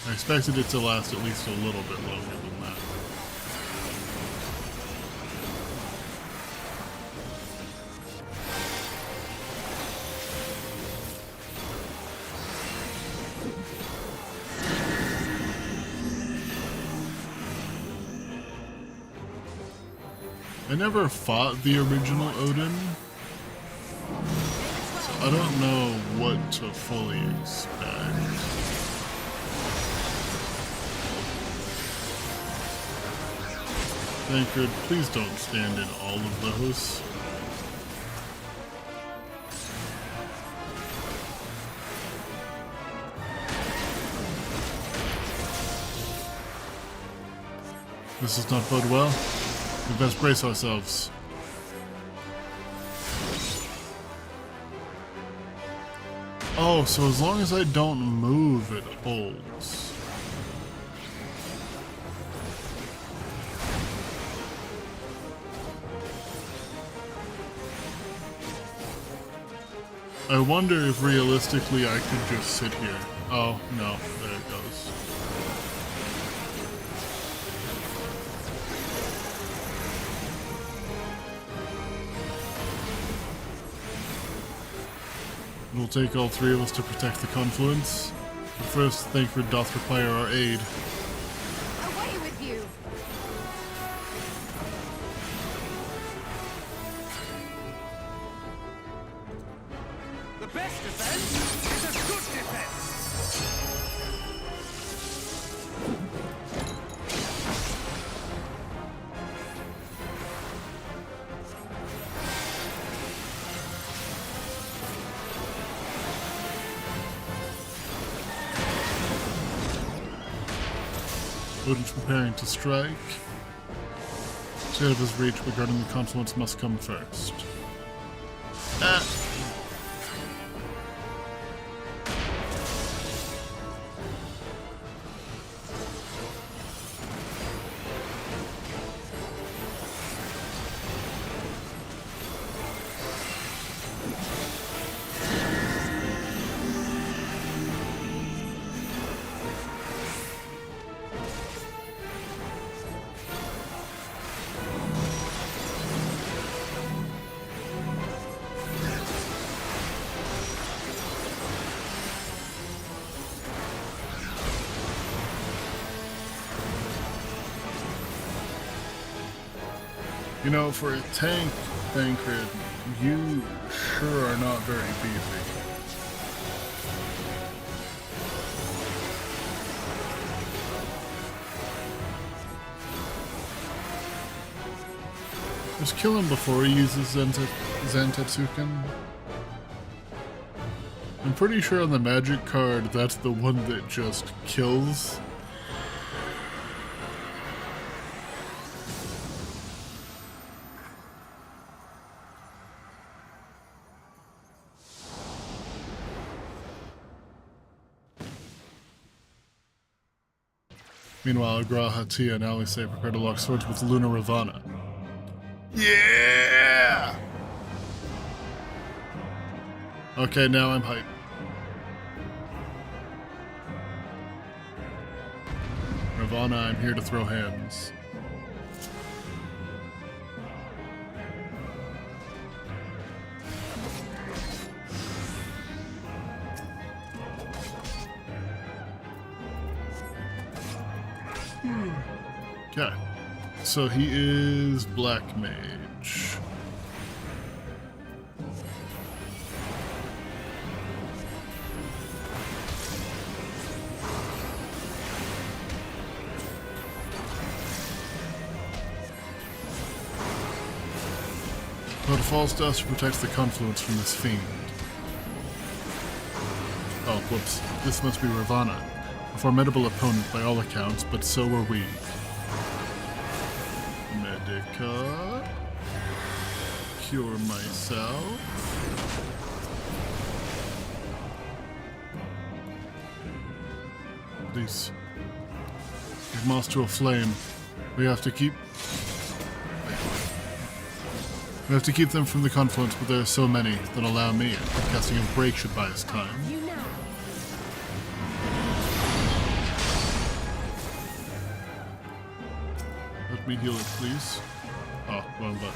I expected it to last at least a little bit longer than that. I never fought the original Odin, so I don't know what to fully expect. Thancred, please don't stand in all of those. This does not bode well. We best brace ourselves. Oh, so as long as I don't move, it holds. I wonder if realistically I could just sit here. Oh, no, there it goes. It'll take all three of us to protect the confluence. But first, Thancred doth require our aid. Away with you! The best defense is a good defense! Odin's preparing to strike. Stay out of his reach, but guarding the confluence must come first. Ah! You know, for a tank, Thancred, you sure are not very beefy. Just kill him before he uses Zantetsuken. I'm pretty sure on the magic card, that's the one that just kills. Meanwhile, Agraha, Tia, and Alice prepare to lock swords with Luna Ravana. Yeah! Okay, now I'm hyped. Ravana, I'm here to throw hands. Okay, so he is Black Mage. But false dust protects the confluence from this fiend. Oh, whoops. This must be Ravana. A formidable opponent by all accounts, but so are we. Medica. Cure myself. Please. Give moss to a flame. We have to keep them from the confluence, but there are so many that allow me. Casting a break should buy us time. Let me heal it, please. Oh, wrong button.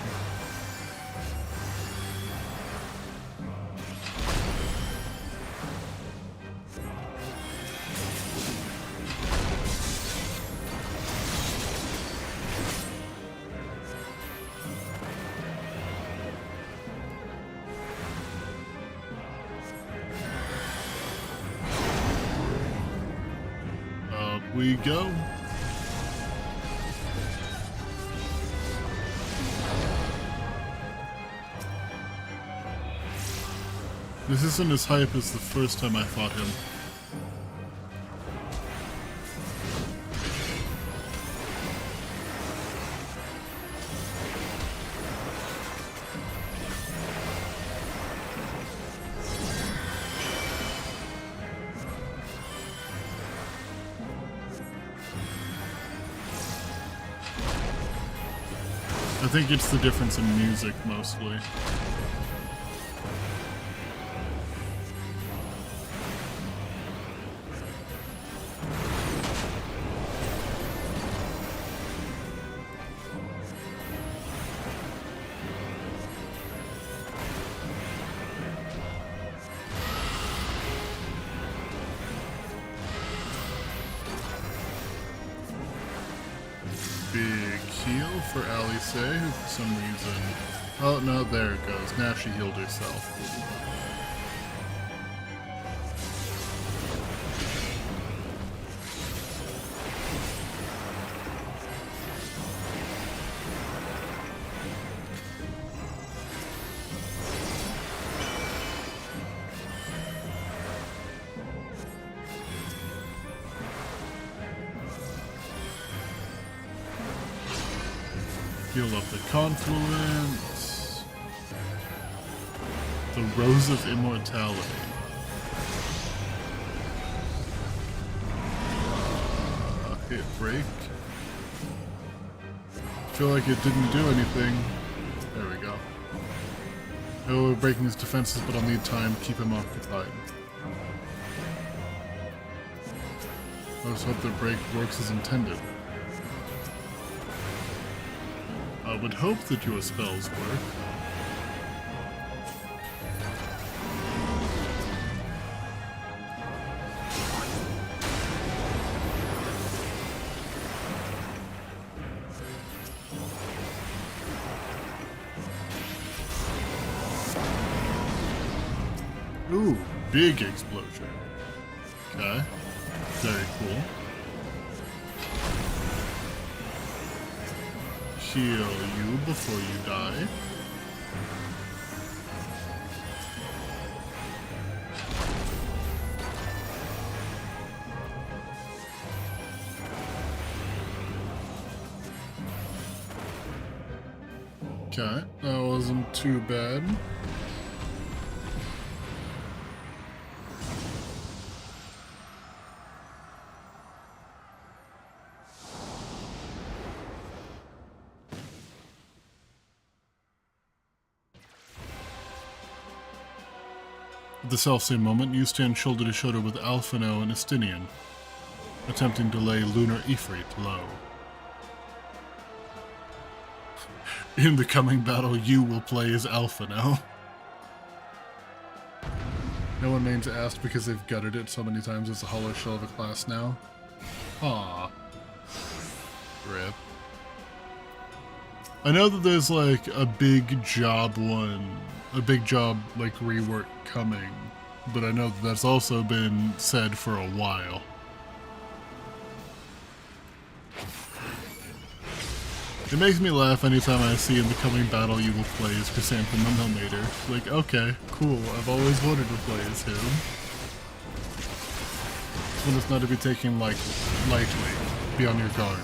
Up we go. This isn't as hype as the first time I fought him. I think it's the difference in music mostly. Big heal for Alice, who for some reason... Oh, no, there it goes. Now she healed herself. Heal up the confluence. The Rose of Immortality. Hit break. Feel like it didn't do anything. There we go. Oh, we're breaking his defenses, but I'll need time to keep him occupied. Let's hope the break works as intended. I would hope that your spells work. Ooh, big explosion. Okay. Very cool. Heal you before you die. Okay, that wasn't too bad. At the selfsame moment, you stand shoulder to shoulder with Alphino and Estinian, attempting to lay Lunar Ifrit low. In the coming battle, you will play as Alphino. No one names asked because they've gutted it so many times as a hollow shell of a class now. Aww. Rip. I know that there's like a big job like rework coming, but I know that that's also been said for a while. It makes me laugh anytime I see in the coming battle you will play as Chrysanthemum Helmater. Like, okay, cool, I've always wanted to play as him. This one is not to be taken lightly. Be on your guard.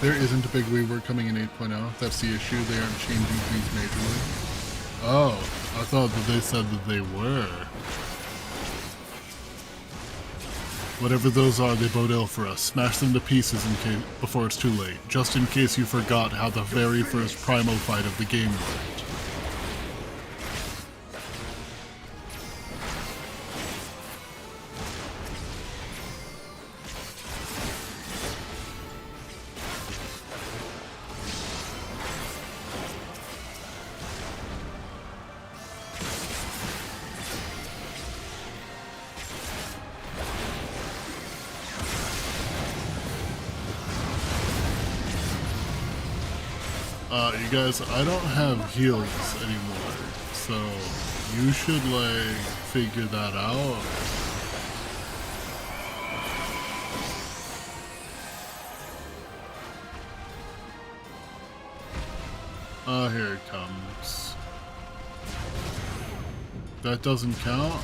There isn't a big rework coming in 8.0. That's the issue. They aren't changing things majorly. Oh, I thought that they said that they were. Whatever those are, they bode ill for us. Smash them to pieces before it's too late. Just in case you forgot how the very first primal fight of the game worked. You guys, I don't have heals anymore, so you should, like, figure that out. Oh, here it comes. That doesn't count?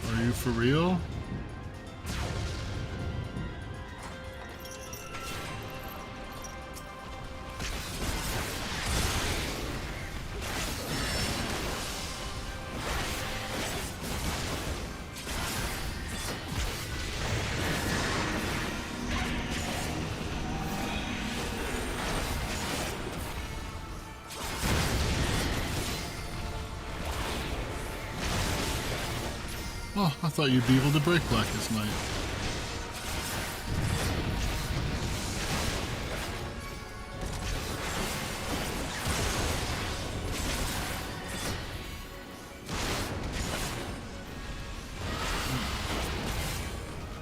Are you for real? Oh, I thought you'd be able to break Blackest Night.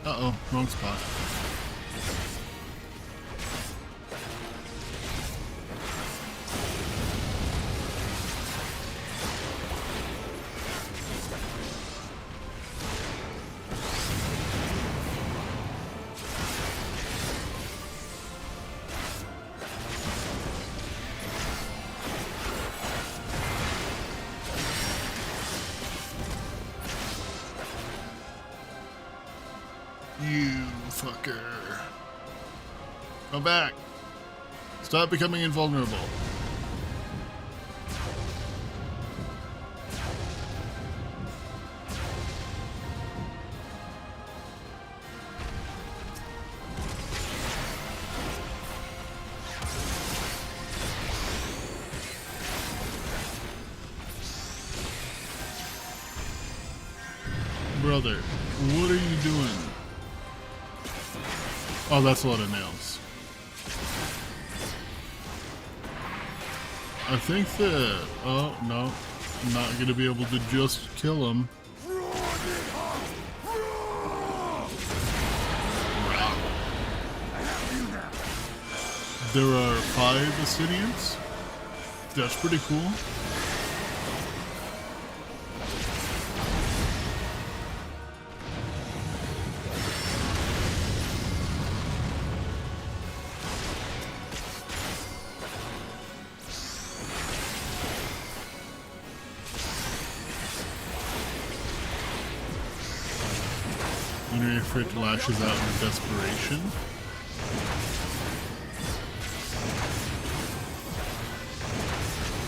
Uh-oh, wrong spot. You fucker. Come back. Stop becoming invulnerable. Brother, what are you doing? Oh, that's a lot of nails. I think that... Oh, no. I'm not going to be able to just kill him. There are 5 Ascidians. That's pretty cool. When Ifrit lashes out in desperation.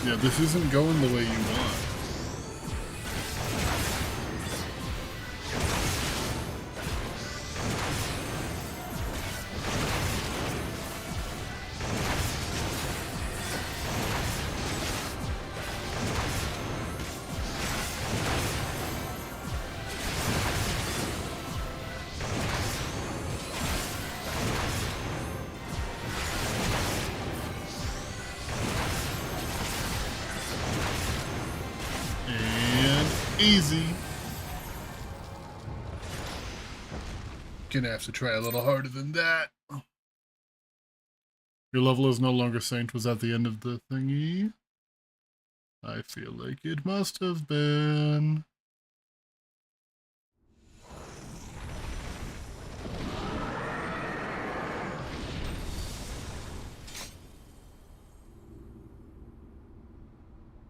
Yeah, this isn't going the way you want. Easy. Gonna have to try a little harder than that. Your level is no longer Saint. Was that the end of the thingy? I feel like it must have been.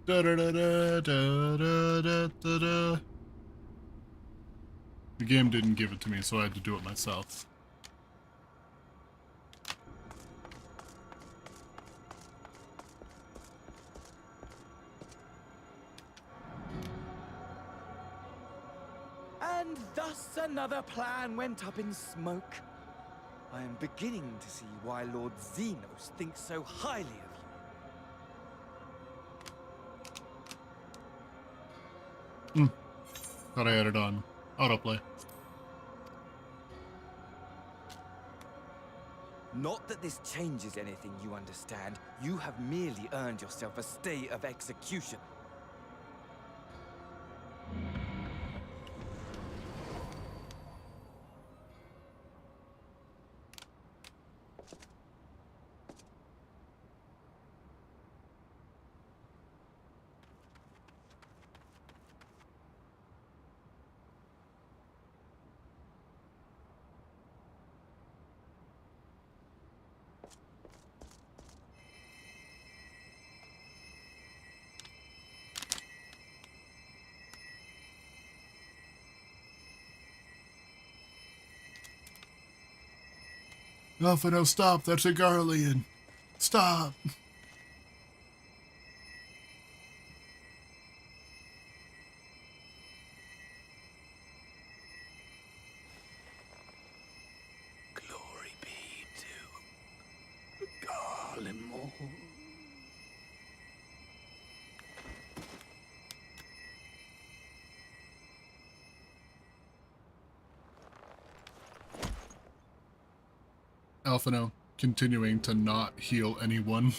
Da da da da da da da da da. The game didn't give it to me, so I had to do it myself. And thus another plan went up in smoke. I am beginning to see why Lord Xenos thinks so highly of you. Thought I had it on autoplay. Not that this changes anything, you understand. You have merely earned yourself a stay of execution. Alphino, stop! That's a Garlean! Stop! Glory be to Garlemald. Alphino, continuing to not heal anyone.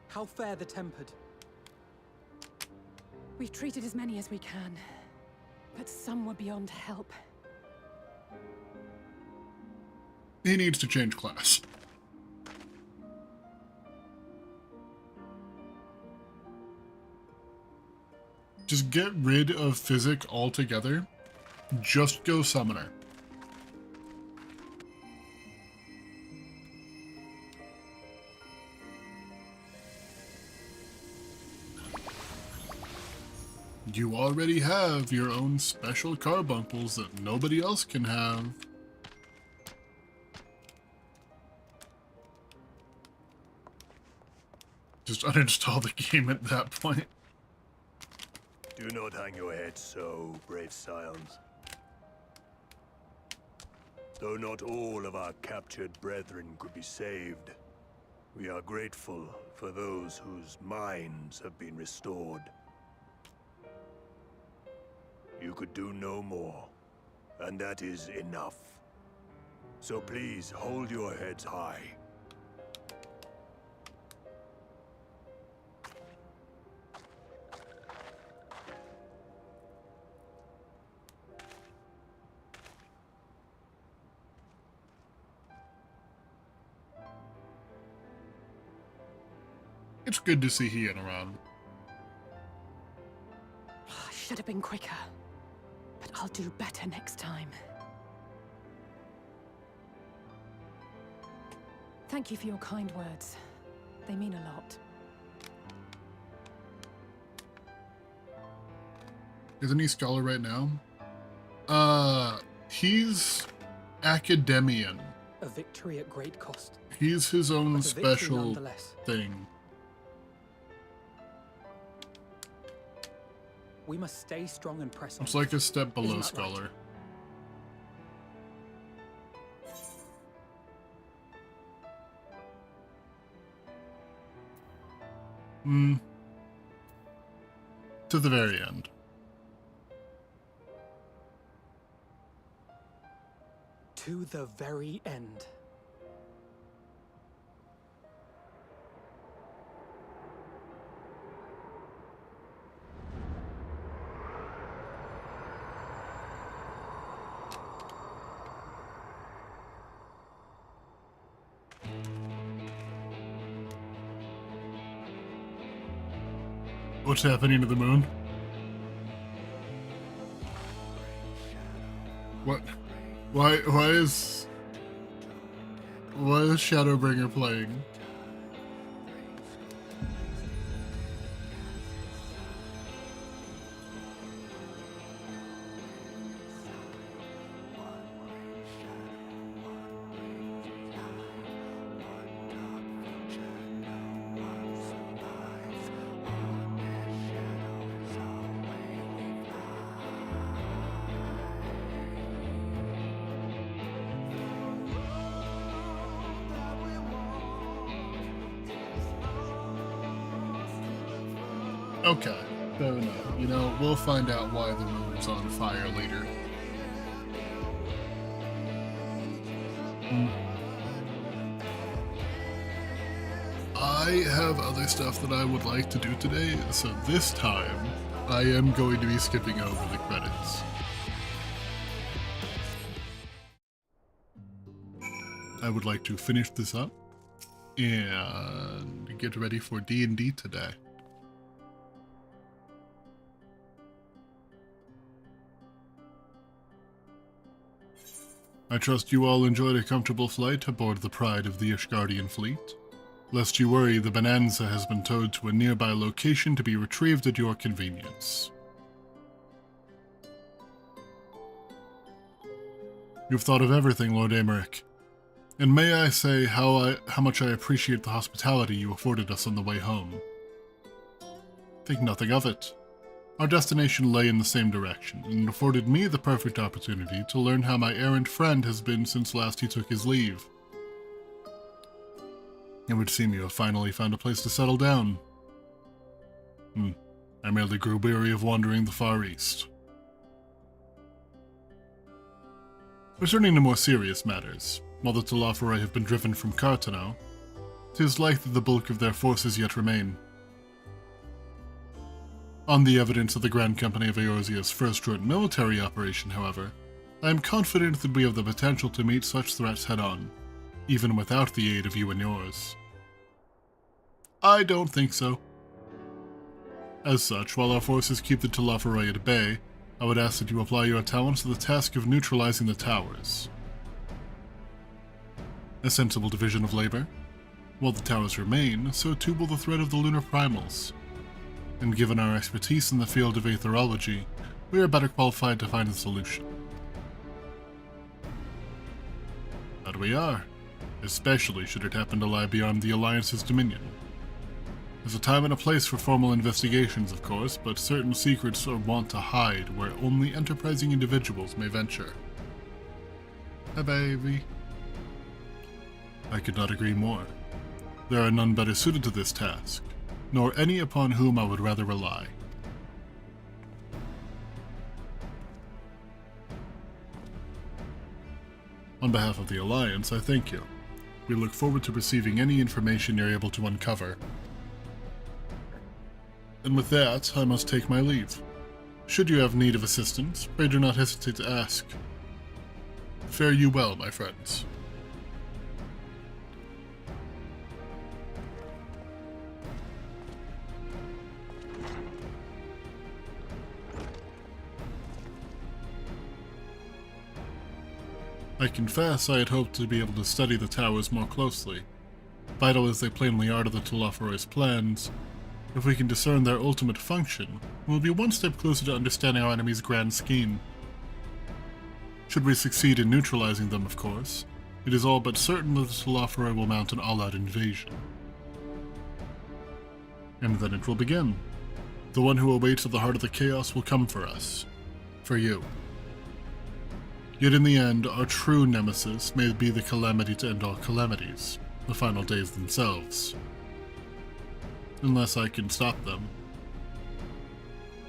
How fare the Tempered? We've treated as many as we can, but some were beyond help. He needs to change class. Just get rid of Physic altogether. Just go Summoner. You already have your own special carbuncles that nobody else can have. Just uninstall the game at that point. Do not hang your head so, brave scions. Though not all of our captured brethren could be saved, we are grateful for those whose minds have been restored. You could do no more, and that is enough. So please hold your heads high. It's good to see Hien around. I should have been quicker, but I'll do better next time. Thank you for your kind words. They mean a lot. Isn't he scholar right now? He's academian. A victory at great cost. He's his own But a victory special nonetheless. thing. We must stay strong and press on. It's like a step below Isn't that right? scholar. To the very end. To the very end. What's happening to the moon? What? Why is Shadowbringer playing? Okay, fair enough. You know, we'll find out why the moon's on fire later. I have other stuff that I would like to do today, so this time I am going to be skipping over the credits. I would like to finish this up and get ready for D&D today. I trust you all enjoyed a comfortable flight aboard the Pride of the Ishgardian fleet. Lest you worry, the Bonanza has been towed to a nearby location to be retrieved at your convenience. You've thought of everything, Lord Aymeric. And may I say how much I appreciate the hospitality you afforded us on the way home. Think nothing of it. Our destination lay in the same direction, and afforded me the perfect opportunity to learn how my errant friend has been since last he took his leave. It would seem you have finally found a place to settle down. I merely grew weary of wandering the Far East. Returning to more serious matters, while the Telophori have been driven from Carteneau, 'tis likely the bulk of their forces yet remain. On the evidence of the Grand Company of Eorzea's first joint military operation, however, I am confident that we have the potential to meet such threats head-on, even without the aid of you and yours. I don't think so. As such, while our forces keep the Telophori at bay, I would ask that you apply your talents to the task of neutralizing the towers. A sensible division of labor. While the towers remain, so too will the threat of the lunar primals. And given our expertise in the field of aetherology, we are better qualified to find a solution. But we are, especially should it happen to lie beyond the Alliance's dominion. There's a time and a place for formal investigations, of course, but certain secrets are wont to hide where only enterprising individuals may venture. Hi, baby. I could not agree more. There are none better suited to this task, nor any upon whom I would rather rely. On behalf of the Alliance, I thank you. We look forward to receiving any information you're able to uncover. And with that, I must take my leave. Should you have need of assistance, pray do not hesitate to ask. Fare you well, my friends. I confess I had hoped to be able to study the towers more closely. Vital as they plainly are to the Telophoroi's plans, if we can discern their ultimate function, we'll be one step closer to understanding our enemy's grand scheme. Should we succeed in neutralizing them, of course, it is all but certain that the Telophoroi will mount an all-out invasion. And then it will begin. The one who awaits at the heart of the chaos will come for us. For you. Yet in the end, our true nemesis may be the calamity to end all calamities, the final days themselves. Unless I can stop them.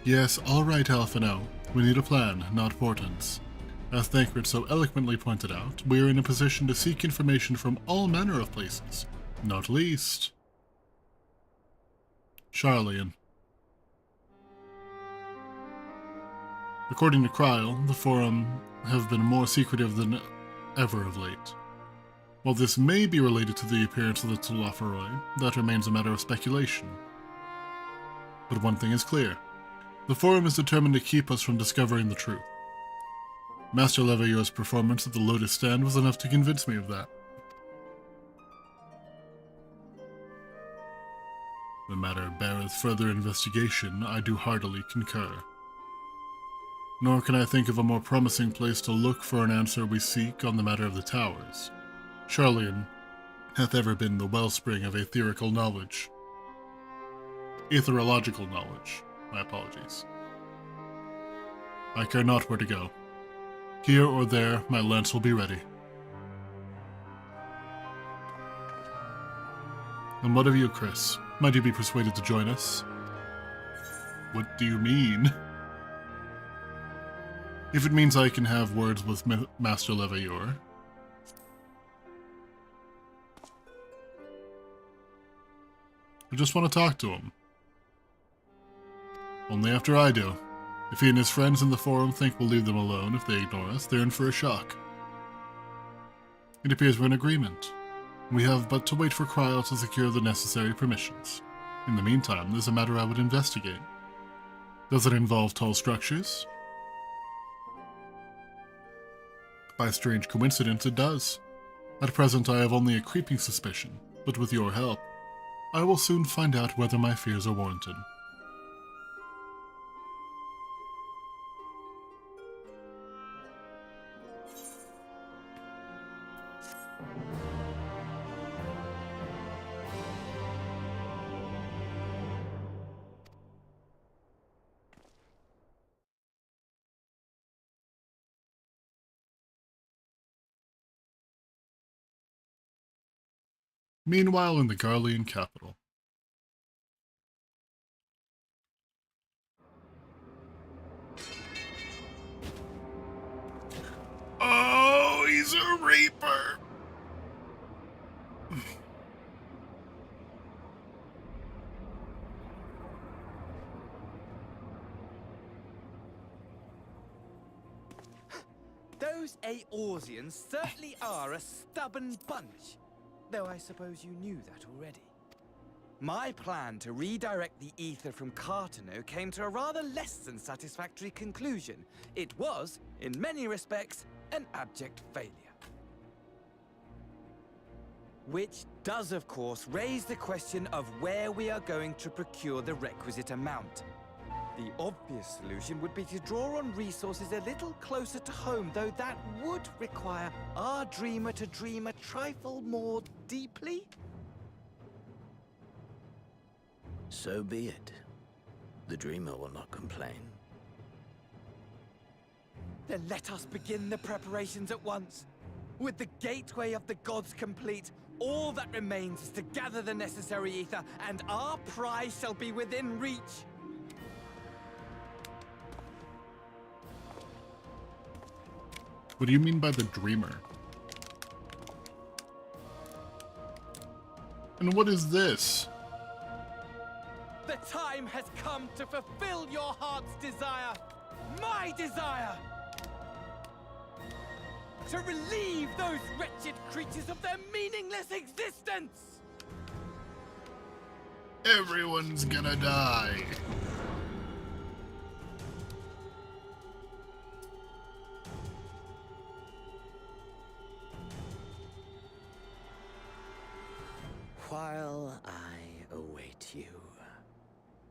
Yes, all right, Alphino. We need a plan, not portents. As Thancred so eloquently pointed out, we are in a position to seek information from all manner of places, not least Sharlayan. According to Kryl, the Forum have been more secretive than ever of late. While this may be related to the appearance of the Telophoroi, that remains a matter of speculation. But one thing is clear. The Forum is determined to keep us from discovering the truth. Master Levayor's performance at the Lotus Stand was enough to convince me of that. The matter beareth further investigation, I do heartily concur. Nor can I think of a more promising place to look for an answer we seek on the matter of the towers. Sharlayan hath ever been the wellspring of aetherical knowledge. Aetherological knowledge. My apologies. I care not where to go. Here or there, my lance will be ready. And what of you, Chris? Might you be persuaded to join us? What do you mean? If it means I can have words with Master Levayor. I just want to talk to him. Only after I do. If he and his friends in the Forum think we'll leave them alone if they ignore us, they're in for a shock. It appears we're in agreement. We have but to wait for Kryl to secure the necessary permissions. In the meantime, there's a matter I would investigate. Does it involve tall structures? By strange coincidence, it does. At present, I have only a creeping suspicion, but with your help, I will soon find out whether my fears are warranted. Meanwhile, in the Garlean capital. Oh, he's a Reaper! Those Eorzeans certainly are a stubborn bunch. Though I suppose you knew that already. My plan to redirect the ether from Cartano came to a rather less than satisfactory conclusion. It was, in many respects, an abject failure. Which does, of course, raise the question of where we are going to procure the requisite amount. The obvious solution would be to draw on resources a little closer to home, though that would require our dreamer to dream a trifle more deeply. So be it. The dreamer will not complain. Then let us begin the preparations at once. With the gateway of the gods complete, all that remains is to gather the necessary ether, and our prize shall be within reach. What do you mean by the dreamer? And what is this? The time has come to fulfill your heart's desire. My desire! To relieve those wretched creatures of their meaningless existence! Everyone's gonna die. While I await you,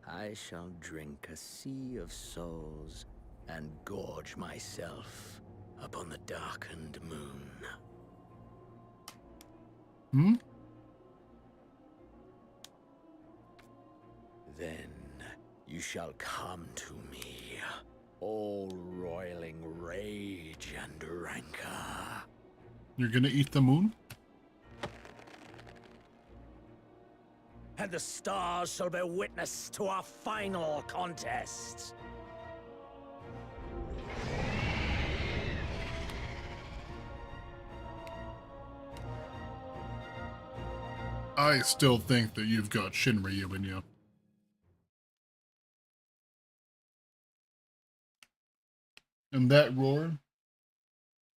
I shall drink a sea of souls and gorge myself upon the darkened moon. Hmm? Then you shall come to me, all roiling rage and rancor. You're gonna eat the moon? And the stars shall bear witness to our final contest. I still think that you've got Shinryu in you. And that roar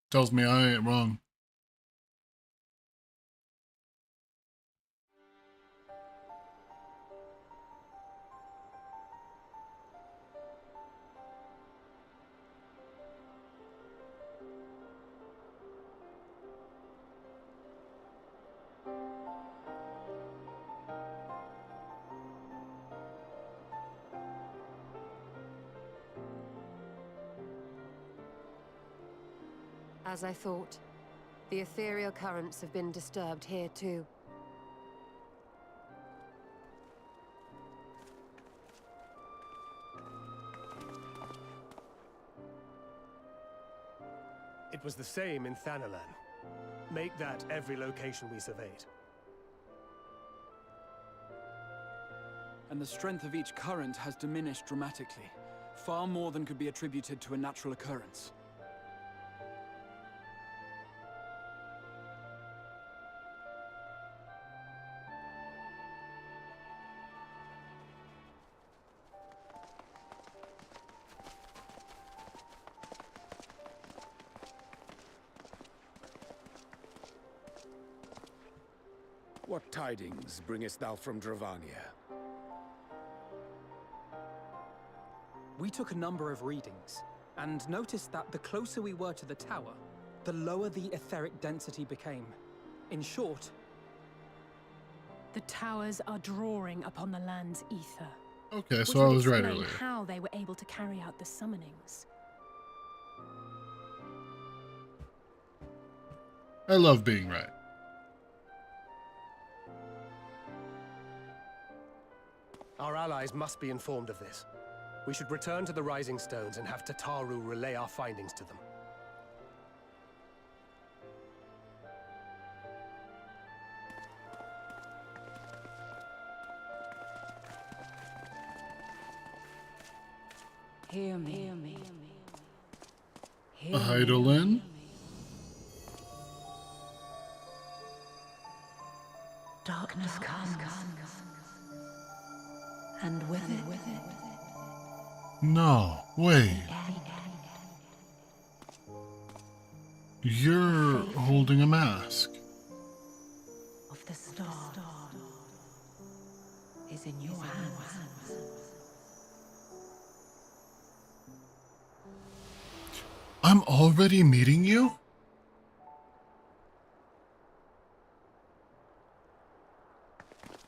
tells me I ain't wrong. As I thought, the ethereal currents have been disturbed here too. It was the same in Thanalan. Make that every location we surveyed. And the strength of each current has diminished dramatically, far more than could be attributed to a natural occurrence. What tidings bringest thou from Dravania? We took a number of readings, and noticed that the closer we were to the tower, the lower the etheric density became. In short, the towers are drawing upon the land's ether. Okay, so which I would was right explain earlier. how they were able to carry out the summonings. I love being right. Our allies must be informed of this. We should return to the Rising Stones and have Tataru relay our findings to them. Hear me. Hear me. Hear A Heidelin? Darkness comes. And with it, No, wait. You're holding a mask. of the star is in your hands. I'm already meeting you?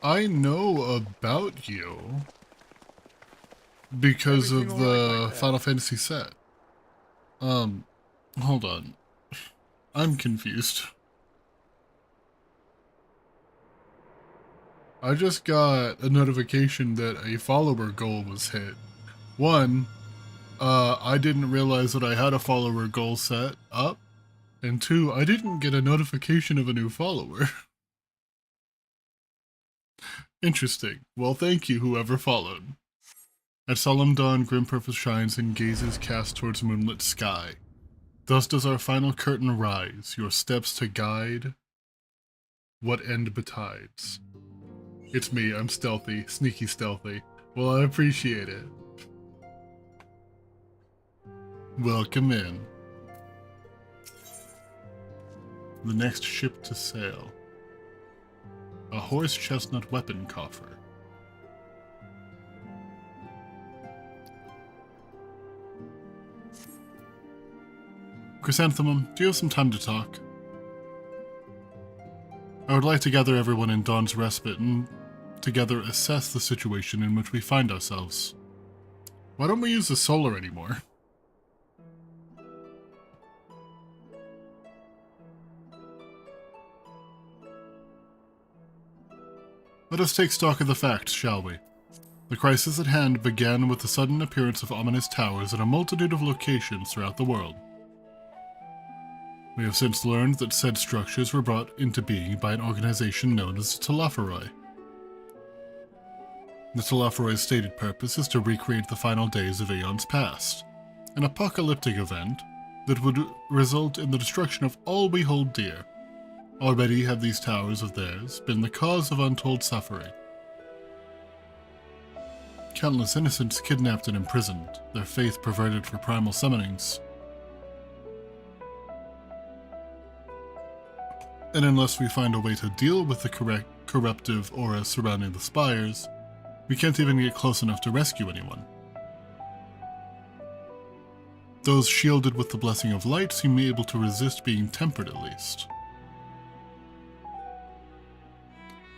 I know about you because of the Final Fantasy set. Hold on. I'm confused. I just got a notification that a follower goal was hit. One, I didn't realize that I had a follower goal set up. And two, I didn't get a notification of a new follower. Interesting. Well, thank you, whoever followed. At solemn dawn, grim purpose shines and gazes cast towards moonlit sky. Thus does our final curtain rise, your steps to guide what end betides. It's me, I'm stealthy, sneaky stealthy. Well, I appreciate it. Welcome in. The next ship to sail. A horse chestnut weapon coffer. Chrysanthemum, do you have some time to talk? I would like to gather everyone in Dawn's Respite and together assess the situation in which we find ourselves. Why don't we use the solar anymore? Let us take stock of the facts, shall we? The crisis at hand began with the sudden appearance of ominous towers at a multitude of locations throughout the world. We have since learned that said structures were brought into being by an organization known as the Telophoroi. The Telophoroi's stated purpose is to recreate the final days of aeons past, an apocalyptic event that would result in the destruction of all we hold dear. Already have these towers of theirs been the cause of untold suffering. Countless innocents kidnapped and imprisoned, their faith perverted for primal summonings. And unless we find a way to deal with the corruptive aura surrounding the spires, we can't even get close enough to rescue anyone. Those shielded with the blessing of light seem able to resist being tempered at least.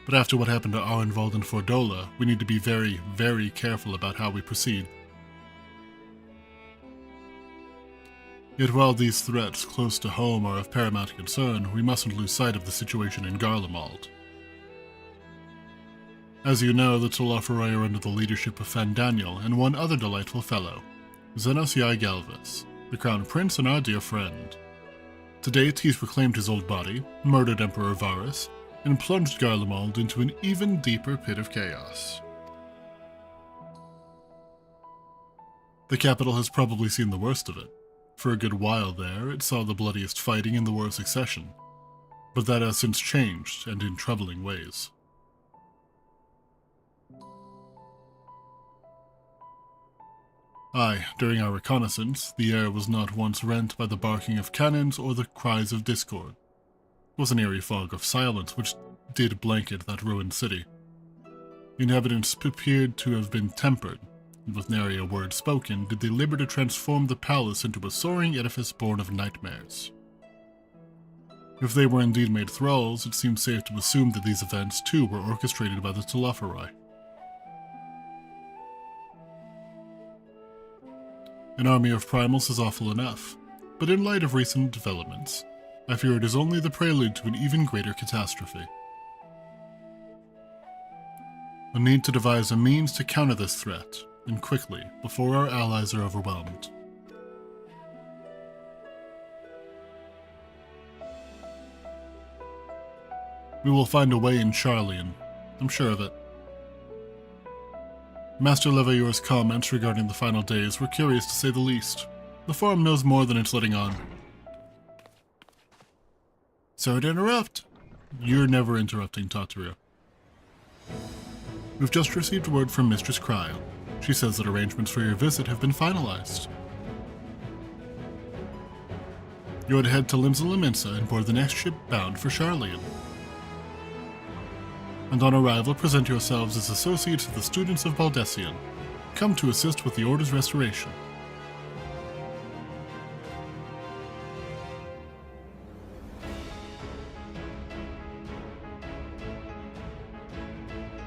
But after what happened to Arenvald and Fordola, we need to be very, very careful about how we proceed. Yet while these threats close to home are of paramount concern, we mustn't lose sight of the situation in Garlemald. As you know, the Telophoroi are under the leadership of Fandaniel and one other delightful fellow, Zenos Yai Galvus, the Crown Prince and our dear friend. To date, he's reclaimed his old body, murdered Emperor Varus, and plunged Garlemald into an even deeper pit of chaos. The capital has probably seen the worst of it. For a good while there, it saw the bloodiest fighting in the War of Succession, but that has since changed, and in troubling ways. Aye, during our reconnaissance, the air was not once rent by the barking of cannons or the cries of discord. It was an eerie fog of silence which did blanket that ruined city. The inhabitants appeared to have been tempered, and with nary a word spoken did they labor to transform the palace into a soaring edifice born of nightmares. If they were indeed made thralls, it seems safe to assume that these events too were orchestrated by the Telophoroi. An army of primals is awful enough, but in light of recent developments, I fear it is only the prelude to an even greater catastrophe. We need to devise a means to counter this threat, and quickly, before our allies are overwhelmed. We will find a way in Sharlayan, I'm sure of it. Master Levayor's comments regarding the final days were curious to say the least. The Forum knows more than it's letting on. Sorry to interrupt. You're never interrupting, Tataru. We've just received word from Mistress Cryo. She says that arrangements for your visit have been finalized. You're to head to Limsa Lominsa and board the next ship bound for Sharlayan. And on arrival, present yourselves as associates of the students of Baldesion, come to assist with the Order's restoration.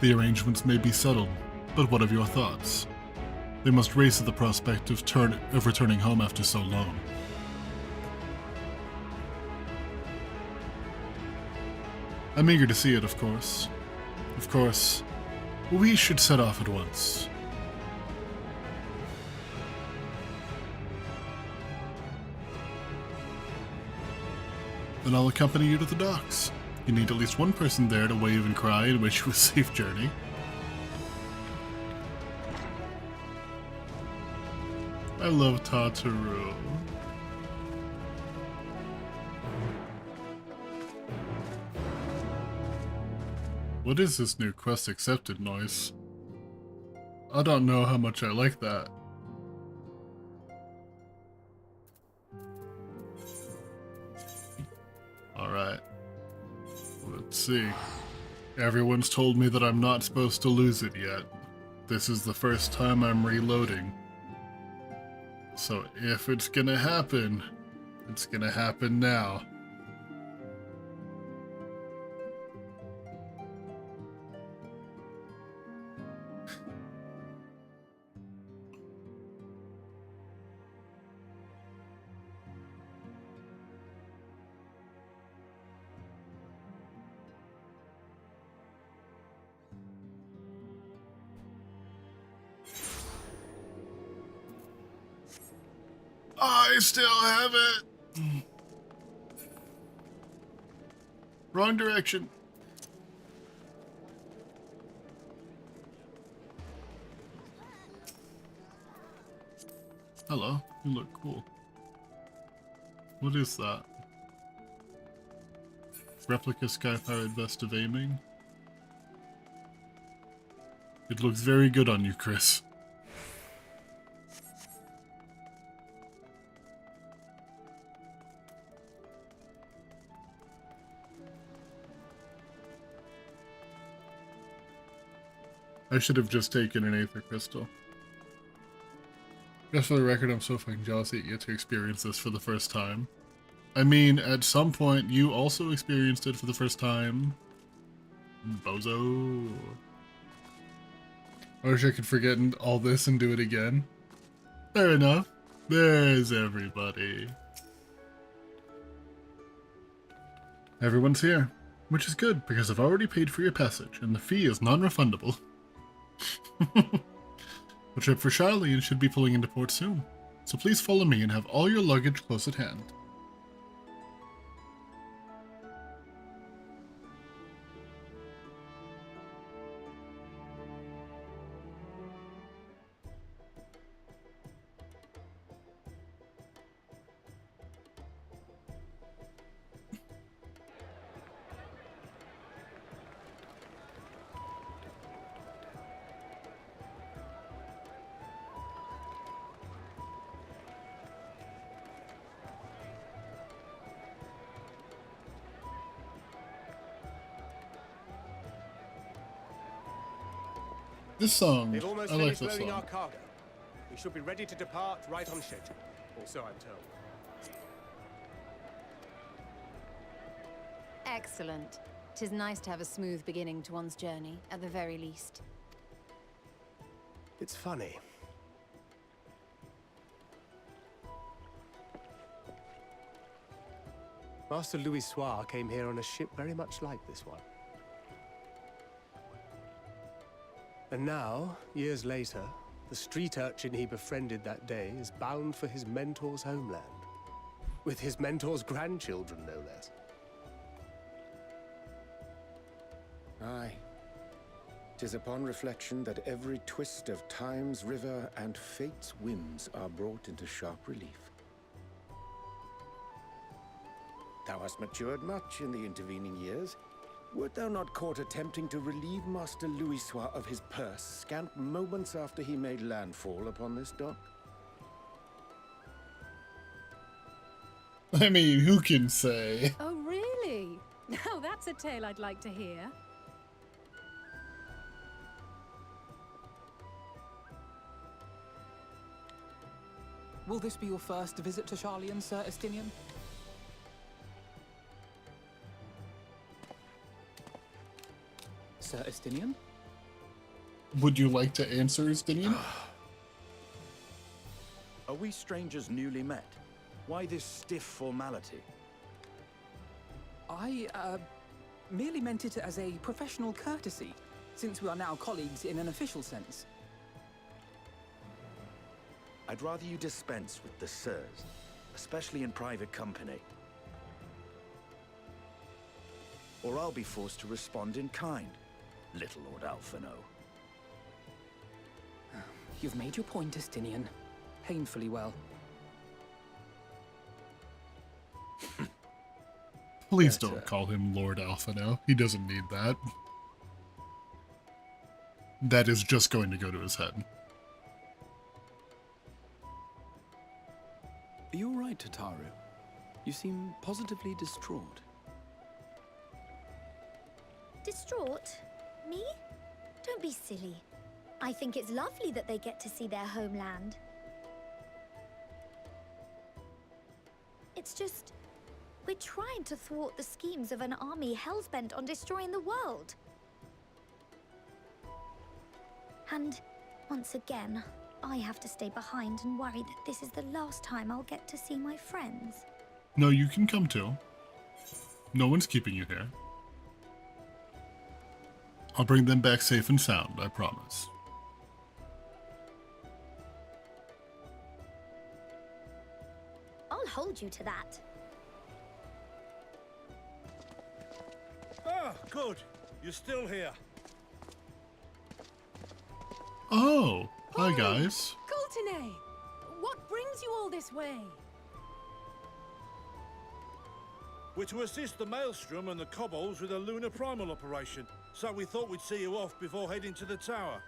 The arrangements may be settled, but what of your thoughts? They must race at the prospect of returning home after so long. I'm eager to see it, of course. Of course, we should set off at once. Then I'll accompany you to the docks. You need at least one person there to wave and cry and wish you a safe journey. I love Tataru. What is this new quest accepted noise? I don't know how much I like that. Alright. Let's see. Everyone's told me that I'm not supposed to lose it yet. This is the first time I'm reloading. So if it's gonna happen, it's gonna happen now. I still have it. Wrong direction. Hello, you look cool. What is that? Replica sky-powered vest of aiming? It looks very good on you, Chris. I should have just taken an Aether Crystal. Just for the record, I'm so fucking jealous that you get to experience this for the first time. I mean, at some point, you also experienced it for the first time. Bozo. I wish I could forget all this and do it again. Fair enough. There's everybody. Everyone's here, which is good because I've already paid for your passage and the fee is non-refundable. The trip for Sharlayan should be pulling into port soon, so please follow me and have all your luggage close at hand. This song, They've almost I like finished this loading song. our cargo. We should be ready to depart right on schedule. Or so I'm told. Excellent. 'Tis nice to have a smooth beginning to one's journey, at the very least. It's funny. Master Louis Soir came here on a ship very much like this one. And now, years later, the street urchin he befriended that day is bound for his mentor's homeland. With his mentor's grandchildren, no less. Aye. 'Tis upon reflection that every twist of time's river and fate's whims are brought into sharp relief. Thou hast matured much in the intervening years. Wert thou not caught attempting to relieve Master Louis Soir of his purse scant moments after he made landfall upon this dock? I mean, who can say? Oh, really? Now that's a tale I'd like to hear. Will this be your first visit to Sharlayan, Sir Estinian? Sir Estinian? Would you like to answer, Estinian? Are we strangers newly met? Why this stiff formality? I, merely meant it as a professional courtesy, since we are now colleagues in an official sense. I'd rather you dispense with the sirs, especially in private company. Or I'll be forced to respond in kind, little Lord Alphino. You've made your point, Estinian. Painfully well. Please don't call him Lord Alphino. He doesn't need that. that is just going to go to his head. Are you all right, Tataru? You seem positively distraught. Distraught? Me? Don't be silly. I think it's lovely that they get to see their homeland. It's just, we're trying to thwart the schemes of an army hell-bent on destroying the world. And once again, I have to stay behind and worry that this is the last time I'll get to see my friends. No, you can come too. No one's keeping you here. I'll bring them back safe and sound, I promise. I'll hold you to that. Ah, good. You're still here. Oh, hi guys. Coulternay! What brings you all this way? We're to assist the Maelstrom and the Kobolds with a lunar primal operation, so we thought we'd see you off before heading to the tower.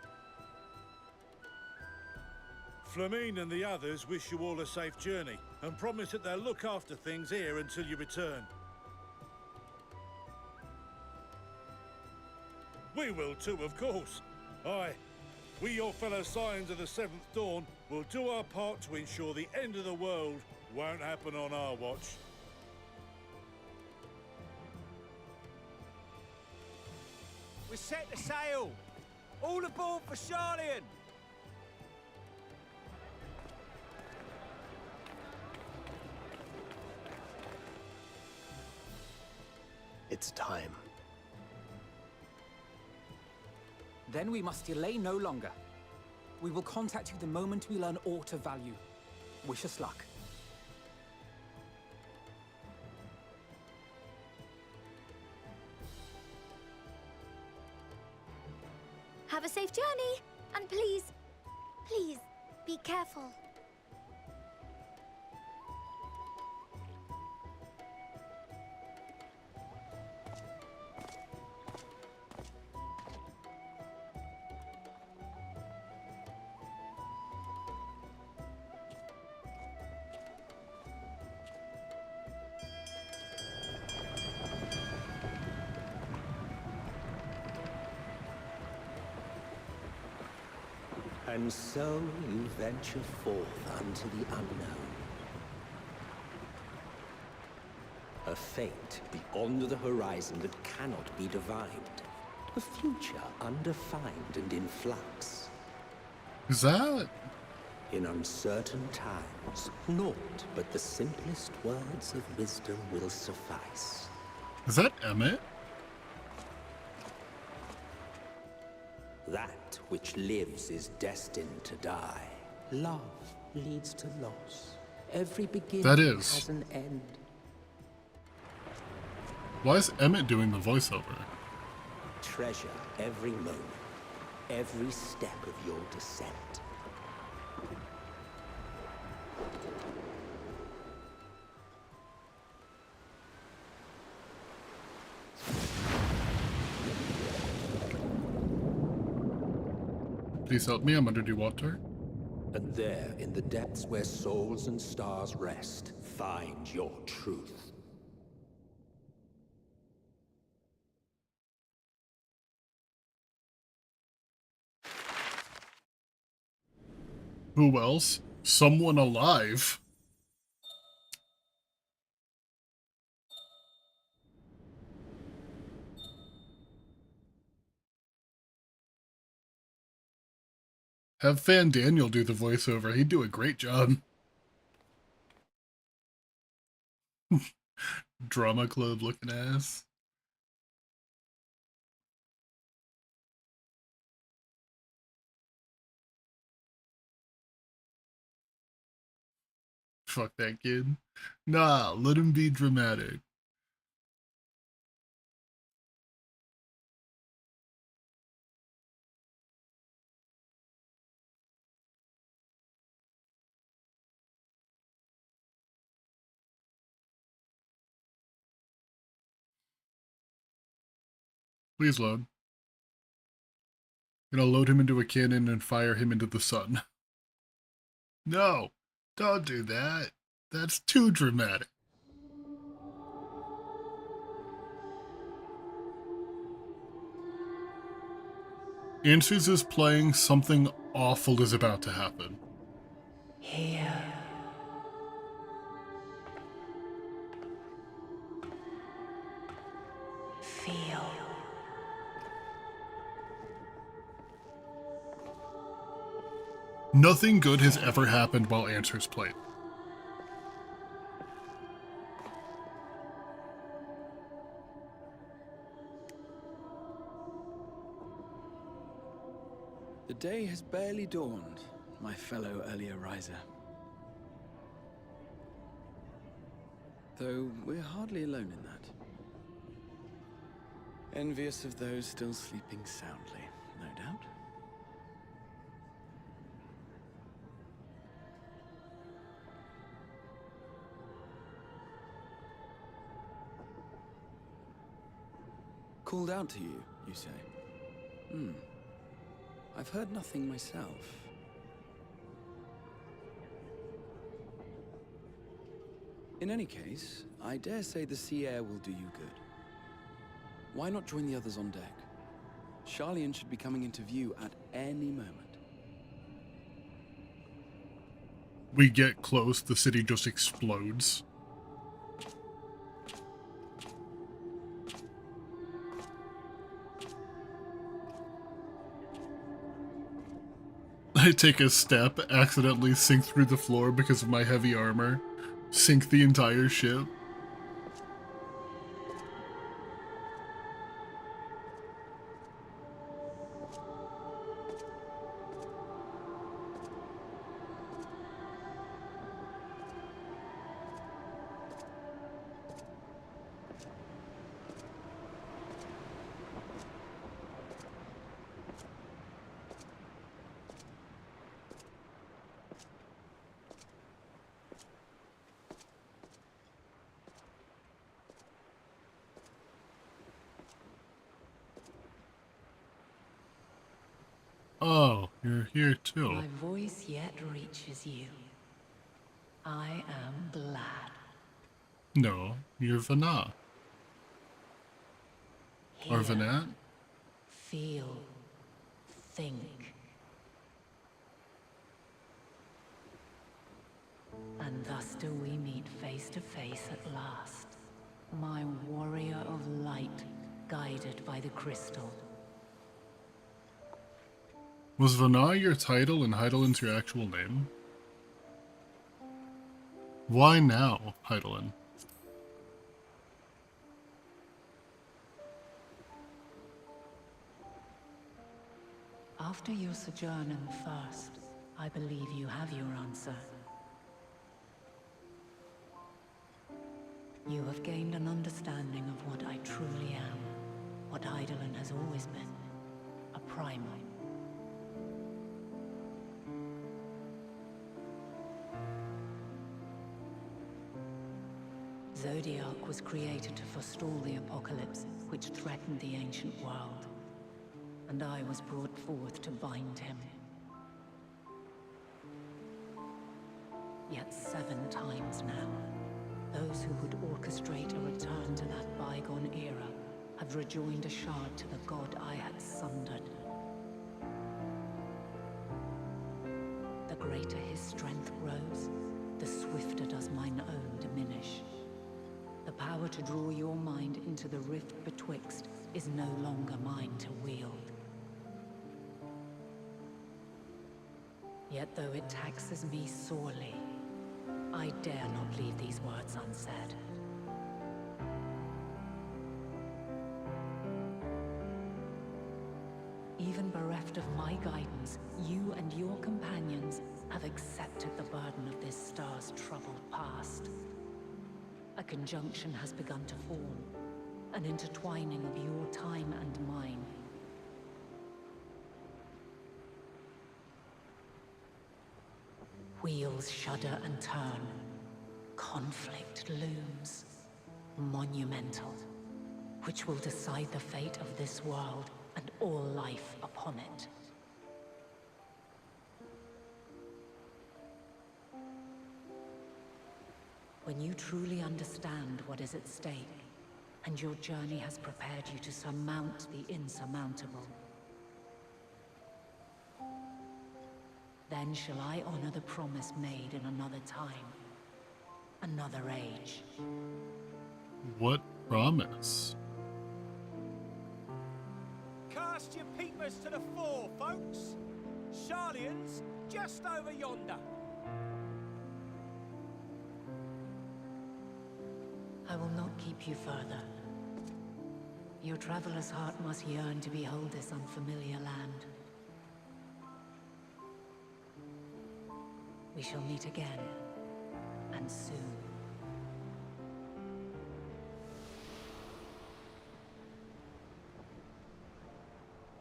Flamine and the others wish you all a safe journey, and promise that they'll look after things here until you return. We will too, of course. Aye. We, your fellow Scions of the Seventh Dawn, will do our part to ensure the end of the world won't happen on our watch. We're set to sail! All aboard for Sharlayan! It's time. Then we must delay no longer. We will contact you the moment we learn aught of value. Wish us luck. Have a safe journey, and please, please, be careful. And so you venture forth unto the unknown. A fate beyond the horizon that cannot be divined. A future undefined and in flux. Is that? In uncertain times, naught but the simplest words of wisdom will suffice. Is that Emmett? That which lives is destined to die. Love leads to loss. Every beginning has an end. Why is Emmett doing the voiceover? Treasure every moment, every step of your descent. Please help me, I'm underwater. And there, in the depths where souls and stars rest, find your truth. Who else? Someone alive. Have Fan Daniel do the voiceover. He'd do a great job. Drama club looking ass. Fuck that kid. Nah, let him be dramatic. Please load. Gonna load him into a cannon and fire him into the sun. No, don't do that. That's too dramatic. Answers is playing something awful is about to happen. Here. Feel. Nothing good has ever happened while Answers played. The day has barely dawned, my fellow earlier riser. Though we're hardly alone in that. Envious of those still sleeping soundly, no doubt. Called out to you, you say? I've heard nothing myself. In any case, I dare say the sea air will do you good. Why not join the others on deck? Sharlayan should be coming into view at any moment. We get close, the city just explodes. I take a step, accidentally sink through the floor because of my heavy armor. Sink the entire ship. Oh, you're here too. My voice yet reaches you. I am glad. No, you're Vana. Or Hear, Vanat? feel, think. And thus do we meet face to face at last. My warrior of light, guided by the crystal. Was Vana your title and Hydaelyn's your actual name? Why now, Hydaelyn? After your sojourn in the First, I believe you have your answer. You have gained an understanding of what I truly am, what Hydaelyn has always been, a primal. Zodiark was created to forestall the apocalypse which threatened the ancient world, and I was brought forth to bind him. Yet 7 times now, those who would orchestrate a return to that bygone era have rejoined a shard to the god I had sundered. The greater his strength grows, the swifter does mine own diminish. The power to draw your mind into the rift betwixt is no longer mine to wield. Yet though it taxes me sorely, I dare not leave these words unsaid. Even bereft of my guidance, you and your companions have accepted the burden of this star's troubled past. A conjunction has begun to form, an intertwining of your time and mine. Wheels shudder and turn. Conflict looms. Monumental. Which will decide the fate of this world and all life upon it. When you truly understand what is at stake, and your journey has prepared you to surmount the insurmountable, then shall I honor the promise made in another time, another age. What promise? Cast your peepers to the fore, folks. Sharlayan's just over yonder. I will not keep you further. Your traveler's heart must yearn to behold this unfamiliar land. We shall meet again, and soon.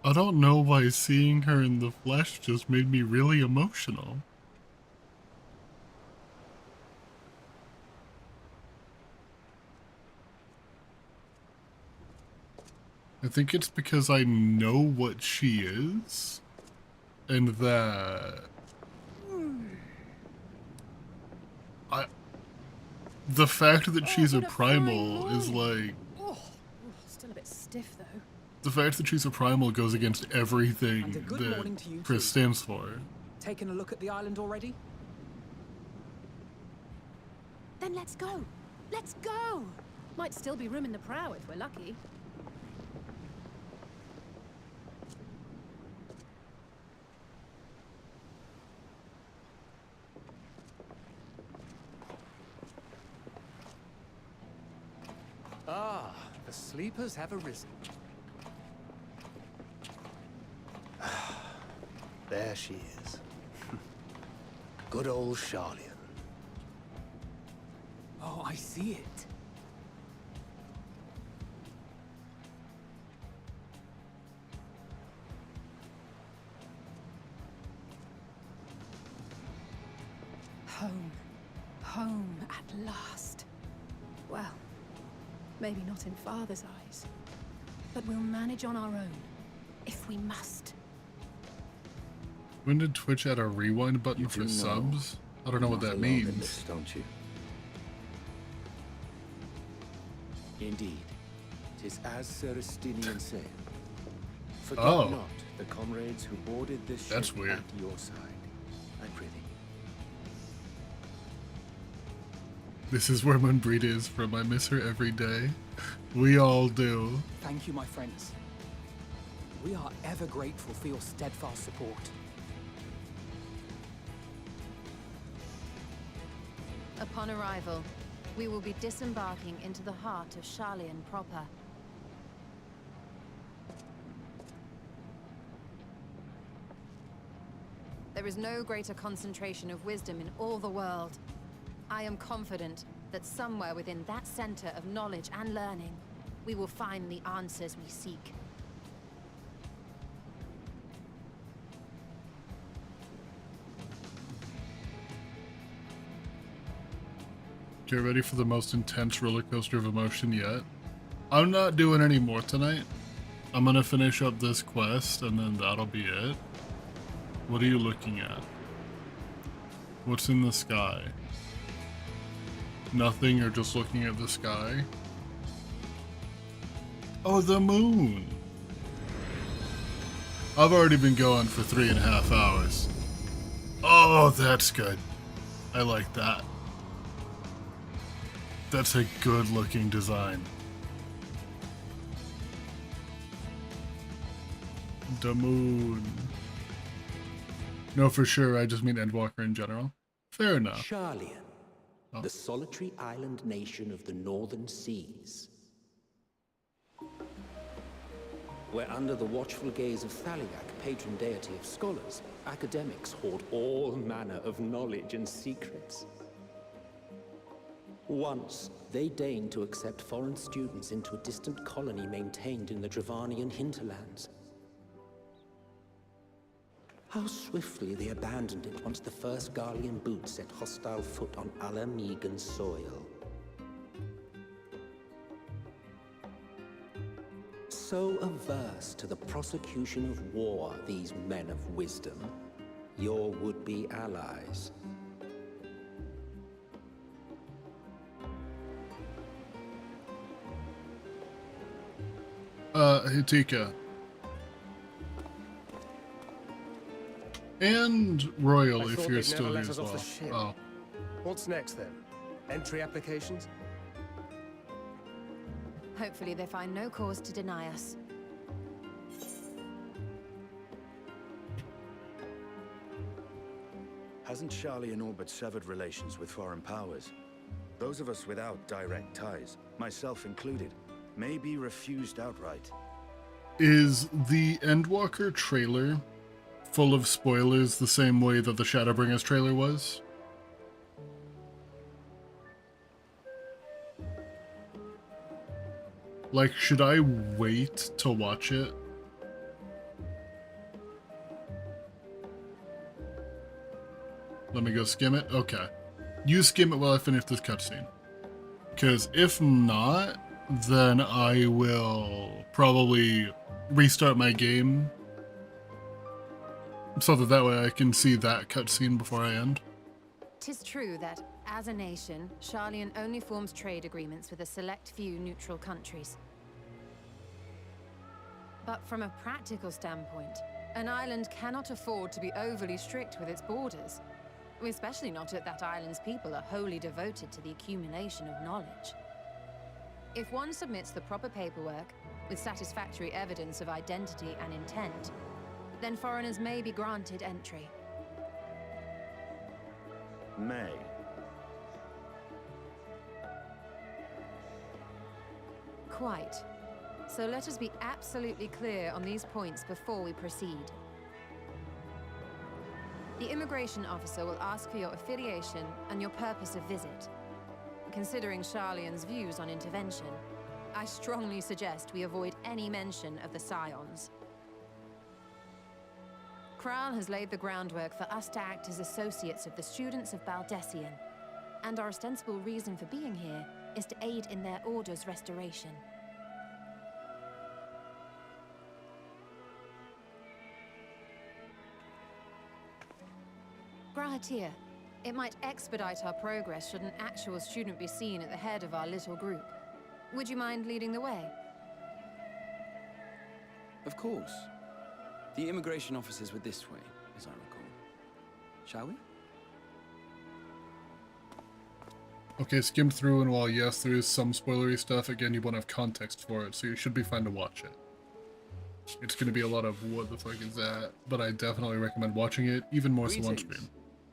I don't know why seeing her in the flesh just made me really emotional. I think it's because I know what she is, and that the fact that she's a primal is like, Still a bit stiff though. the fact that she's a primal goes against everything And a good morning to you that Chris too. stands for. Taking a look at the island already? Then let's go. Let's go. Might still be room in the prow if we're lucky. Ah, the sleepers have arisen. There she is. Good old Sharlayan. Oh, I see it. Home. Home at last. Well, maybe not in Father's eyes. But we'll manage on our own, if we must. When did Twitch add a rewind button for subs? I don't know what that means. Don't you? Indeed. 'Tis as Sir Estinian said. Forget Oh. not the comrades who boarded this ship That's weird. at your side. I prithee. This is where Moonbreed is from. I miss her every day. We all do. Thank you, my friends. We are ever grateful for your steadfast support. Upon arrival, we will be disembarking into the heart of Sharlayan proper. There is no greater concentration of wisdom in all the world. I am confident that somewhere within that center of knowledge and learning, we will find the answers we seek. Get ready for the most intense roller coaster of emotion yet. I'm not doing any more tonight. I'm gonna finish up this quest and then that'll be it. What are you looking at? What's in the sky? Nothing, you're just looking at the sky? Oh, the moon! I've already been going for 3.5 hours. Oh, that's good. I like that. That's a good looking design. The moon. No, for sure, I just mean Endwalker in general. Fair enough. Sharlayan, the solitary island nation of the northern seas. Where under the watchful gaze of Thaliak, patron deity of scholars, academics hoard all manner of knowledge and secrets. Once, they deigned to accept foreign students into a distant colony maintained in the Dravanian hinterlands. How swiftly they abandoned it once the first Garlean boot set hostile foot on Ala Mhigan soil. so averse to the prosecution of war, these men of wisdom, your would-be allies? Hitika. And Royal, I if thought you're they'd still never here let as us off well. the ship. Oh. What's next then? Entry applications? Hopefully they find no cause to deny us. Hasn't Sharlayan all but severed relations with foreign powers? Those of us without direct ties, myself included, may be refused outright. Is the Endwalker trailer full of spoilers the same way that the Shadowbringers trailer was? Like, should I wait to watch it? Let me go skim it. Okay. You skim it while I finish this cutscene. Because if not, then I will probably restart my game so that way I can see that cutscene before I end. 'Tis true that, as a nation, Sharlayan only forms trade agreements with a select few neutral countries. But from a practical standpoint, an island cannot afford to be overly strict with its borders. Especially not if that island's people are wholly devoted to the accumulation of knowledge. If one submits the proper paperwork, with satisfactory evidence of identity and intent, then foreigners may be granted entry. May. Quite. So let us be absolutely clear on these points before we proceed. The immigration officer will ask for your affiliation and your purpose of visit. Considering Sharlayan's views on intervention, I strongly suggest we avoid any mention of the Scions. Kral has laid the groundwork for us to act as associates of the students of Baldesion, and our ostensible reason for being here is to aid in their order's restoration. Grahatir, it might expedite our progress should an actual student be seen at the head of our little group. Would you mind leading the way? Of course. The immigration officers were this way, as I recall. Shall we? Okay, skim through, and while yes, there is some spoilery stuff, again, you won't have context for it, so you should be fine to watch it. It's going to be a lot of what the fuck is that, but I definitely recommend watching it, even more so on stream.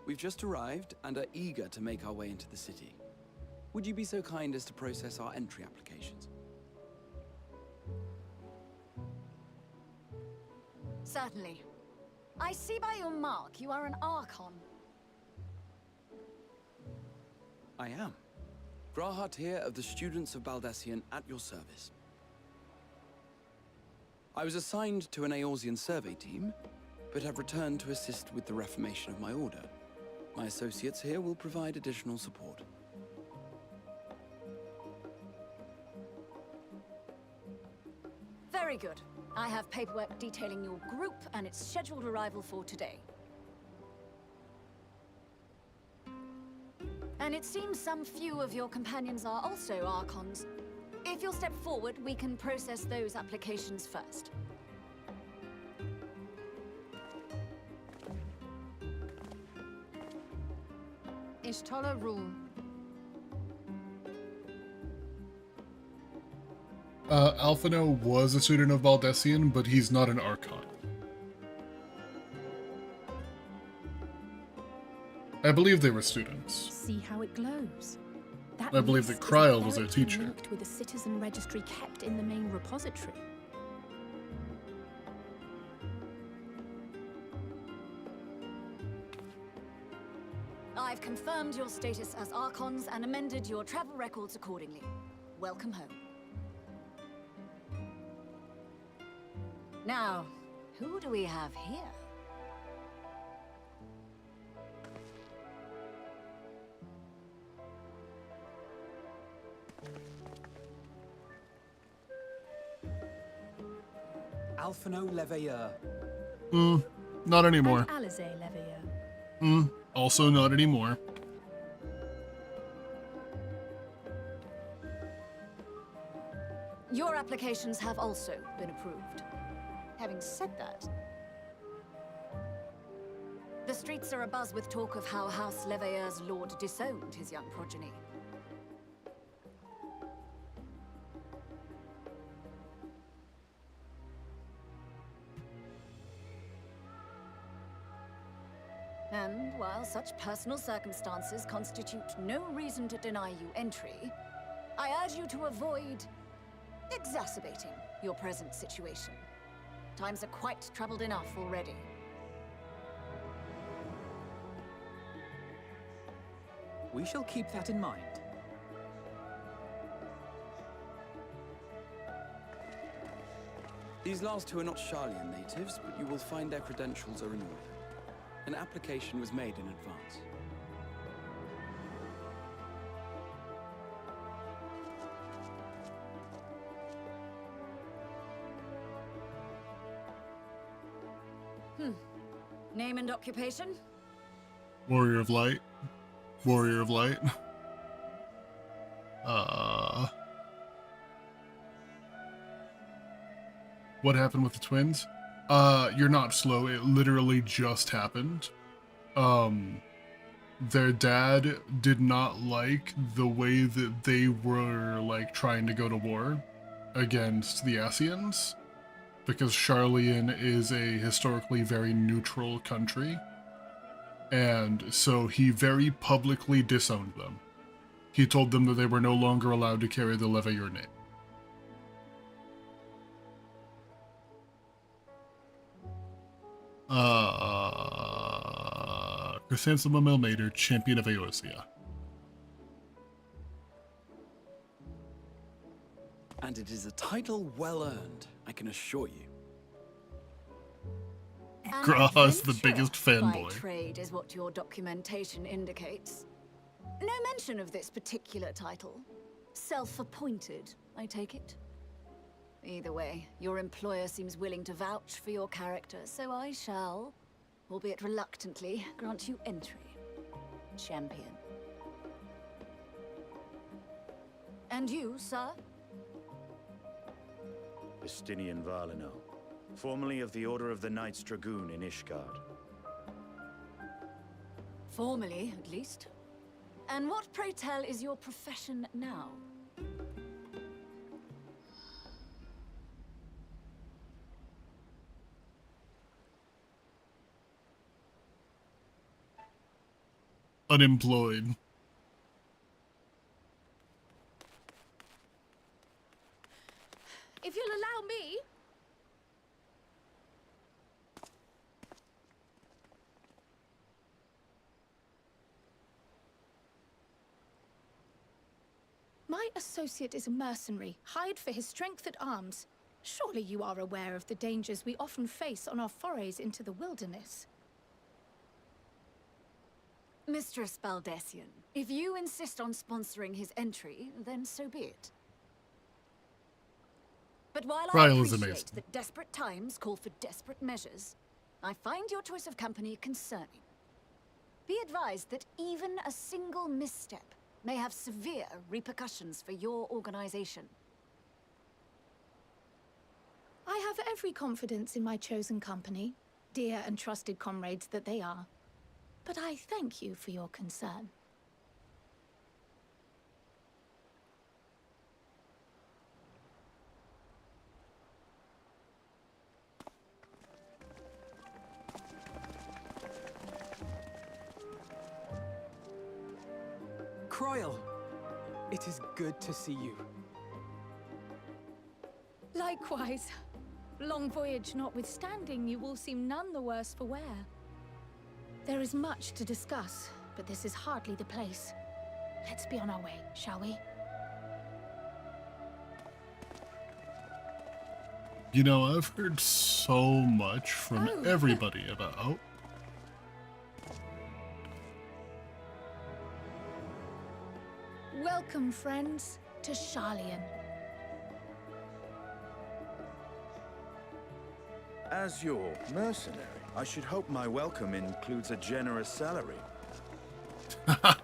We've just arrived and are eager to make our way into the city. Would you be so kind as to process our entry applications? Certainly. I see by your mark you are an Archon. I am. Grahat here of the Students of Baldesion at your service. I was assigned to an Eorzean survey team, but have returned to assist with the reformation of my order. My associates here will provide additional support. Very good. I have paperwork detailing your group and its scheduled arrival for today. And it seems some few of your companions are also Archons. If you'll step forward, we can process those applications first. Ishtola Rule. Alphino was a student of Baldesion, but he's not an Archon. I believe they were students. See how it glows. I believe that Kryl was their teacher. Linked with a citizen registry kept in the main repository. I've confirmed your status as Archons and amended your travel records accordingly. Welcome home. Now, who do we have here? Alphino Leveilleur. Not anymore. And Alize Leveilleur. Also not anymore. Your applications have also been approved. Having said that, the streets are abuzz with talk of how House Leveilleur's lord disowned his young progeny. And while such personal circumstances constitute no reason to deny you entry, I urge you to avoid exacerbating your present situation. Times are quite troubled enough already. We shall keep that in mind. These last two are not Sharlayan natives, but you will find their credentials are in order. An application was made in advance. Name and occupation? Warrior of Light. Warrior of Light. What happened with the twins? You're not slow. It literally just happened. Their dad did not like the way that they were, like, trying to go to war against the Ascians, because Sharlayan is a historically very neutral country, and so he very publicly disowned them. He told them that they were no longer allowed to carry the Leveilleur name. Chrysanthemum Melmater, Champion of Eorzea. And it is a title well earned, I can assure you. Graha's the biggest By fanboy. trade is what your documentation indicates. No mention of this particular title. Self-appointed, I take it. Either way, your employer seems willing to vouch for your character, so I shall, albeit reluctantly, grant you entry. Champion. And you, sir? Justinian Valino, formerly of the Order of the Knights Dragoon in Ishgard. Formally, at least. And what, pray tell, is your profession now? Unemployed. If you'll allow me... My associate is a mercenary, hired for his strength at arms. Surely you are aware of the dangers we often face on our forays into the wilderness. Mistress Baldesion, if you insist on sponsoring his entry, then so be it. But while I Ryle is appreciate amazing. that desperate times call for desperate measures, I find your choice of company concerning. Be advised that even a single misstep may have severe repercussions for your organization. I have every confidence in my chosen company, dear and trusted comrades that they are. But I thank you for your concern. Croyle, it is good to see you. Likewise. Long voyage notwithstanding, you all seem none the worse for wear. There is much to discuss, but this is hardly the place. Let's be on our way, shall we? You know, I've heard so much from Oh. everybody about Welcome, friends, to Sharlayan. As your mercenary, I should hope my welcome includes a generous salary. Well,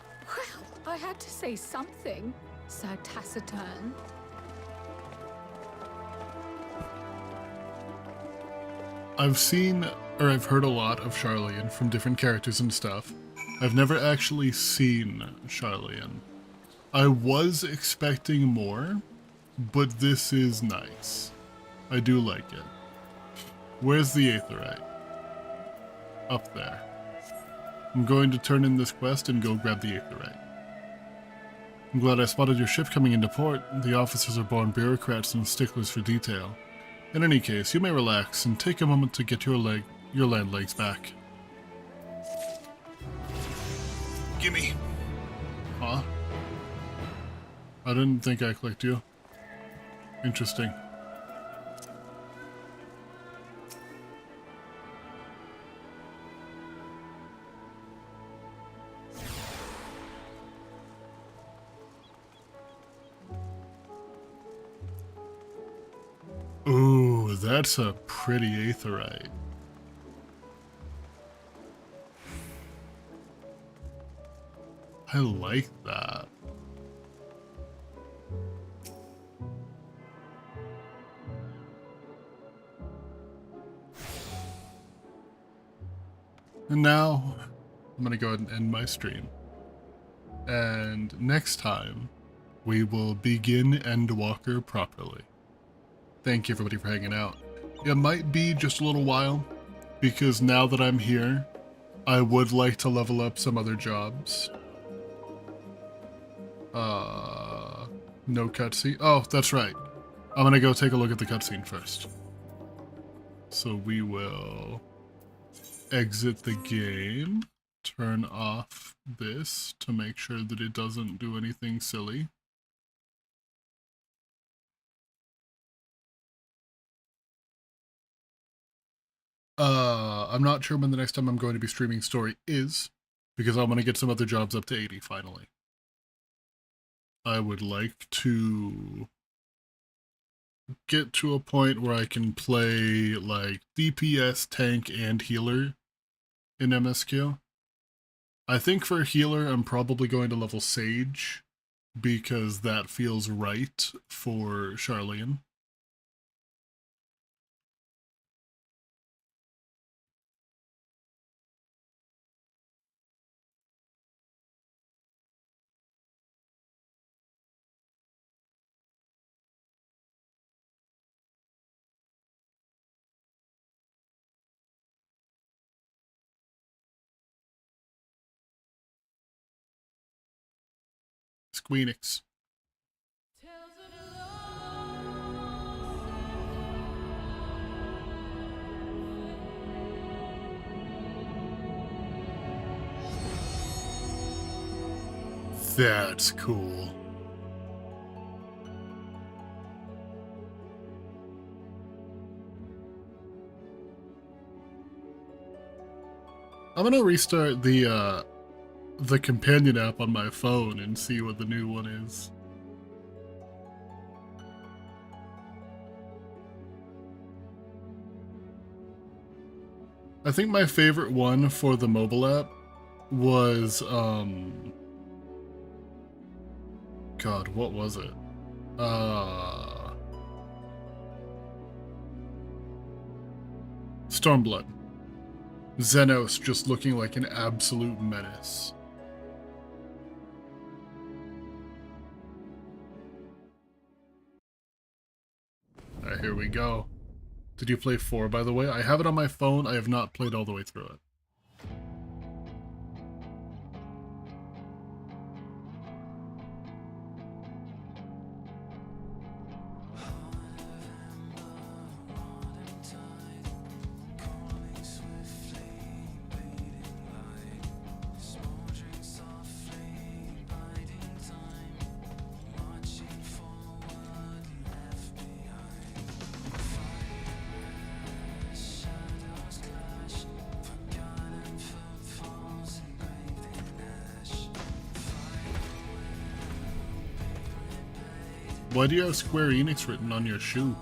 I had to say something, Sir Taciturn. I've seen, or I've heard a lot of Sharlayan from different characters and stuff. I've never actually seen Sharlayan. I was expecting more, but this is nice. I do like it. Where's the Aetheryte? Up there. I'm going to turn in this quest and go grab the Aetheryte. I'm glad I spotted your ship coming into port. The officers are born bureaucrats and sticklers for detail. In any case, you may relax and take a moment to get your land legs back. Gimme. Huh? I didn't think I clicked you. Interesting. Ooh, that's a pretty Aetheryte. I like that. And now, I'm gonna go ahead and end my stream. And next time, we will begin Endwalker properly. Thank you everybody for hanging out. It might be just a little while, because now that I'm here, I would like to level up some other jobs. No cutscene. Oh, that's right. I'm gonna go take a look at the cutscene first. So we will exit the game, turn off this to make sure that it doesn't do anything silly. I'm not sure when the next time I'm going to be streaming story is, because I'm going to get some other jobs up to 80 finally. I would like to get to a point where I can play like DPS, tank, and healer in MSQ. I think for healer, I'm probably going to level Sage, because that feels right for Sharlayan. Squeenix. That's cool. I'm gonna restart the companion app on my phone and see what the new one is. I think my favorite one for the mobile app was, God, what was it? Stormblood. Xenos just looking like an absolute menace. Alright, here we go. Did you play 4, by the way? I have it on my phone. I have not played all the way through it. Why do you have Square Enix written on your shoe?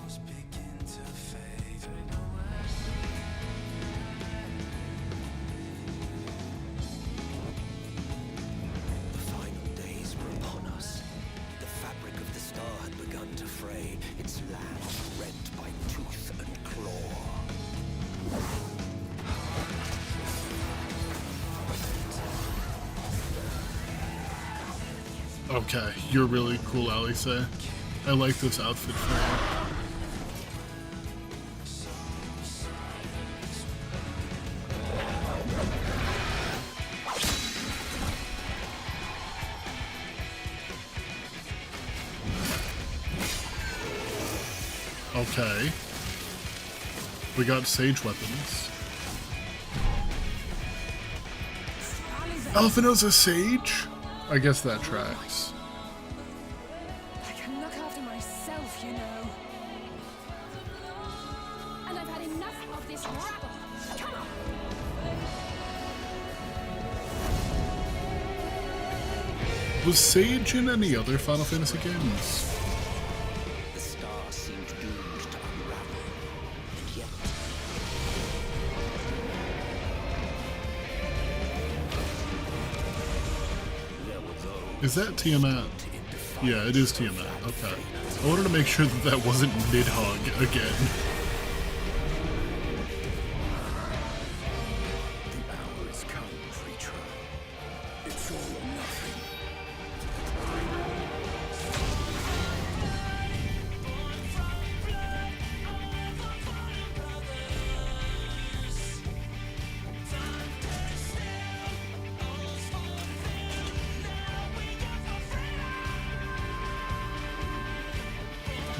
Okay, you're really cool, Alice. I like this outfit for you. Okay. We got sage weapons. Alphinaud's a sage? I guess that tracks. I can look after myself, you know. And I've had enough of this rabble. Come on! Was Sage in any other Final Fantasy games? The star seemed doomed to unravel, and yet... Is that Tiamat? Yeah, it is Tiamat. Okay. I wanted to make sure that that wasn't Nidhogg again. The hour is come, creature. It's all or nothing.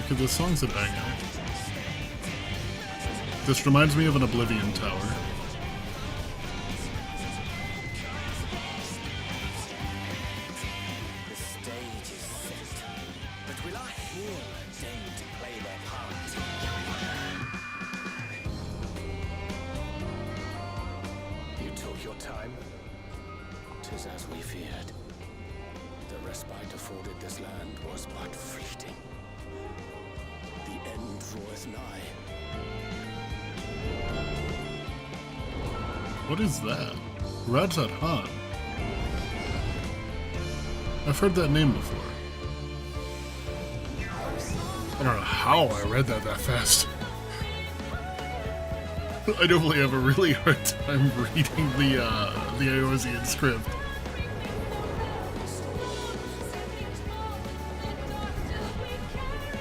Okay, this song's a banger. This reminds me of an Oblivion Tower. The stage is set, but will our hero deign to play their part? You took your time. 'Tis as we feared. The respite afforded this land was but fleeting. The end draweth nigh. What is that? Radzat Han. I've heard that name before. I don't know how I read that fast. I normally have a really hard time reading the Eorzean script.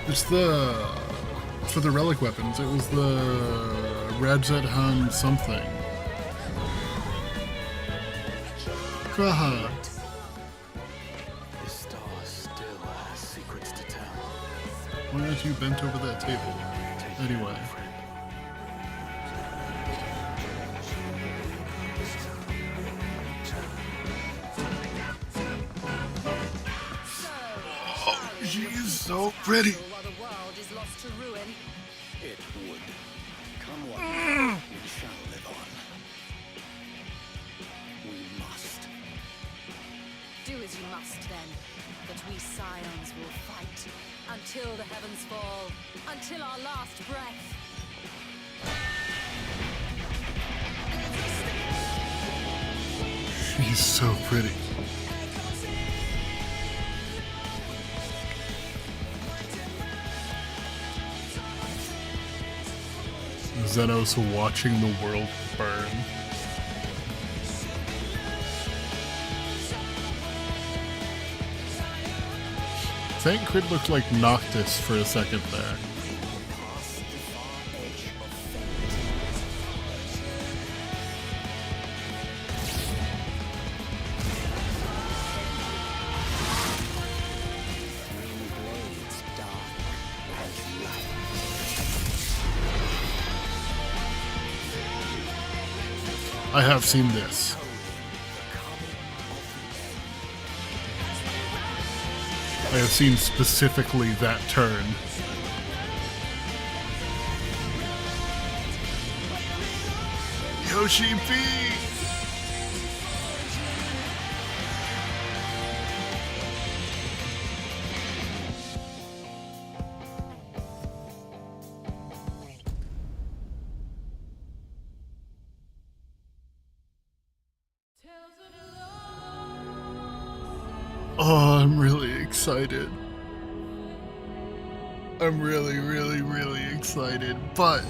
It's for the relic weapons, it was the Radzat Han something. Kraha. This star still has secrets to tell. Why aren't you bent over that table? Anyway. Oh, she is so pretty. While the world is lost to ruin. It would. Come what may, we shall live on. We must. Do as you must then, but we Scions will fight until the heavens fall, until our last breath. She's so pretty. Xenos watching the world burn. Thancred looked like Noctis for a second there. I have seen this. I have seen specifically that turn. Yoshi P! Oh, I'm really excited. I'm really, really, really excited, but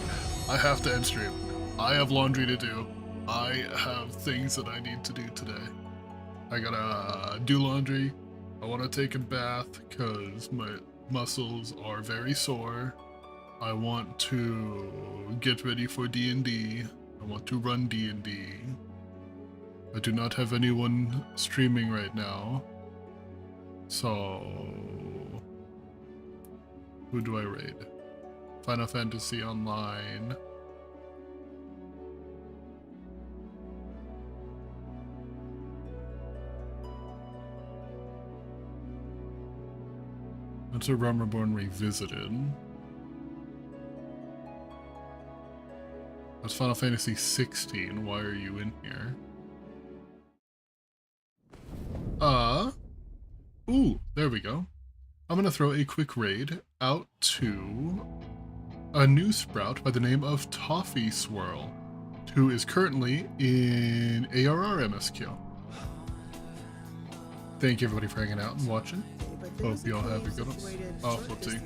I have to end stream. I have laundry to do. I have things that I need to do today. I gotta do laundry, I want to take a bath because my muscles are very sore. I want to get ready for D&D. I want to run D&D. I do not have anyone streaming right now. So... who do I raid? Final Fantasy Online. That's a Realm Reborn Revisited. That's Final Fantasy 16. Why are you in here? Ooh, there we go. I'm gonna throw a quick raid out to a new sprout by the name of Toffee Swirl, who is currently in ARR MSQ. Thank you everybody for hanging out and watching. Hope you all have a good one. Oh, whoopsie.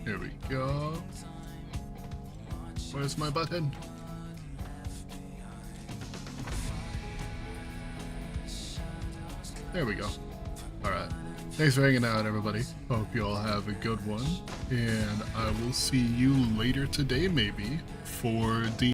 Here we go. Where's my button? There we go. Alright. Thanks for hanging out, everybody. Hope you all have a good one. And I will see you later today, maybe, for the